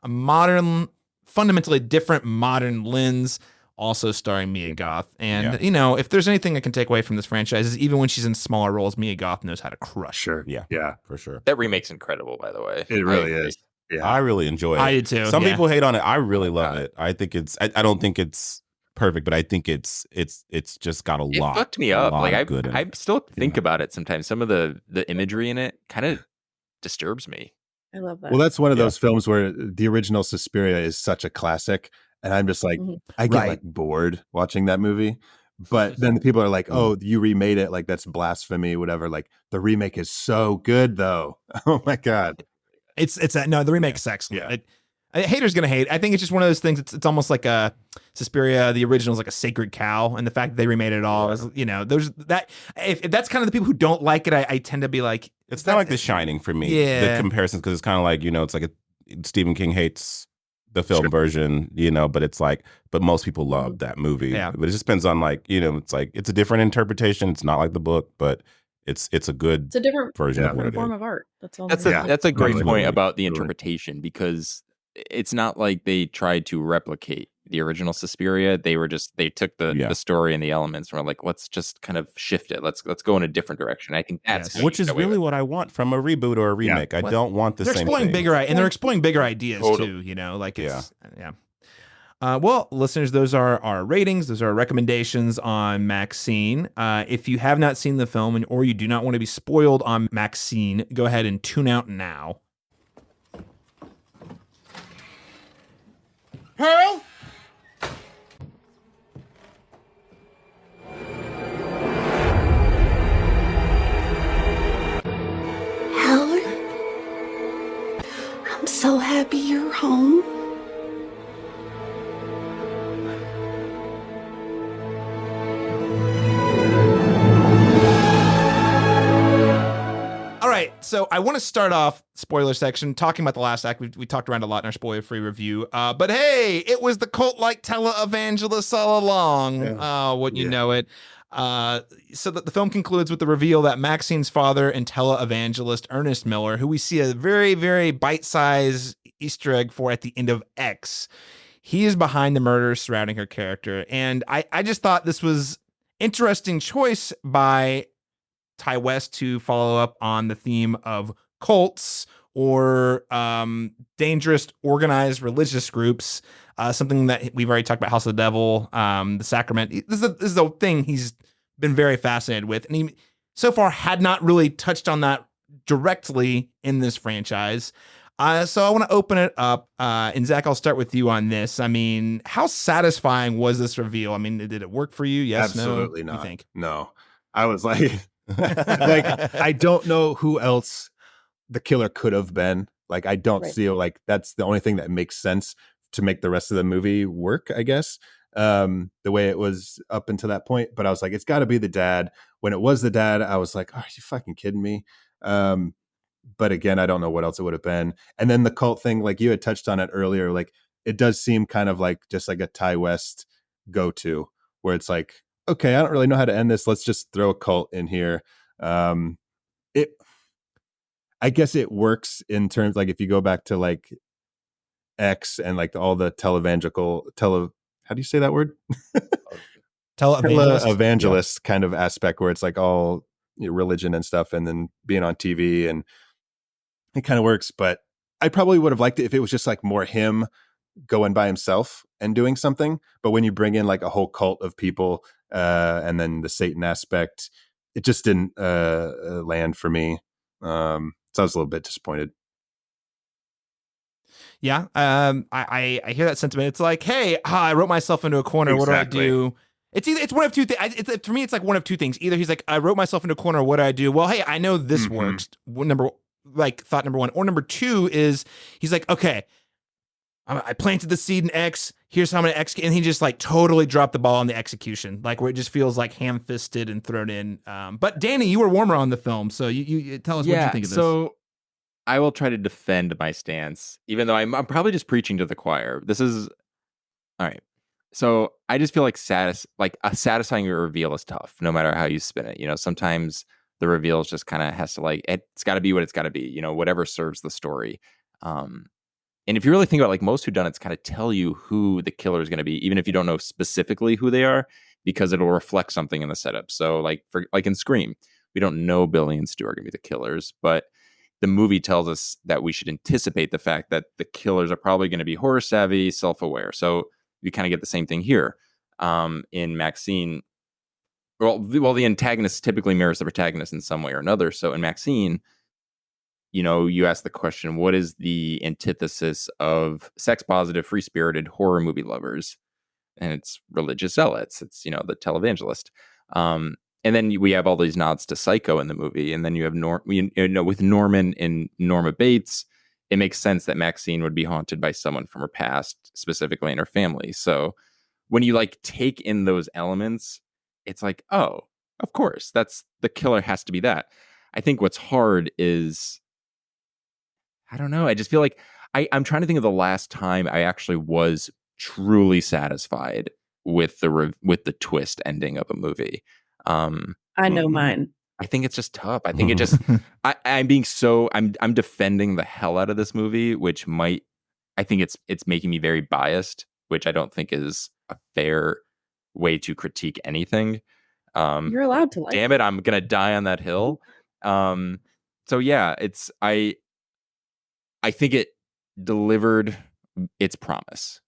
a modern, fundamentally different modern lens, also starring Mia Goth. And, you know, if there's anything I can take away from this franchise is even when she's in smaller roles, Mia Goth knows how to crush her. Yeah, for sure. That remake's incredible, by the way. It really is. Yeah. I really enjoy it. I do too. Some people hate on it. I really love it. I think it's. I don't think it's perfect, but I think it's just got a lot. It fucked me up. Like I still think Yeah. about it sometimes. Some of the imagery in it kind of disturbs me. I love that. Well, that's one of those films where the original Suspiria is such a classic, and I'm just like, I get like bored watching that movie. But then the people are like, "Oh, you remade it? Like that's blasphemy, whatever." Like the remake is so good, though. Oh my god, The remake's excellent. Haters gonna hate. I think it's just one of those things. It's almost like a Suspiria. The original is like a sacred cow, and the fact that they remade it all is, you know, there's that. If that's kind of the people who don't like it, I tend to be like, it's not like The Shining for me. Yeah. The comparisons, because it's kind of like, you know, it's like Stephen King hates the film version, you know, but it's like, but most people love that movie. Yeah. But it just depends on, like, you know, it's like it's a different interpretation. It's not like the book, but it's a good It's a different version of what it form is. of art. That's all. That's there is. a great Totally. point about the interpretation, because it's not like they tried to replicate the original Suspiria. They took the story and the elements and were like, let's just kind of shift it. Let's go in a different direction. I think that's Which is really what I want from a reboot or a remake. I don't want the they're same exploring thing. they're exploring bigger ideas too. You know, like it's well, listeners, those are our ratings. Those are our recommendations on MaXXXine. If you have not seen the film or you do not want to be spoiled on MaXXXine, go ahead and tune out now. Pearl? Howard, I'm so happy you're home. All right, so I want to start off spoiler section talking about the last act. We talked around a lot in our spoiler-free review, but hey, it was the cult-like televangelist all along. Wouldn't you know it? So that the film concludes with the reveal that MaXXXine's father and televangelist Ernest Miller, who we see a very, very bite-sized Easter egg for at the end of X, he is behind the murders surrounding her character. And I just thought this was interesting choice by Ty West to follow up on the theme of cults or dangerous organized religious groups, something that we've already talked about, House of the Devil, the Sacrament. This is a thing he's been very fascinated with, and he so far had not really touched on that directly in this franchise. So I want to open it up, and Zach, I'll start with you on this. I mean, how satisfying was this reveal? I mean, did it work for you? Yes, absolutely no? not. You think? No, I was like, like I don't know who else the killer could have been. Like, I don't see like that's the only thing that makes sense to make the rest of the movie work, I guess. The way it was up until that point, but I was like, it's got to be the dad. When it was the dad, I was like, are you fucking kidding me? But again, I don't know what else it would have been. And then the cult thing, like you had touched on it earlier, like it does seem kind of like just like a Ty West go-to, where it's like, okay, I don't really know how to end this. Let's just throw a cult in here. I guess it works in terms, like if you go back to like X and like all the how do you say that word? Televangelist kind of aspect, where it's like all, you know, religion and stuff, and then being on TV, and it kind of works. But I probably would have liked it if it was just like more him going by himself and doing something. But when you bring in like a whole cult of people, and then the Satan aspect, it just didn't land for me. So I was a little bit disappointed. Yeah, I hear that sentiment. It's like, hey, I wrote myself into a corner. Exactly. What do I do? It's one of two things. For me, it's like one of two things. Either he's like, I wrote myself into a corner. What do I do? Well, hey, I know this works. Thought number one. Or number two is he's like, okay, I planted the seed in X. Here's how I'm going to execute. And he just like totally dropped the ball on the execution, like where it just feels like ham-fisted and thrown in. But Danny, you were warmer on the film. So you tell us what you think of this. So I will try to defend my stance, even though I'm probably just preaching to the choir. This is all right. So I just feel like a satisfying reveal is tough, no matter how you spin it. You know, sometimes the reveal just kind of has to it's got to be what it's got to be. You know, whatever serves the story. And if you really think about most whodunits kind of tell you who the killer is going to be, even if you don't know specifically who they are, because it'll reflect something in the setup. So like in Scream, we don't know Billy and Stu are going to be the killers, but the movie tells us that we should anticipate the fact that the killers are probably going to be horror savvy, self-aware. So we kind of get the same thing here in MaXXXine. Well, the antagonist typically mirrors the protagonist in some way or another. So in MaXXXine, you know, you ask the question, what is the antithesis of sex-positive, free-spirited horror movie lovers? And it's religious zealots. It's, you know, the televangelist. And then we have all these nods to Psycho in the movie. And then you have with Norman and Norma Bates, it makes sense that MaXXXine would be haunted by someone from her past, specifically in her family. So when you take in those elements, it's like, oh, of course, that's the killer has to be that. I think what's hard is, I don't know. I just feel like I'm trying to think of the last time I actually was truly satisfied with the twist ending of a movie. I know mine. I think it's just tough. I think it just I'm defending the hell out of this movie, which I think it's making me very biased, which I don't think is a fair way to critique anything. You're allowed to damn it, I'm gonna die on that hill. So yeah, I think it delivered its promise,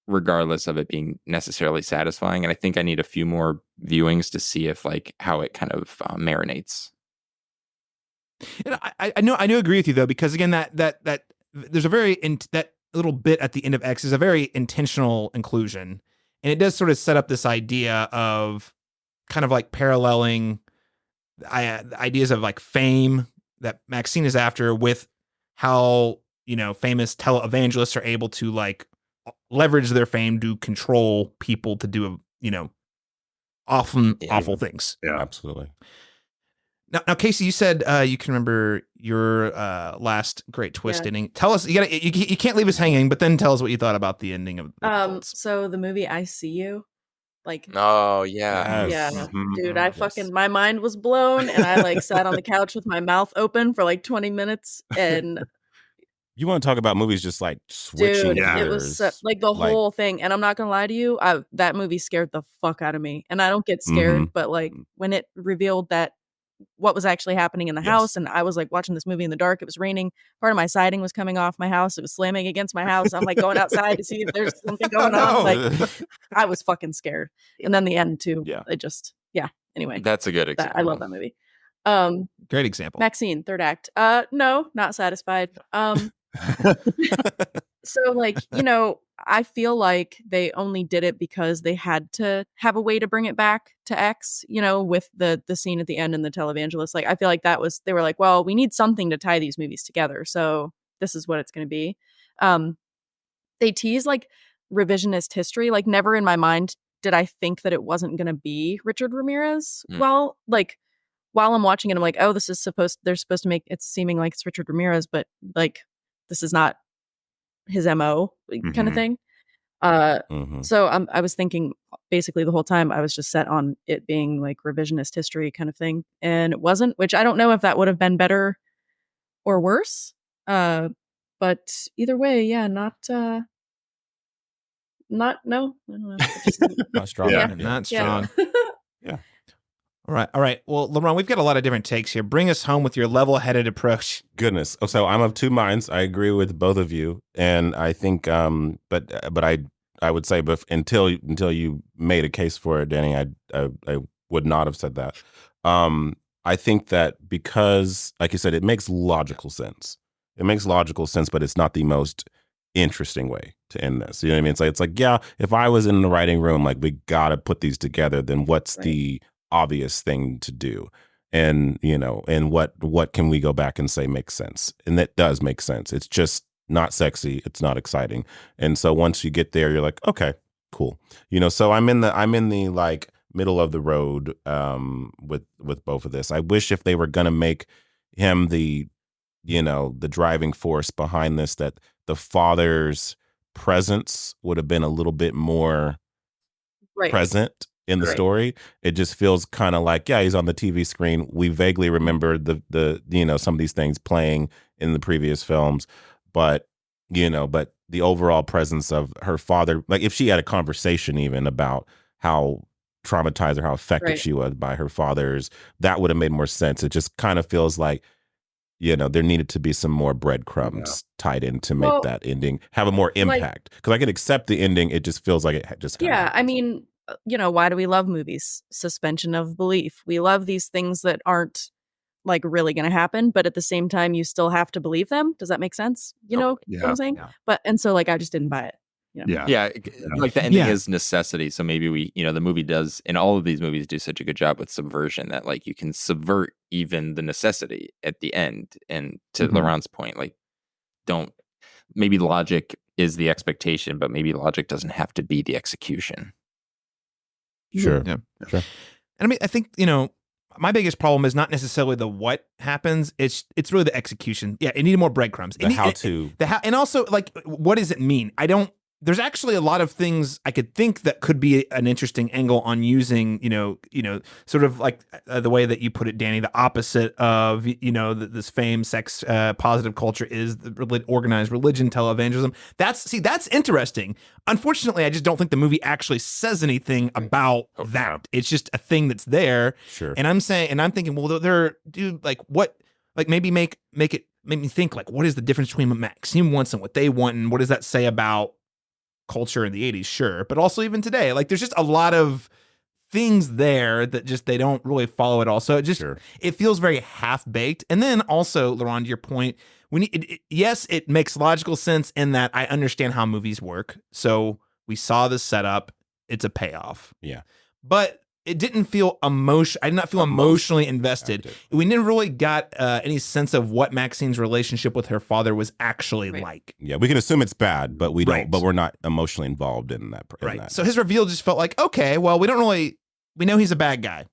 regardless of it being necessarily satisfying. And I think I need a few more viewings to see if how it kind of marinates. And I know agree with you though, because again, that there's a that little bit at the end of X is a very intentional inclusion, and it does sort of set up this idea of kind of paralleling ideas of fame that MaXXXine is after with how, you know, famous televangelists are able to leverage their fame to control people to do, you know, awful things. Yeah, absolutely. Now, Casey, you said you can remember your last great twist ending. Tell us. You can't leave us hanging, but then tell us what you thought about the ending of. So the movie I See You, Oh yeah, yeah, dude, my mind was blown, and I sat on the couch with my mouth open for 20 minutes, and. You want to talk about movies just switching Dude, it was the whole thing. And I'm not going to lie to you, that movie scared the fuck out of me. And I don't get scared, but when it revealed that what was actually happening in the house, and I was watching this movie in the dark, it was raining, part of my siding was coming off my house, it was slamming against my house. I'm going outside to see if there's something going on. I was fucking scared. And then the end too. Yeah. It just, anyway. That's a good example. I love that movie. Great example. MaXXXine, third act. No, not satisfied. So you know, I feel like they only did it because they had to have a way to bring it back to X, you know, with the scene at the end and the televangelist. I feel like they were well, we need something to tie these movies together. So this is what it's going to be. They tease revisionist history. Never in my mind did I think that it wasn't going to be Richard Ramirez. Well, while I'm watching it, I'm oh, they're supposed to make it seeming like it's Richard Ramirez, but this is not his MO kind of thing. So I was thinking basically the whole time I was just set on it being revisionist history kind of thing. And it wasn't, which I don't know if that would have been better or worse. But either way, yeah, no. I don't know. Not strong. Yeah. Not strong. Yeah. All right. Well, LeBron, we've got a lot of different takes here. Bring us home with your level-headed approach. Goodness. So I'm of two minds. I agree with both of you, and I think, but I would say, but until you made a case for it, Danny, I would not have said that. I think that because, like you said, it makes logical sense. It makes logical sense, but it's not the most interesting way to end this. You know what I mean? It's like, yeah, if I was in the writing room, like, we got to put these together, then what's the obvious thing to do? And, and what can we go back and say makes sense? And that does make sense. It's just not sexy. It's not exciting. And so once you get there, you're like, okay, cool. So I'm in the like middle of the road with both of this. I wish if they were going to make him the driving force behind this, that the father's presence would have been a little bit more present in the story. It just feels kind of like, yeah, he's on the TV screen. We vaguely remember the some of these things playing in the previous films, but the overall presence of her father, like if she had a conversation even about how traumatized or how affected she was by her father's, that would have made more sense. It just kind of feels like, there needed to be some more breadcrumbs tied in to make that ending have a more impact. Because I could accept the ending. It just feels like it just kind of happens. I mean, why do we love movies? Suspension of belief. We love these things that aren't like really going to happen, but at the same time, you still have to believe them. Does that make sense? What I'm saying? Yeah. But, and so like, I just didn't buy it. Like the ending is necessity. So maybe we, the movie does, and all of these movies do such a good job with subversion that like you can subvert even the necessity at the end. And to Laurent's point, like maybe logic is the expectation, but maybe logic doesn't have to be the execution. Sure. Yeah. Sure. And I mean, I think, my biggest problem is not necessarily the what happens. It's really the execution. Yeah. It needed more breadcrumbs. And also like, what does it mean? There's actually a lot of things I could think that could be an interesting angle on using, sort of like the way that you put it, Danny, the opposite of, this famed sex positive culture is the organized religion, televangelism. That's interesting. Unfortunately, I just don't think the movie actually says anything about that. It's just a thing that's there. Sure. And I'm thinking, well, maybe make me think like, what is the difference between what MaXXXine wants and what they want, and what does that say about culture in the 80s? Sure, but also even today, like there's just a lot of things there that just they don't really follow at all. So it feels very half-baked. And then also, Laurent, to your point, it makes logical sense in that I understand how movies work. So we saw this setup, it's a payoff. Yeah. But it didn't feel I did not feel emotionally invested. We never really got any sense of what Maxine's relationship with her father was actually like. Yeah, we can assume it's bad, but we don't. But we're not emotionally involved in that. So his reveal just felt like, okay, well, we know he's a bad guy.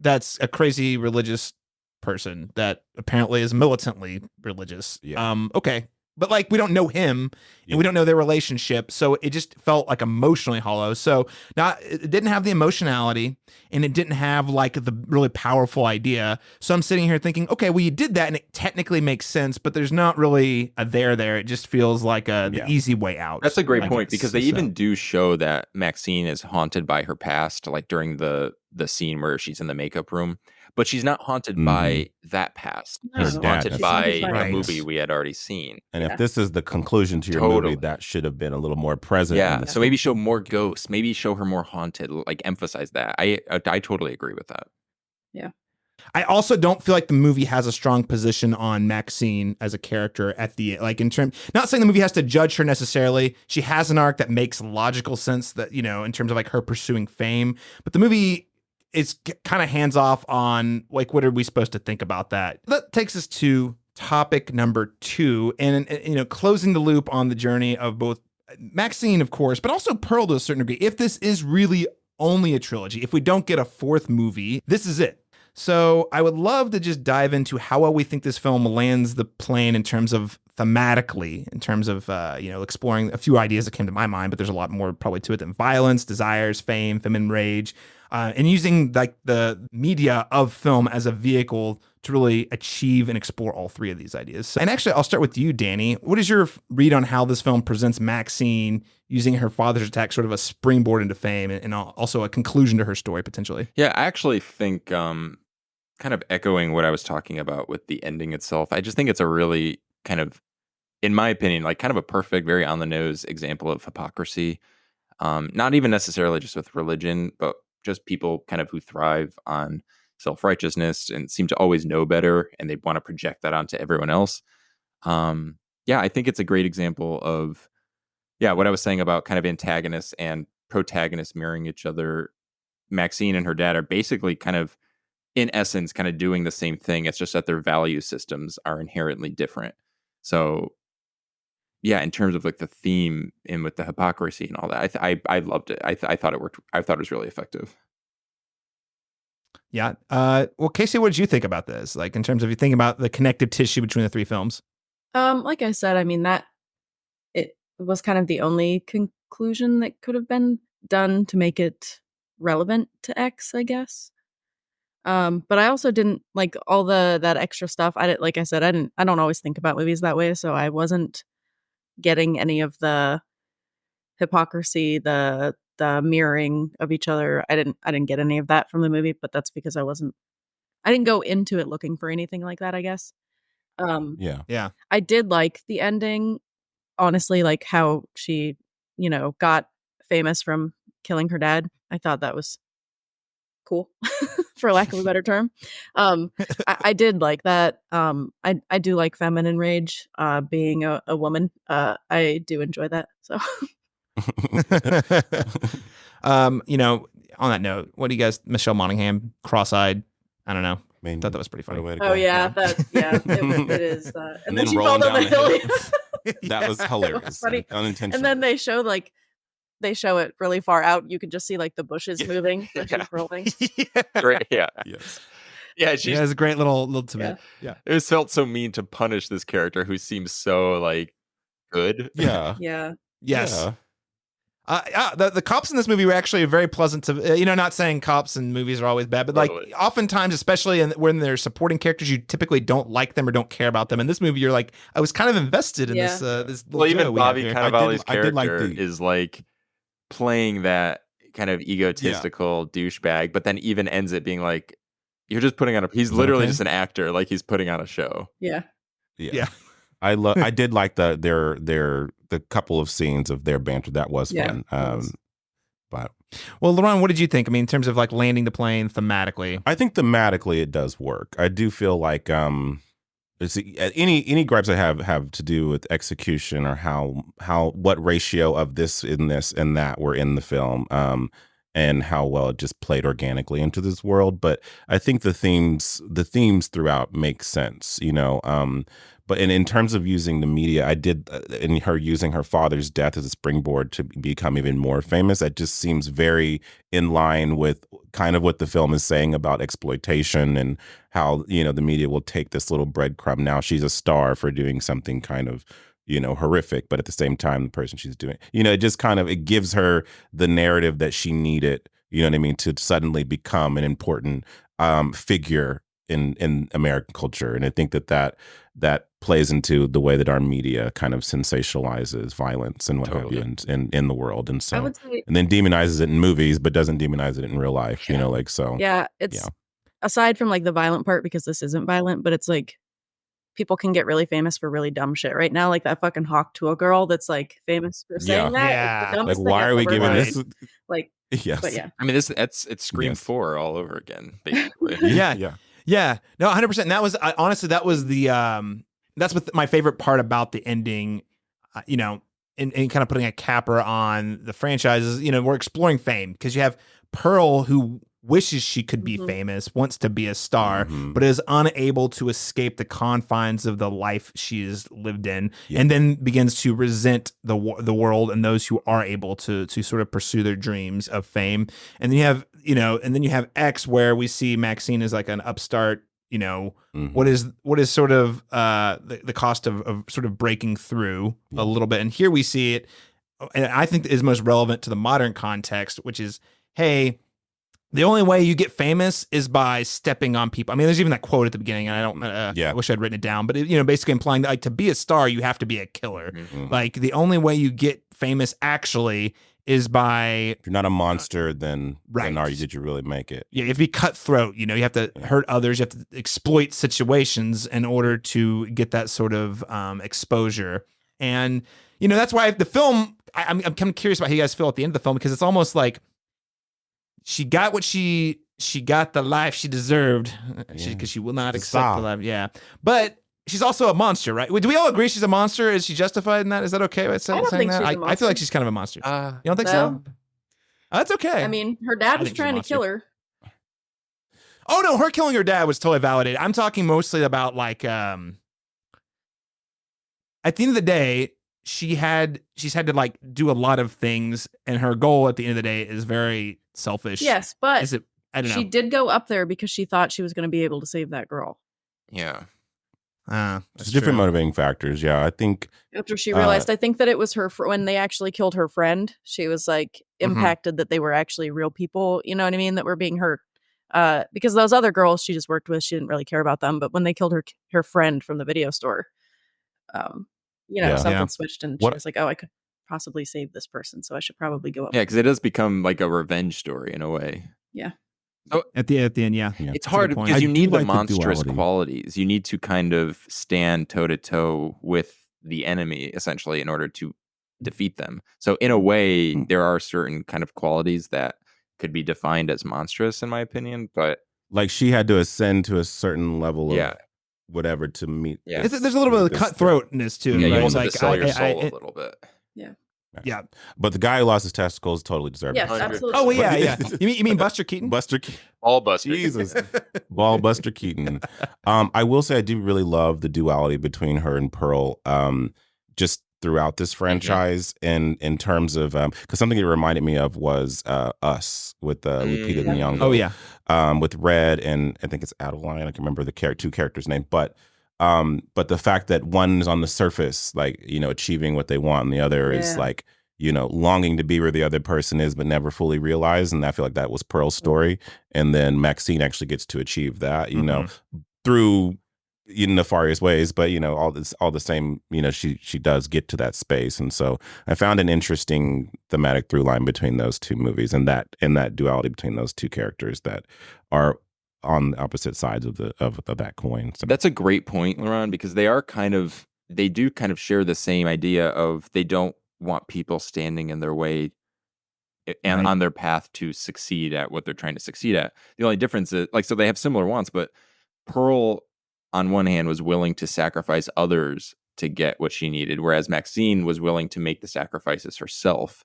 That's a crazy religious person that apparently is militantly religious. Yeah. Okay. But like, we don't know him and we don't know their relationship. So it just felt like emotionally hollow. So it didn't have the emotionality and it didn't have like the really powerful idea. So I'm sitting here thinking, okay, well, you did that and it technically makes sense, but there's not really a there. It just feels like the easy way out. That's a great point, because they even do show that MaXXXine is haunted by her past, like during the scene where she's in the makeup room. But she's not haunted by that past. She's haunted by a movie we had already seen. And if this is the conclusion to your movie, that should have been a little more present. Yeah. So maybe show more ghosts. Maybe show her more haunted. Like emphasize that. I totally agree with that. Yeah. I also don't feel like the movie has a strong position on MaXXXine as a character at the not saying the movie has to judge her necessarily. She has an arc that makes logical sense that, in terms of like her pursuing fame, but the movie is kind of hands off on like, what are we supposed to think about that? That takes us to topic number 2, and closing the loop on the journey of both MaXXXine, of course, but also Pearl to a certain degree. If this is really only a trilogy, if we don't get a 4th movie, this is it. So I would love to just dive into how well we think this film lands the plane in terms of thematically, in terms of, exploring a few ideas that came to my mind, but there's a lot more probably to it than violence, desires, fame, feminine rage, and using like the media of film as a vehicle to really achieve and explore all 3 of these ideas. So, and actually, I'll start with you, Danny. What is your read on how this film presents MaXXXine using her father's attack sort of a springboard into fame and also a conclusion to her story, potentially? Yeah, I actually think, kind of echoing what I was talking about with the ending itself, I just think it's a really kind of, in my opinion, like kind of a perfect, very on the nose example of hypocrisy. Not even necessarily just with religion, but just people kind of who thrive on self-righteousness and seem to always know better, and they want to project that onto everyone else. I think it's a great example of yeah, what I was saying about kind of antagonists and protagonists mirroring each other, Maxine and her dad are basically kind of, in essence, kind of doing the same thing. It's just that their value systems are inherently different. So, yeah, in terms of like the theme and with the hypocrisy and all that, I loved it. I thought it worked. I thought it was really effective. Yeah. Well, Casey, what did you think about this? Like, in terms of you thinking about the connective tissue between the three films? Like I said, I mean, that it was kind of the only conclusion that could have been done to make it relevant to X, I guess. But I also didn't like all that extra stuff. Like I said, I don't always think about movies that way, so I wasn't getting any of the hypocrisy, the mirroring of each other. I didn't get any of that from the movie, but that's because I didn't go into it looking for anything like that, I guess. Yeah. I did like the ending, honestly, like how she, got famous from killing her dad. I thought that was cool, for lack of a better term. I did like that. I do like feminine rage, being a woman. I do enjoy that. So, On that note, what do you guys, Michelle Monaghan, cross-eyed? I don't know. I thought that was pretty funny. oh yeah, it is. And then she rolling fell down the down hill. That was hilarious. Funny. Unintentional. And then they show it really far out. You could just see like the bushes moving as she's rolling. Great. Yeah. Yes. Yeah. It was a great little tidbit. Yeah. It was felt so mean to punish this character who seems so like good. Yeah. Yeah. Yes. The cops in this movie were actually very pleasant to, not saying cops in movies are always bad, but like oftentimes, especially when they're supporting characters, you typically don't like them or don't care about them. In this movie, you're like, I was kind of invested in this. Well, even Bobby Cannavale's I did like character is like playing that kind of egotistical douchebag, but then even ends it being like, you're just putting on he's literally just an actor, like he's putting on a show. Yeah. I did like the couple of scenes of their banter. That was fun. But well, Lauren, what did you think? I mean, in terms of like landing the plane thematically, I think thematically it does work. I do feel like any gripes I have to do with execution or what ratio of this and that were in the film, and how well it just played organically into this world. But I think the themes throughout make sense, but in terms of using the media, I did in her using her father's death as a springboard to become even more famous. That just seems very in line with kind of what the film is saying about exploitation and how, the media will take this little breadcrumb. Now she's a star for doing something kind of, horrific, but at the same time, the person she's doing, it just kind of, it gives her the narrative that she needed, to suddenly become an important figure in American culture. And I think that plays into the way that our media kind of sensationalizes violence and what have you in the world. And so, I would say, and then demonizes it in movies, but doesn't demonize it in real life, so. Yeah. It's aside from like the violent part, because this isn't violent, but it's like people can get really famous for really dumb shit right now. Like that fucking Hawk Tuah girl that's like famous for saying that. Yeah. It's the dumbest Like, why thing are we I've giving ever this? heard. Like, Yes. but yeah. I mean, it's Scream 4 all over again, basically. Yeah. No, 100%. And that was honestly, that was that's what my favorite part about the ending, and kind of putting a capper on the franchises. We're exploring fame because you have Pearl, who wishes she could be famous, wants to be a star, but is unable to escape the confines of the life she's lived in, and then begins to resent the world and those who are able to sort of pursue their dreams of fame. And then you have X, where we see Maxine as like an upstart. What is sort of the cost of sort of breaking through a little bit. And here we see it, and I think is most relevant to the modern context, which is, hey, the only way you get famous is by stepping on people. I mean, there's even that quote at the beginning, and I don't, I wish I'd written it down, but basically implying that like to be a star, you have to be a killer. Like the only way you get famous actually is by, if you're not a monster, then right. Did you really make it? Yeah, if you cutthroat, you have to hurt others, you have to exploit situations in order to get that sort of exposure. And that's why the film, I'm kind of curious about how you guys feel at the end of the film, because it's almost like she got what she got the life she deserved, because she will not accept the life. Yeah, but she's also a monster, right? Do we all agree she's a monster? Is she justified in that? Is that okay with saying I don't think that? she's a I feel like monster. she's kind of a monster. You don't think No. so? That's okay. I mean, her dad I was think she's a trying to monster. kill her. Oh no, her killing her dad was totally validated. I'm talking mostly about like at the end of the day, she's had to like do a lot of things, and her goal at the end of the day is very selfish. Yes, but Is it? I don't know. she did go up there because she thought she was going to be able to save that girl. Yeah. Just different motivating factors. Yeah, I think After she realized, I think that it was her when they actually killed her friend. She was like impacted that they were actually real people. You know what I mean? That were being hurt. Because those other girls she just worked with, she didn't really care about them. But when they killed her friend from the video store, something switched, and she was like, "Oh, I could possibly save this person, so I should probably go up." Yeah, because it does become like a revenge story in a way. Yeah. So at the end, yeah. It's hard because you need the monstrous qualities. You need to kind of stand toe to toe with the enemy, essentially, in order to defeat them. So in a way, there are certain kind of qualities that could be defined as monstrous, in my opinion. But like she had to ascend to a certain level of whatever to meet. Yeah, there's a little bit of cutthroatness too. Yeah, right? you want like to sell your soul a little bit. Yeah. Yeah, but the guy who lost his testicles totally deserved it. Yes, absolutely. Oh yeah. You mean Buster Keaton? Buster Keaton. All Buster. Jesus. Ball Buster Keaton. I will say I do really love the duality between her and Pearl. Just throughout this franchise, in terms of because something it reminded me of was Us with Lupita Nyong'o. Oh yeah. With Red and I think it's Adeline. I can remember the two characters' name, but the fact that one is on the surface, like, achieving what they want, and the other is like, longing to be where the other person is, but never fully realized. And I feel like that was Pearl's story. And then MaXXXine actually gets to achieve that, through nefarious ways, but all the same, she does get to that space. And so I found an interesting thematic through line between those two movies and that duality between those two characters that are on the opposite sides of that coin. So that's a great point, Laurent, because they do kind of share the same idea of they don't want people standing in their way and on their path to succeed at what they're trying to succeed at. The only difference is so they have similar wants, but Pearl on one hand was willing to sacrifice others to get what she needed, whereas MaXXXine was willing to make the sacrifices herself.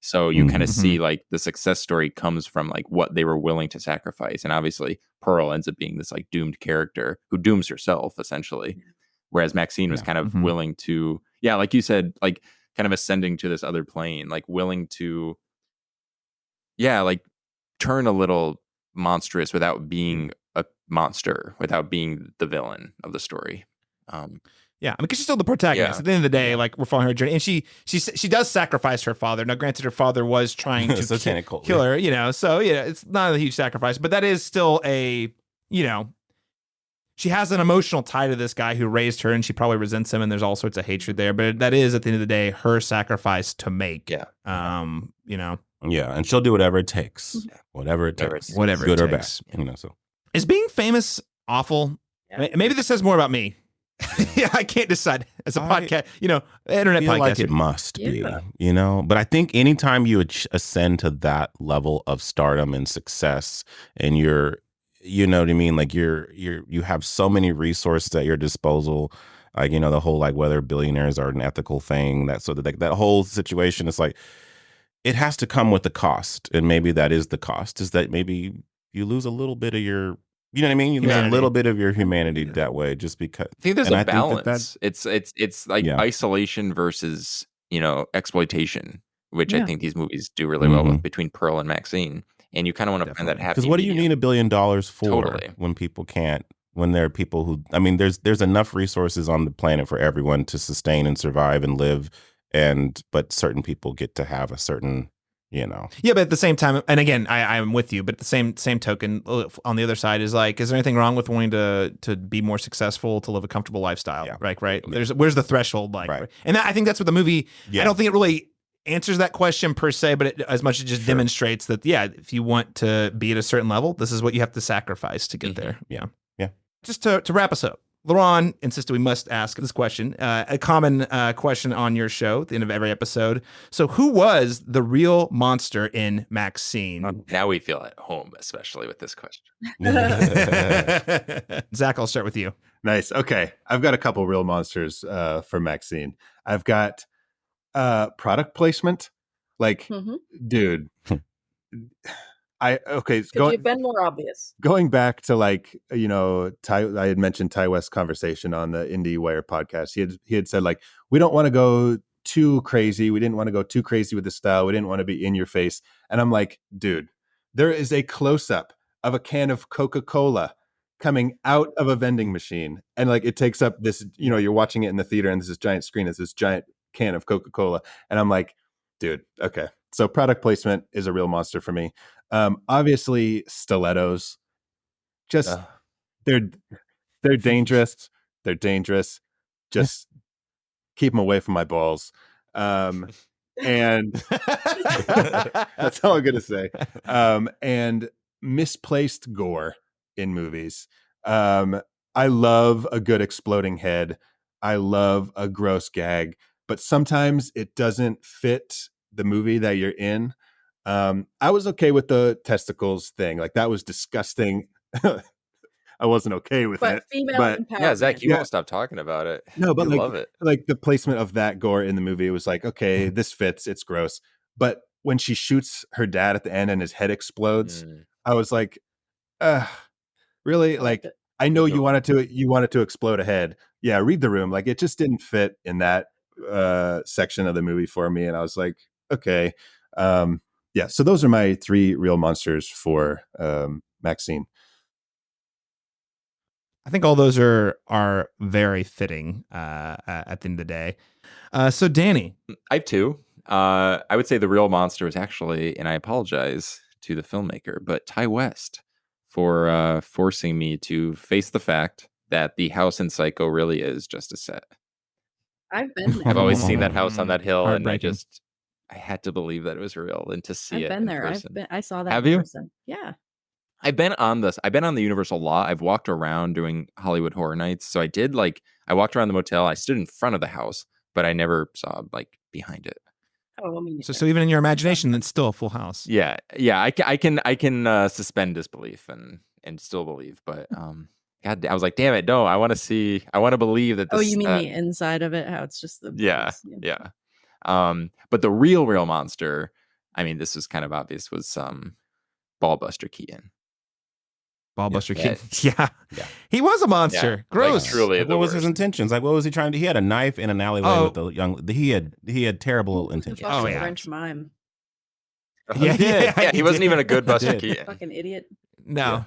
So you kind of see like the success story comes from like what they were willing to sacrifice. And obviously Pearl ends up being this like doomed character who dooms herself essentially. Whereas MaXXXine was kind of willing to, like you said, like kind of ascending to this other plane, like willing to, like turn a little monstrous without being a monster, without being the villain of the story. Yeah, I mean, because she's still the protagonist. At the end of the day, like, we're following her journey, and she does sacrifice her father. Now, granted, her father was trying to kill her, so it's not a huge sacrifice, but that is still a, she has an emotional tie to this guy who raised her, and she probably resents him, and there's all sorts of hatred there. But that is, at the end of the day, her sacrifice to make. Yeah. Yeah, and she'll do whatever it takes, whatever it takes, whatever good it or bad. takes. So is being famous awful? Yeah. Maybe this says more about me. I can't decide. As a podcast, internet feel podcast. Like it must be, But I think anytime you ascend to that level of stardom and success, and you're, you know what I mean, like you have so many resources at your disposal, like the whole like whether billionaires are an ethical thing, that sort of that whole situation. It's like it has to come with the cost, and maybe that is the cost. Is that maybe you lose a little bit of your. You know what I mean? You lose a little bit of your humanity that way, just because. I think there's a balance. It's like isolation versus exploitation, which I think these movies do really well with between Pearl and MaXXXine, and you kind of want to find that happy. Because what do you need $1 billion for? Totally. When people can't? When there are people who, I mean, there's enough resources on the planet for everyone to sustain and survive and live, but certain people get to have a certain. Yeah, but at the same time, and again, I'm with you, but at the same token, on the other side is like, is there anything wrong with wanting to be more successful, to live a comfortable lifestyle? Yeah. Right. Where's the threshold like? Right. And I think that's what the movie. Yeah. I don't think it really answers that question per se, but as much as it just demonstrates that, if you want to be at a certain level, this is what you have to sacrifice to get there. Yeah. Just to wrap us up. Laurent insisted we must ask this question, a common question on your show at the end of every episode. So who was the real monster in MaXXXine? Now we feel at home, especially with this question. Zach, I'll start with you. Nice. Okay. I've got a couple real monsters for MaXXXine. I've got product placement. Like, dude, Could you have been more obvious? Going back to like, you know, I had mentioned Ty West's conversation on the IndieWire podcast. He had said like, we don't want to go too crazy. We didn't want to go too crazy with the style. We didn't want to be in your face. And I'm like, dude, there is a close up of a can of Coca-Cola coming out of a vending machine. And like, it takes up this, you know, you're watching it in the theater and there's this giant screen. It's this giant can of Coca-Cola. And I'm like, dude, okay. So product placement is a real monster for me. Obviously stilettos, just they're dangerous. They're dangerous. Just keep them away from my balls. And that's all I'm going to say. And misplaced gore in movies. I love a good exploding head. I love a gross gag, but sometimes it doesn't fit the movie that you're in. I was okay with the testicles thing. Like that was disgusting. I wasn't okay with it. Female but empowerment. Yeah, Zach, you won't stop talking about it. no, but you like, love it. like the placement of that gore in the movie was like, okay, this fits. It's gross. But when she shoots her dad at the end and his head explodes, I was like, really? Like, I know you wanted to explode a head. Yeah, read the room. Like it just didn't fit in that section of the movie for me. And I was like, okay. Yeah, so those are my three real monsters for MaXXXine. I think all those are very fitting at the end of the day. So Danny, I have two. I would say the real monster is actually, and I apologize to the filmmaker, but Ty West for forcing me to face the fact that the house in Psycho really is just a set. I've been there. I've always seen that house on that hill, and I had to believe that it was real and to see I've it been there. person. I saw that Have in you? person. Yeah. I've been on the Universal lot. I've walked around doing Hollywood Horror Nights. So I walked around the motel. I stood in front of the house, but I never saw like behind it. Oh, I mean, so even in your imagination, it's still a full house. Yeah. I can suspend disbelief and still believe, but God, I was like, damn it, no! I want to believe that. This, oh, you mean the inside of it? How it's just the yeah. But the real monster, I mean, this was kind of obvious, was Ballbuster Keaton. Ballbuster Keaton. Yeah. He was a monster. Yeah. Gross. Like, truly, what was his intentions? Like, what was he trying to do? He had a knife in an alleyway with the young. He had terrible intentions. Oh yeah, French mime. Yeah. He wasn't even a good Buster Keaton. Fucking idiot. No.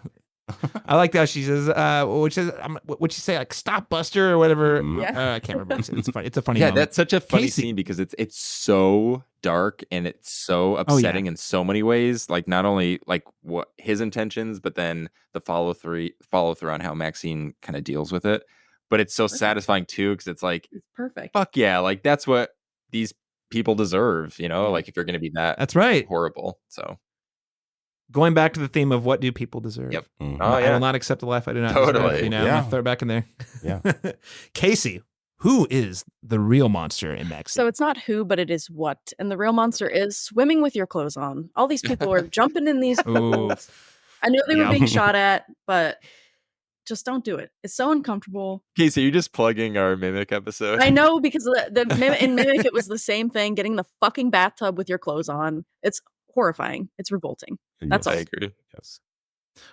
I like how she says, what'd she say? Like, stop, Buster, or whatever. Yeah. I can't remember. It's funny. It's a funny Yeah, moment. that's such a funny Casey. scene because it's so dark and it's so upsetting in so many ways. Like not only like what his intentions, but then the follow through on how MaXXXine kind of deals with it. But it's so satisfying too because it's like it's perfect. Fuck yeah, like that's what these people deserve. You know, like if you're going to be that's right, horrible. So. Going back to the theme of what do people deserve? Yep. Mm-hmm. I will not accept the life I do not deserve. You know, I'm gonna throw it back in there. Yeah. Casey, who is the real monster in MaXXXine? So it's not who, but it is what. And the real monster is swimming with your clothes on. All these people are jumping in these pools. I know they were being shot at, but just don't do it. It's so uncomfortable. Casey, are you just plugging our Mimic episode? I know, because in Mimic it was the same thing. Getting the fucking bathtub with your clothes on. It's horrifying. It's revolting. That's all. I agree. Yes.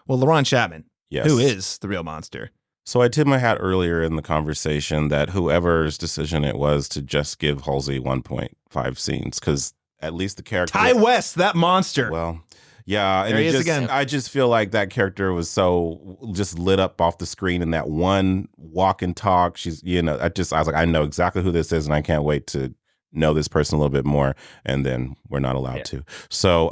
Well, Laurent Chapman, yes. Who is the real monster? So I tipped my hat earlier in the conversation that whoever's decision it was to just give Halsey 1.5 scenes, because at least the character Ty West, that monster. Well, yeah, and there he is again. I just feel like that character was so just lit up off the screen in that one walk and talk. She's, I was like, I know exactly who this is, and I can't wait to know this person a little bit more, and then we're not allowed to. So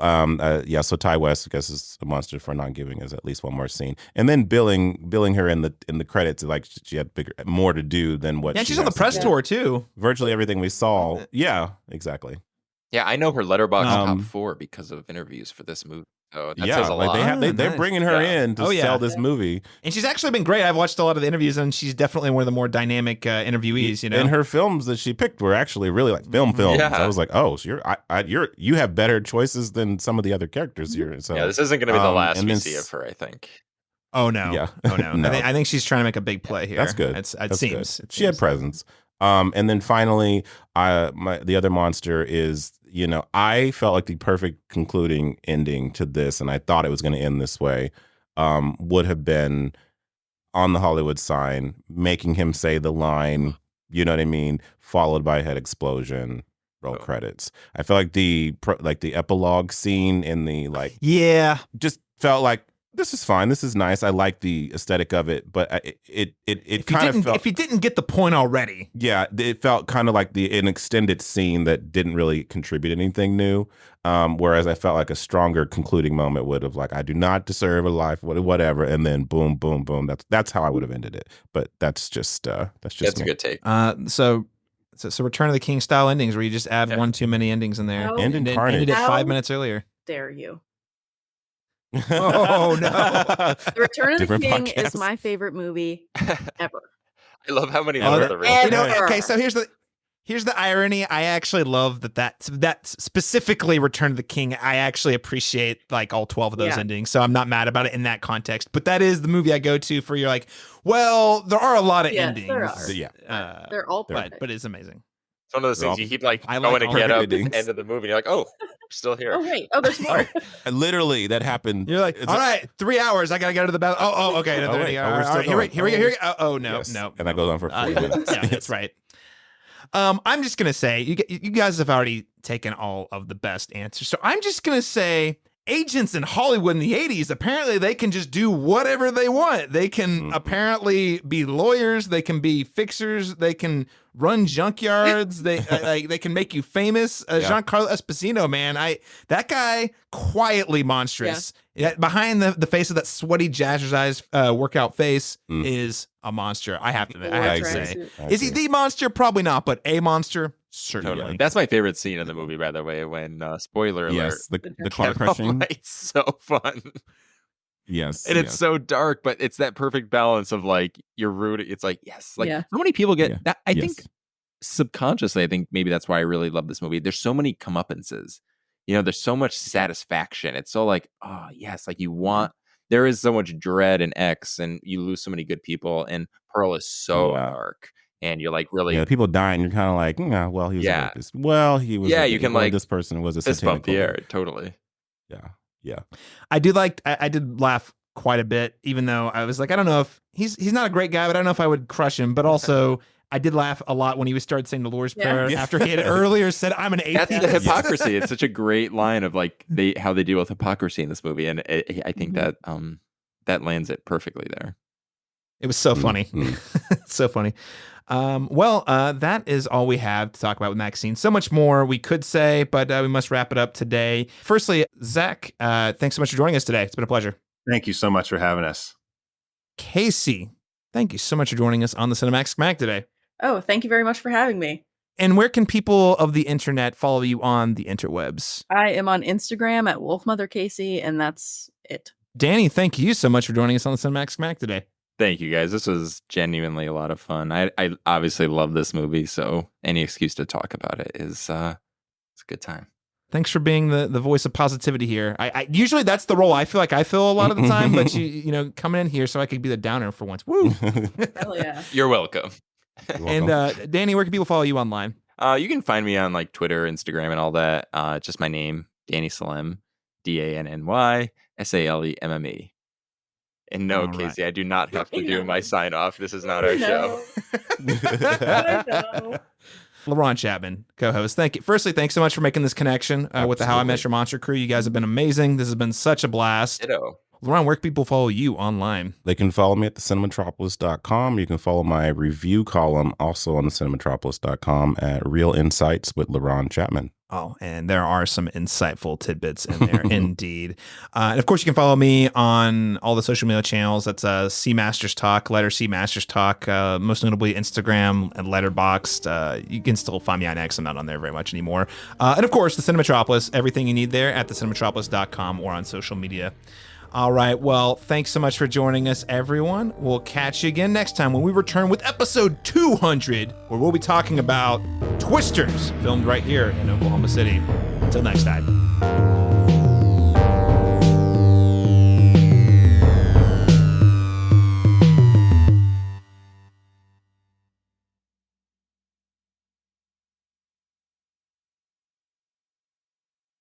so Ty West, I guess, is a monster for not giving us at least one more scene, and then billing her in the credits like she had more to do than what. Yeah, she's on the press tour too. Virtually everything we saw. Yeah, exactly. Yeah, I know her Letterboxd top 4 because of interviews for this movie. So that says a lot. They're bringing her in to sell this movie, and she's actually been great. I've watched a lot of the interviews, and she's definitely one of the more dynamic interviewees. You know, and her films that she picked were actually really like films. Yeah. I was like, oh, so you have better choices than some of the other characters here. So yeah, this isn't going to be the last we see of her, I think. Oh no! Yeah. Oh no! No. I think she's trying to make a big play here. That's good. It seems. She had presence. And then finally, the other monster is, I felt like the perfect concluding ending to this, and I thought it was going to end this way, would have been on the Hollywood sign, making him say the line, you know what I mean, followed by a head explosion, roll credits. I felt like the epilogue scene in the just felt like, this is fine. This is nice. I like the aesthetic of it, but it kind of felt, if you didn't get the point already, it felt kind of like an extended scene that didn't really contribute anything new. Whereas I felt like a stronger concluding moment would have, like, I do not deserve a life, whatever, and then boom, boom, boom. That's how I would have ended it. But that's just a good take. So Return of the King style endings where you just add one too many endings in there. Ended it 5 minutes earlier. Dare you? Oh no! The Return of Different the King podcast. is my favorite movie ever. I love how many Oh, of the real. okay, so here's the irony. I actually love that specifically Return of the King. I actually appreciate like all 12 of those endings, so I'm not mad about it in that context. But that is the movie I go to for you're like, well, there are a lot of endings. There are. They're all perfect. But it's amazing. It's one of those things you keep like I going like to all get up at endings. the end of the movie. And you're like, oh, we're still here. Oh wait, there's more. Literally, that happened. You're like, all right, 3 hours. I gotta go to the bathroom. Oh, okay. No, wait, all we're right, still here we going. go. Oh no, Yes. no. And that goes on for 40 minutes. Yeah, that's right. I'm just gonna say you guys have already taken all of the best answers, so I'm just gonna say agents in Hollywood in the 80s, apparently they can just do whatever they want. They can apparently be lawyers, they can be fixers, they can run junkyards, they can make you famous. Giancarlo Esposito, man, that guy quietly monstrous. Yeah, behind the face of that sweaty jazzercise workout face is a monster. I have to say. Is he the monster? Probably not, but a monster. Certainly. Totally. That's my favorite scene in the movie, by the way, when spoiler alert. Yes, the car crushing. It's so fun. Yes. And it's so dark, but it's that perfect balance of like you're rooting. It's like, yes. Like so many people get that. I think subconsciously, I think maybe that's why I really love this movie. There's so many comeuppances. There's so much satisfaction. It's so like, oh yes, like there is so much dread in X, and you lose so many good people, and Pearl is so dark. And you're like, really, people die, and you're kind of like, well, he was a rapist. Well, he was. Yeah, you can like this person was a fist bump the air, totally. Yeah. I did laugh quite a bit, even though I was like, I don't know if he's not a great guy, but I don't know if I would crush him. But also, I did laugh a lot when he started saying the Lord's Prayer after he had earlier said, "I'm an atheist." That's the hypocrisy. It's such a great line of like how they deal with hypocrisy in this movie, and I think that that lands it perfectly there. It was so funny. So funny. That is all we have to talk about with MaXXXine. So much more we could say, but we must wrap it up today. Firstly, Zach, thanks so much for joining us today. It's been a pleasure. Thank you so much for having us. Casey, thank you so much for joining us on the Cinematic Schematic today. Oh, thank you very much for having me. And where can people of the internet follow you on the interwebs? I am on Instagram at WolfMotherCasey, and that's it. Danny, thank you so much for joining us on the Cinematic Schematic today. Thank you, guys. This was genuinely a lot of fun. I obviously love this movie, so any excuse to talk about it is it's a good time. Thanks for being the voice of positivity here. I usually that's the role I feel like I fill a lot of the time, but you coming in here so I could be the downer for once. Woo! Hell yeah. You're welcome. And Danny, where can people follow you online? You can find me on like Twitter, Instagram, and all that. Just my name, Danny Salemme, DANNYSALEMME. And no, Casey, I do not have to do my sign off. This is not our show. LaRon Chapman, co-host. Thank you. Firstly, thanks so much for making this connection with the How I Met Your Monster crew. You guys have been amazing. This has been such a blast. Ditto. LaRon, where can people follow you online? They can follow me at thecinematropolis.com. You can follow my review column also on thecinematropolis.com at Real Insights with LaRon Chapman. Oh, and there are some insightful tidbits in there, indeed. And of course, you can follow me on all the social media channels. That's C Masters Talk, letter C Masters Talk, most notably Instagram and Letterboxd. You can still find me on X. I'm not on there very much anymore. And of course, the Cinematropolis, everything you need there at thecinematropolis.com or on social media. All right, well, thanks so much for joining us, everyone. We'll catch you again next time when we return with episode 200, where we'll be talking about Twisters, filmed right here in Oklahoma City. Until next time.